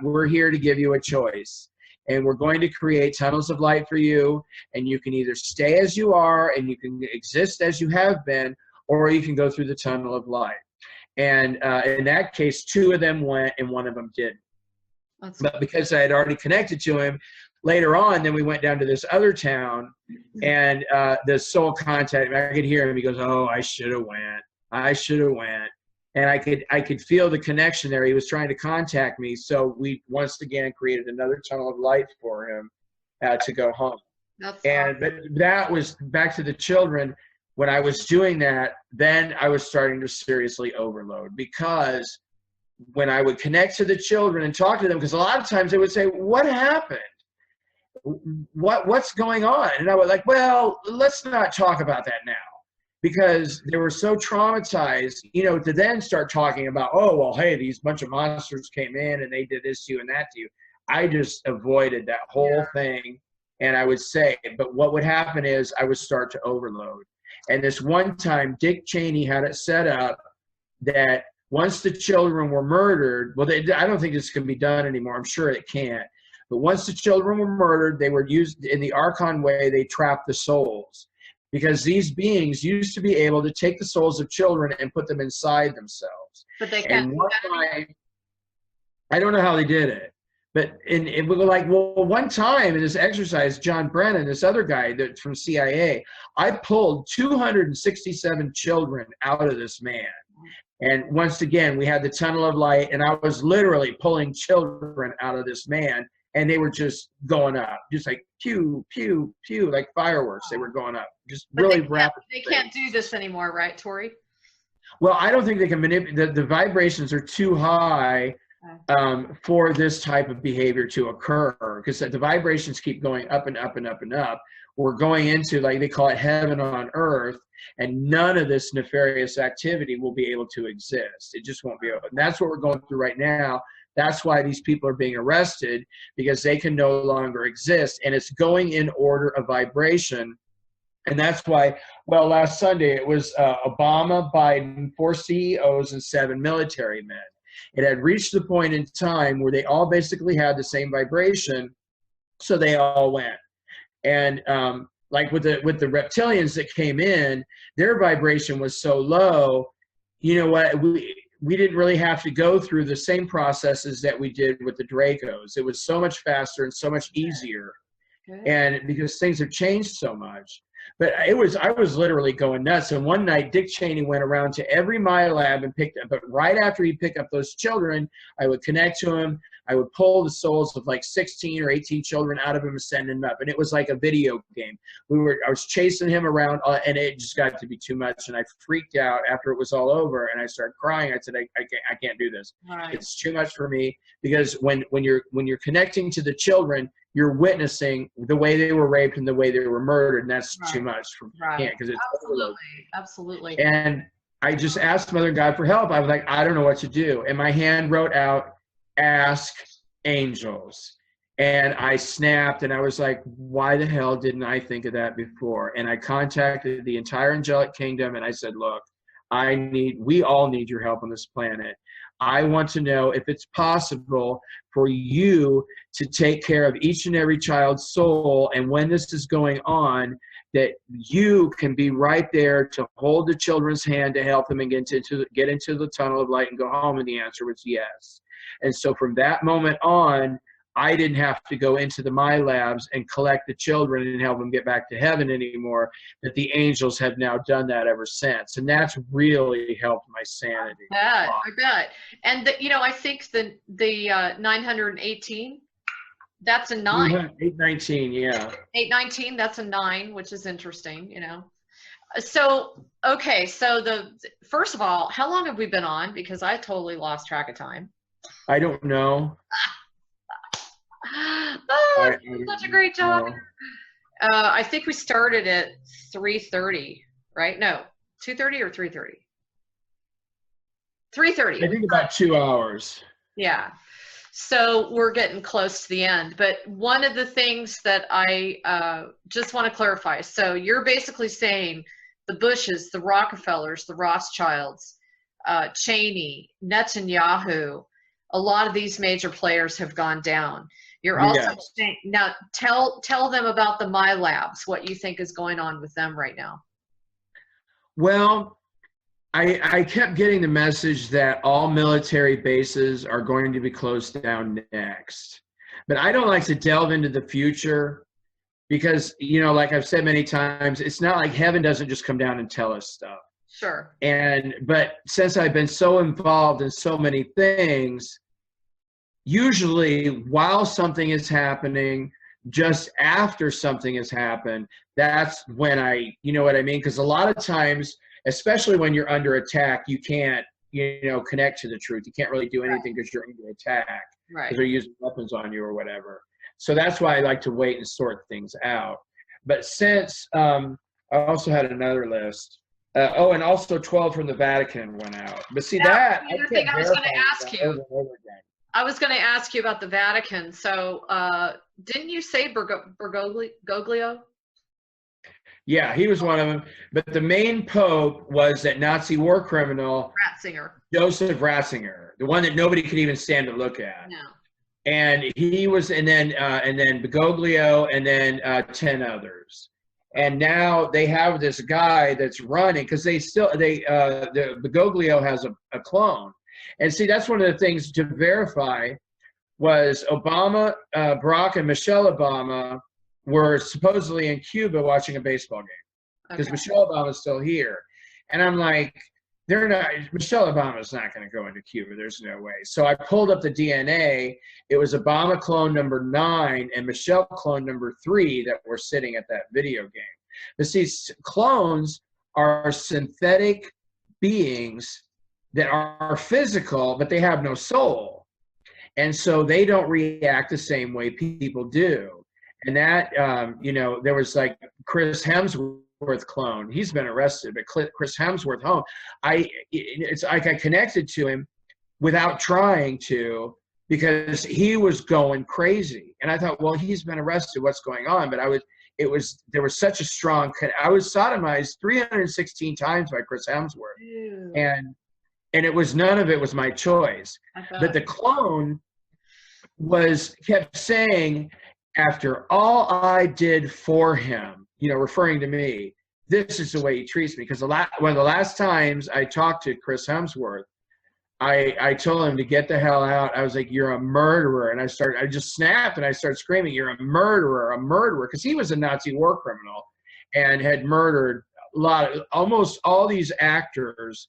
Speaker 4: we're here to give you a choice. And we're going to create tunnels of light for you, and you can either stay as you are and you can exist as you have been, or you can go through the tunnel of light. And in that case, 2 of them went and 1 of them didn't. But because I had already connected to him, later on, then we went down to this other town, and the soul contacted me. I could hear him. He goes, "Oh, I should have went. I should have went." And I could feel the connection there. He was trying to contact me. So we once again created another tunnel of light for him to go home. But that was back to the children. When I was doing that, then I was starting to seriously overload, because when I would connect to the children and talk to them, because a lot of times they would say, "What happened? What's going on?" And I was like, "Well, let's not talk about that now." Because they were so traumatized, to then start talking about, "Oh, well, hey, these bunch of monsters came in and they did this to you and that to you." I just avoided that whole thing. And I would say, but what would happen is I would start to overload. And this one time, Dick Cheney had it set up that once the children were murdered, well, I don't think this can be done anymore. I'm sure it can't. But once the children were murdered, they were used in the Archon way, they trapped the souls. Because these beings used to be able to take the souls of children and put them inside themselves.
Speaker 3: But they can't do that.
Speaker 4: I don't know how they did it. But it was like, well, one time in this exercise, John Brennan, this other guy that's from CIA, I pulled 267 children out of this man. And once again, we had the tunnel of light, and I was literally pulling children out of this man. And they were just going up, just like pew, pew, pew, like fireworks. They were going up, just really rapid.
Speaker 3: They can't do this anymore, right, Tory?
Speaker 4: Well, I don't think they can manipulate. The vibrations are too high for this type of behavior to occur, because the vibrations keep going up and up and up and up. We're going into, like they call it, heaven on earth, and none of this nefarious activity will be able to exist. It just won't be able. And that's what we're going through right now. That's why these people are being arrested, because they can no longer exist. And it's going in order of vibration. And that's why, well, last Sunday it was Obama, Biden, 4 CEOs, and 7 military men. It had reached the point in time where they all basically had the same vibration, so they all went. And like with the reptilians that came in, their vibration was so low. You know what? We didn't really have to go through the same processes that we did with the Dracos. It was so much faster and so much easier.
Speaker 3: Good.
Speaker 4: And because things have changed so much. But I was literally going nuts. And one night, Dick Cheney went around to every My Lab and picked up. But right after he'd pick up those children, I would connect to him. I would pull the souls of like 16 or 18 children out of him and send them up. And it was like a video game. I was chasing him around, and it just got to be too much. And I freaked out after it was all over, and I started crying. I said, I can't do this.
Speaker 3: Right.
Speaker 4: It's too much for me, because when you're connecting to the children, you're witnessing the way they were raped and the way they were murdered, and that's too much for me. Because it's
Speaker 3: absolutely.
Speaker 4: And I just asked Mother God for help. I was like, I don't know what to do. And my hand wrote out, ask angels. And I snapped, and I was like, why the hell didn't I think of that before? And I contacted the entire angelic kingdom, and I said, look, we all need your help on this planet. I want to know if it's possible for you to take care of each and every child's soul, and when this is going on, that you can be right there to hold the children's hand to help them and get into the tunnel of light and go home. And the answer was yes. And so from that moment on, I didn't have to go into the My Labs and collect the children and help them get back to heaven anymore. That the angels have now done that ever since, and that's really helped my sanity.
Speaker 3: I bet. And I think the 918, that's a 9.
Speaker 4: 819, yeah.
Speaker 3: 819, that's a 9, which is interesting. So okay, so first of all, how long have we been on? Because I totally lost track of time.
Speaker 4: I don't know.
Speaker 3: Such a great job. I think we started at 3:30, right? No, 2:30 or 3:30? 3:30.
Speaker 4: I think about 2 hours.
Speaker 3: Yeah. So we're getting close to the end. But one of the things that I just want to clarify, so you're basically saying the Bushes, the Rockefellers, the Rothschilds, Cheney, Netanyahu, a lot of these major players have gone down. You're also saying, now tell them about the My Labs, what you think is going on with them right now.
Speaker 4: Well, I kept getting the message that all military bases are going to be closed down next. But I don't like to delve into the future because, like I've said many times, it's not like heaven doesn't just come down and tell us stuff.
Speaker 3: Sure.
Speaker 4: But since I've been so involved in so many things, usually while something is happening, just after something has happened, that's when you know what I mean? Because a lot of times, especially when you're under attack, you can't, connect to the truth. You can't really do anything because you're under attack.
Speaker 3: Right.
Speaker 4: Because they're using weapons on you or whatever. So that's why I like to wait and sort things out. But since, I also had another list. And also 12 from the Vatican went out. But see that,
Speaker 3: the other thing I was going to ask you. I was going to ask you about the Vatican. So didn't you say Bergoglio?
Speaker 4: Yeah, he was one of them. But the main pope was that Nazi war criminal,
Speaker 3: Ratzinger.
Speaker 4: Joseph Ratzinger, the one that nobody could even stand to look at.
Speaker 3: No.
Speaker 4: And he was, and then Bergoglio, and then 10 others. And now they have this guy that's running because the Bergoglio has a clone. And see, that's one of the things to verify was Obama, Barack and Michelle Obama were supposedly in Cuba watching a baseball game because Michelle Obama's still here. And I'm like, Michelle Obama's not going to go into Cuba. There's no way. So I pulled up the DNA. It was Obama clone number 9 and Michelle clone number 3 that were sitting at that video game. But see, clones are synthetic beings that are physical, but they have no soul. And so they don't react the same way people do. And that, there was like Chris Hemsworth clone. He's been arrested, but Chris Hemsworth home. It's like I connected to him without trying to because he was going crazy. And I thought, well, he's been arrested. What's going on? But there was such a strong, I was sodomized 316 times by Chris Hemsworth.
Speaker 3: Ew.
Speaker 4: And none of it was my choice. But the clone kept saying, after all I did for him, you know, referring to me, this is the way he treats me. Because one of the last times I talked to Chris Hemsworth, I told him to get the hell out. I was like, you're a murderer. And I just snapped and I started screaming, you're a murderer, because he was a Nazi war criminal and had murdered almost all these actors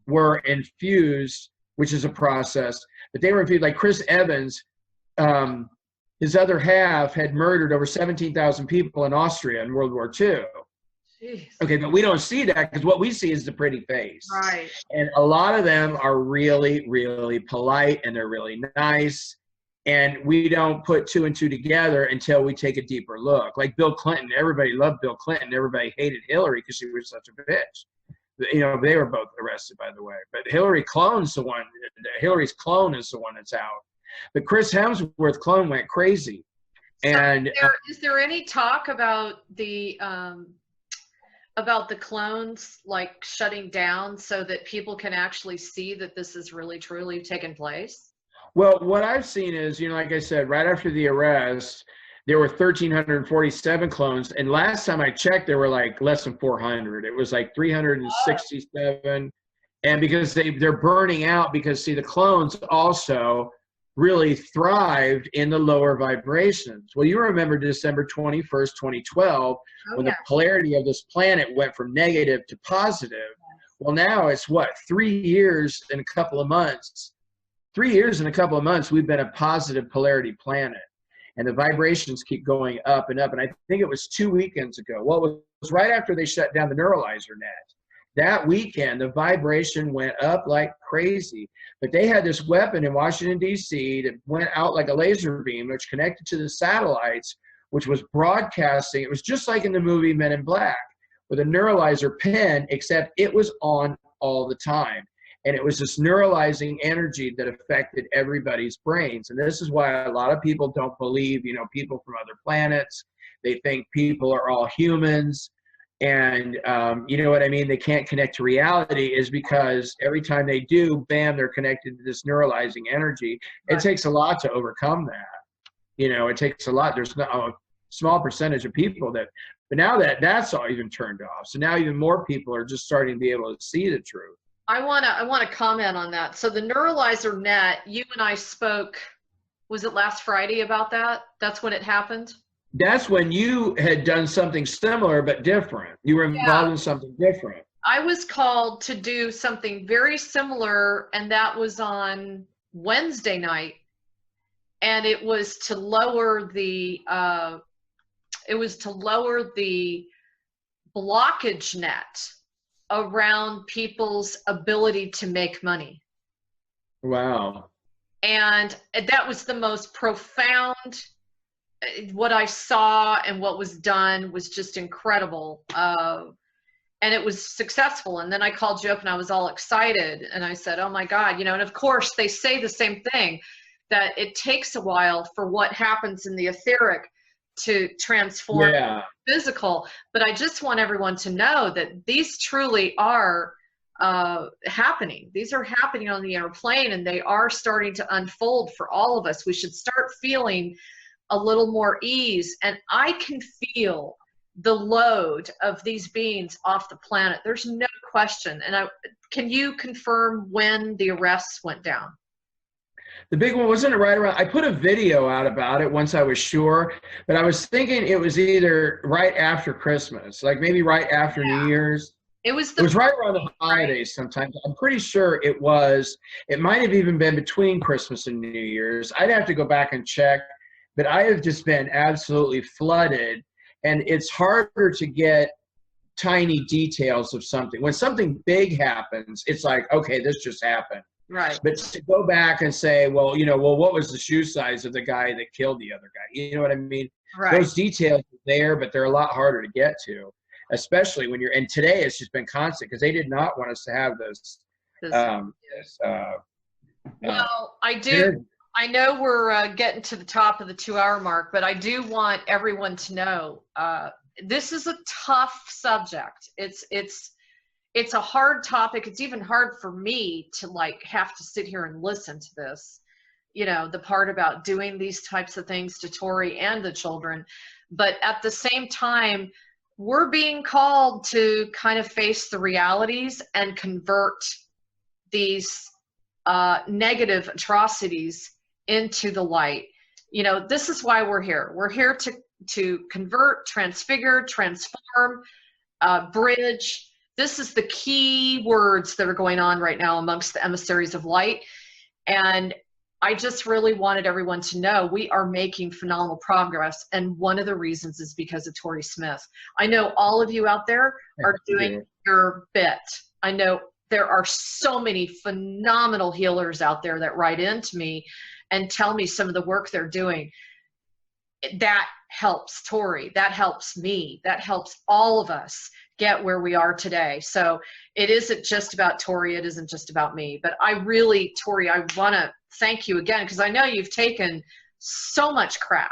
Speaker 4: were infused, which is a process, but they were infused. Like Chris Evans, his other half had murdered over 17,000 people in Austria in World War II.
Speaker 3: Jeez.
Speaker 4: Okay, but we don't see that because what we see is the pretty face.
Speaker 3: Right.
Speaker 4: And a lot of them are really, really polite and they're really nice. And we don't put two and two together until we take a deeper look. Like Bill Clinton, everybody loved Bill Clinton. Everybody hated Hillary because she was such a bitch. You know, they were both arrested, by the way. But Hillary's clone is the one that's out. But Chris Hemsworth's clone went crazy.
Speaker 3: So
Speaker 4: and
Speaker 3: is there any talk about the clones like shutting down so that people can actually see that this is really truly taking place?
Speaker 4: Well, what I've seen is, you know, like I said, right after the arrest, there were 1,347 clones. And last time I checked, there were like less than 400. It was like 367. And because they're burning out, because see, the clones also really thrived in the lower vibrations. Well, you remember December 21st, 2012, when the polarity of this planet went from negative to positive. Well, now it's what, 3 years and a couple of months. 3 years and a couple of months, we've been a positive polarity planet. And the vibrations keep going up and up. And I think it was 2 weekends ago. Well, it was right after they shut down the neuralizer net. That weekend, the vibration went up like crazy. But they had this weapon in Washington, D.C. that went out like a laser beam, which connected to the satellites, which was broadcasting. It was just like in the movie Men in Black with a neuralizer pen, except it was on all the time. And it was this neuralizing energy that affected everybody's brains. And this is why a lot of people don't believe, you know, people from other planets. They think people are all humans. And you know what I mean? They can't connect to reality is because every time they do, bam, they're connected to this neuralizing energy. It takes a lot to overcome that. You know, it takes a lot. There's not a small percentage of people that, but now that's all even turned off. So now even more people are just starting to be able to see the truth.
Speaker 3: I want to comment on that. So the neuralizer net, you and I spoke, was it last Friday about that? That's when it happened?
Speaker 4: That's when you had done something similar but different. You were involved in something different.
Speaker 3: I was called to do something very similar, and that was on Wednesday night. And it was to lower the blockage net around people's ability to make money.
Speaker 4: Wow.
Speaker 3: And that was the most profound. What I saw and what was done was just incredible. And it was successful. And then I called you up and I was all excited. And I said, oh my God, you know, and of course they say the same thing, that it takes a while for what happens in the etheric to transform physical. But I just want everyone to know that these truly are happening. These are happening on the inner plane, and they are starting to unfold for all of us. We should start feeling a little more ease, and I can feel the load of these beings off the planet. There's no question. And can you confirm when the arrests went down?
Speaker 4: The big one, wasn't it right around, I put a video out about it once I was sure, but I was thinking it was either right after Christmas, like maybe right after New Year's. It was right around the holidays sometimes. I'm pretty sure it was. It might have even been between Christmas and New Year's. I'd have to go back and check. But I have just been absolutely flooded, and it's harder to get tiny details of something. When something big happens, it's like, okay, this just happened.
Speaker 3: Right.
Speaker 4: But to go back and say, well, you know, what was the shoe size of the guy that killed the other guy? You know what I mean?
Speaker 3: Right.
Speaker 4: Those details are there, but they're a lot harder to get to, especially when you're, and today it's just been constant because they did not want us to have this.
Speaker 3: Well, I know we're getting to the top of the 2-hour mark, but I do want everyone to know this is a tough subject. It's a hard topic. It's even hard for me to like have to sit here and listen to this. you know, the part about doing these types of things to Tory and the children. But at the same time, we're being called to kind of face the realities and convert these negative atrocities into the light. You know, this is why we're here. We're here to convert, transfigure, transform, bridge. This is the key words that are going on right now amongst the emissaries of light. And I just really wanted everyone to know we are making phenomenal progress. And one of the reasons is because of Tory Smith. I know all of you out there are doing your bit. I know there are so many phenomenal healers out there that write into me and tell me some of the work they're doing. That helps Tory, that helps me, that helps all of us get where we are today. So it isn't just about Tory, it isn't just about me. But I really, Tory, I want to thank you again, because I know you've taken so much crap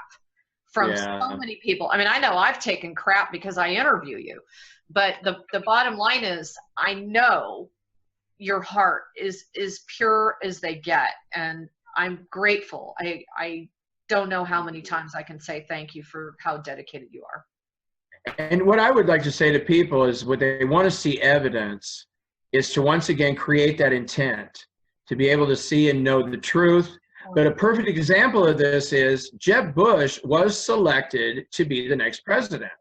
Speaker 3: from so many people. I mean, I know I've taken crap because I interview you, but the bottom line is, I know your heart is pure as they get, and I'm grateful. I don't know how many times I can say thank you for how dedicated you are.
Speaker 4: And what I would like to say to people is, what they want to see evidence is to once again create that intent to be able to see and know the truth. But a perfect example of this is Jeb Bush was selected to be the next president.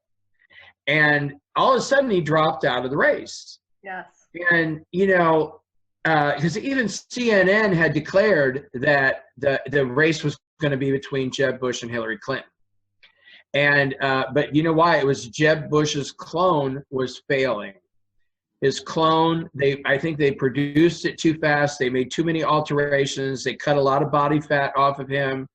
Speaker 4: And all of a sudden he dropped out of the race.
Speaker 3: Yes.
Speaker 4: And, you know, because even CNN had declared that the race was going to be between Jeb Bush and Hillary Clinton. And but you know why? It was Jeb Bush's clone was failing. His clone, I think they produced it too fast. They made too many alterations. They cut a lot of body fat off of him,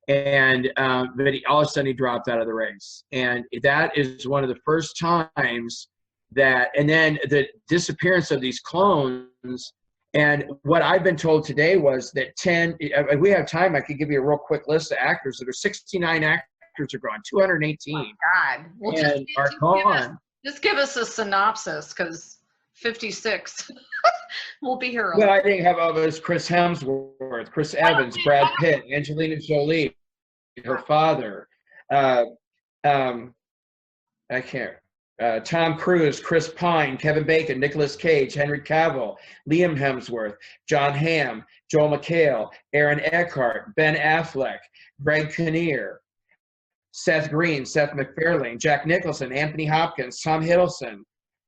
Speaker 4: and but all of a sudden he dropped out of the race. And that is one of the first times that, and then the disappearance of these clones. And what I've been told today was that if we have time, I could give you a real quick list of actors. There are 69 actors are gone, 218.
Speaker 3: Oh, God. Well,
Speaker 4: and are gone.
Speaker 3: Just give us a synopsis, because 56 will be here.
Speaker 4: Well, I think have of us Chris Hemsworth, Chris Evans, Brad Pitt, Angelina Jolie, her father. I can't. Tom Cruise, Chris Pine, Kevin Bacon, Nicolas Cage, Henry Cavill, Liam Hemsworth, John Hamm, Joel McHale, Aaron Eckhart, Ben Affleck, Greg Kinnear, Seth Green, Seth MacFarlane, Jack Nicholson, Anthony Hopkins, Tom Hiddleston.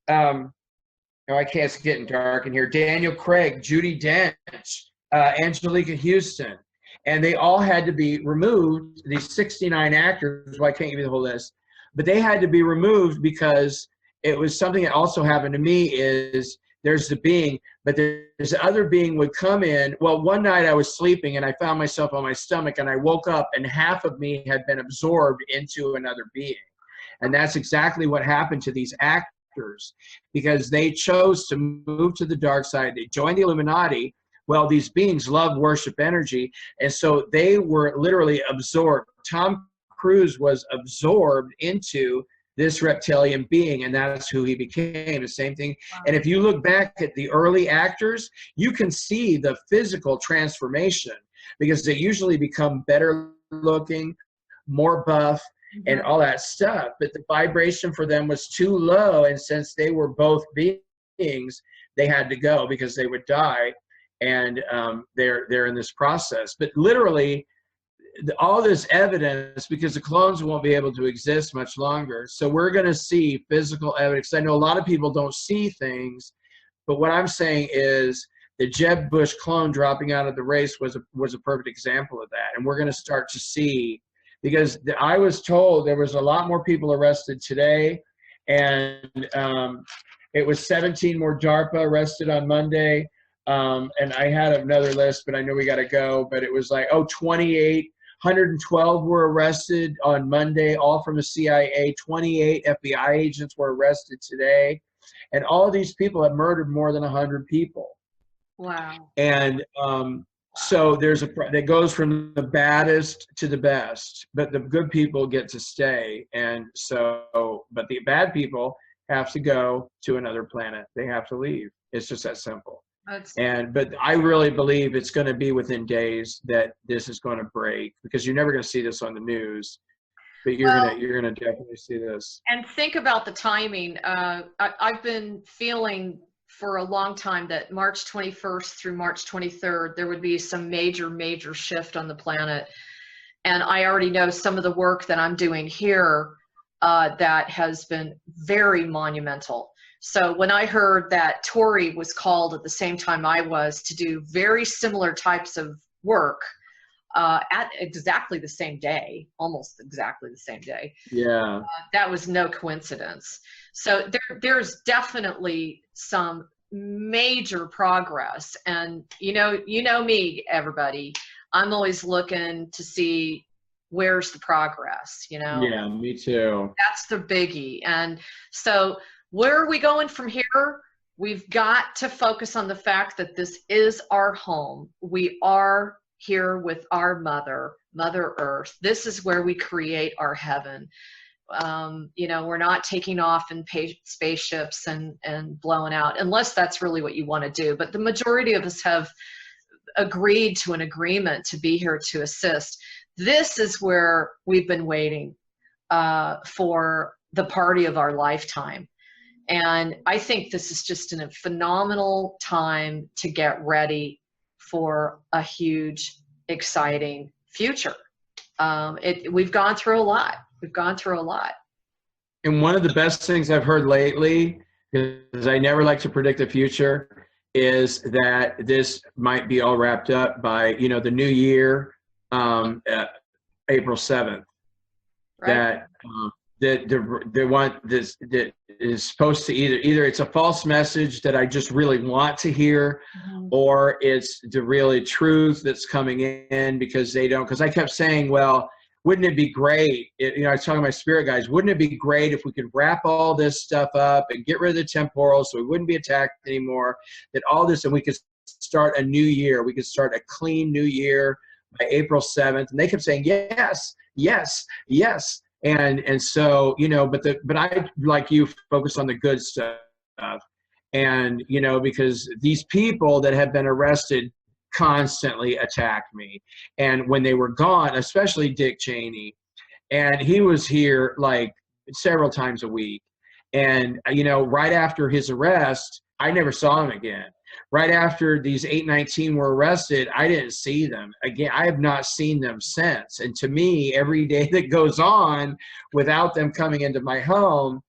Speaker 4: I can't, it's getting dark in here. Daniel Craig, Judi Dench, Angelica Houston. And they all had to be removed, these 69 actors. Well, I can't give you the whole list. But they had to be removed because it was something that also happened to me is there's the being, but there's the other being would come in. Well, one night I was sleeping and I found myself on my stomach and I woke up and half of me had been absorbed into another being. And that's exactly what happened to these actors, because they chose to move to the dark side. They joined the Illuminati. Well, these beings love worship energy. And so they were literally absorbed. Tom Cruise was absorbed into this reptilian being, and that's who he became. The same thing. Wow. And if you look back at the early actors, you can see the physical transformation, because they usually become better looking, more buff, and all that stuff. But the vibration for them was too low, and since they were both beings, they had to go because they would die. And they're in this process. But literally, all this evidence, because the clones won't be able to exist much longer. So we're going to see physical evidence. I know a lot of people don't see things, but what I'm saying is the Jeb Bush clone dropping out of the race was a perfect example of that. And we're going to start to see, because I was told there was a lot more people arrested today, and it was 17 more DARPA arrested on Monday. And I had another list, but I know we got to go. But it was like, 112 were arrested on Monday, all from the CIA. 28 FBI agents were arrested today. And all of these people have murdered more than 100 people.
Speaker 3: Wow.
Speaker 4: And so that goes from the baddest to the best, but the good people get to stay. And so, but the bad people have to go to another planet. They have to leave. It's just that simple. But I really believe it's going to be within days that this is going to break, because you're never going to see this on the news, but you're gonna definitely see this.
Speaker 3: And think about the timing. I've been feeling for a long time that March 21st through March 23rd, there would be some major shift on the planet. And I already know some of the work that I'm doing here that has been very monumental. So when I heard that Tory was called at the same time I was to do very similar types of work at exactly the same day, almost exactly the same day.
Speaker 4: Yeah.
Speaker 3: That was no coincidence. So there's definitely some major progress. And you know me, everybody, I'm always looking to see where's the progress,
Speaker 4: Yeah, me too.
Speaker 3: That's the biggie. And so where are we going from here? We've got to focus on the fact that this is our home. We are here with our Mother Earth. This is where we create our heaven. We're not taking off in spaceships and blowing out, unless that's really what you want to do. But the majority of us have agreed to an agreement to be here to assist. This is where we've been waiting for the party of our lifetime. And I think this is just a phenomenal time to get ready for a huge, exciting future. We've gone through a lot.
Speaker 4: And one of the best things I've heard lately, because I never like to predict the future, is that this might be all wrapped up by, the new year, April 7th. Right. They want this, that is supposed to either it's a false message that I just really want to hear, or it's the really truth that's coming in, because I kept saying, well, wouldn't it be great, I was talking to my spirit guys, wouldn't it be great if we could wrap all this stuff up and get rid of the temporal so we wouldn't be attacked anymore, that all this, and we could start a new year, we could start a clean new year by April 7th. And they kept saying, yes. And so, but I, like you, focus on the good stuff. And, because these people that have been arrested constantly attacked me. And when they were gone, especially Dick Cheney, and he was here like several times a week. And, right after his arrest, I never saw him again. Right after these 819 were arrested, I didn't see them again. I have not seen them since. And to me, every day that goes on without them coming into my home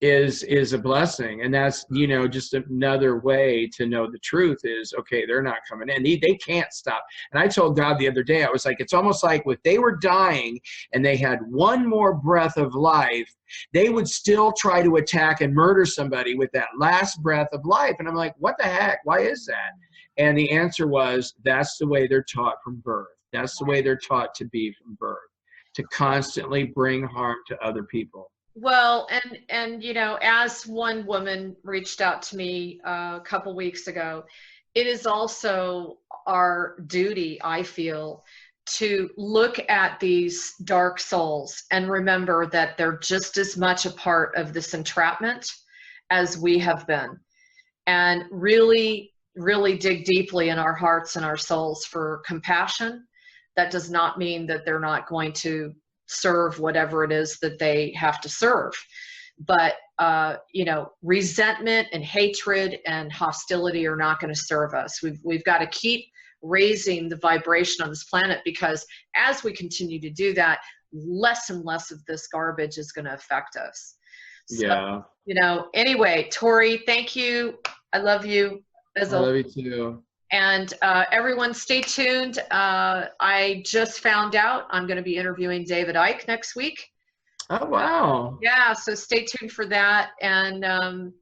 Speaker 4: is a blessing. And that's, just another way to know the truth is, okay, they're not coming in. They can't stop. And I told God the other day, I was like, it's almost like if they were dying and they had one more breath of life, they would still try to attack and murder somebody with that last breath of life. And I'm like, what the heck? Why is that? And the answer was, that's the way they're taught from birth. That's the way they're taught to be from birth, to constantly bring harm to other people.
Speaker 3: Well, and as one woman reached out to me a couple weeks ago, it is also our duty, I feel, to look at these dark souls and remember that they're just as much a part of this entrapment as we have been, and really dig deeply in our hearts and our souls for compassion. That does not mean that they're not going to serve whatever it is that they have to serve. But, resentment and hatred and hostility are not going to serve us. We've got to keep raising the vibration on this planet, because as we continue to do that, less and less of this garbage is going to affect us. So,
Speaker 4: yeah.
Speaker 3: Anyway, Tory, thank you. I love you.
Speaker 4: I love you too.
Speaker 3: And everyone stay tuned. I just found out I'm going to be interviewing David Icke next week.
Speaker 4: Oh, wow.
Speaker 3: Yeah, so stay tuned for that. And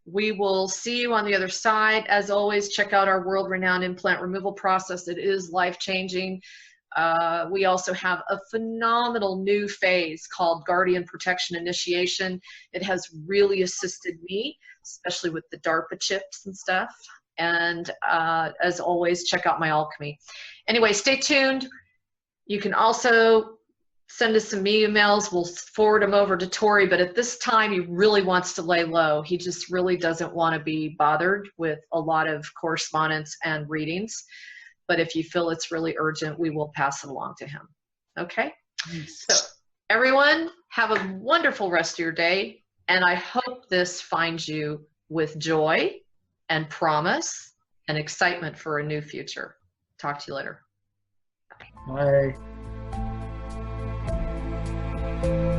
Speaker 3: we will see you on the other side. As always, check out our world-renowned implant removal process. It is life-changing. We also have a phenomenal new phase called Guardian Protection Initiation. It has really assisted me, especially with the DARPA chips and stuff. And as always, check out my alchemy. Anyway, stay tuned. You can also send us some emails. We'll forward them over to Tory, but at this time he really wants to lay low. He just really doesn't want to be bothered with a lot of correspondence and readings. But if you feel it's really urgent, we will pass it along to him. Okay? So everyone, have a wonderful rest of your day, and I hope this finds you with joy and promise and excitement for a new future. Talk to you later.
Speaker 4: Bye.
Speaker 3: Bye.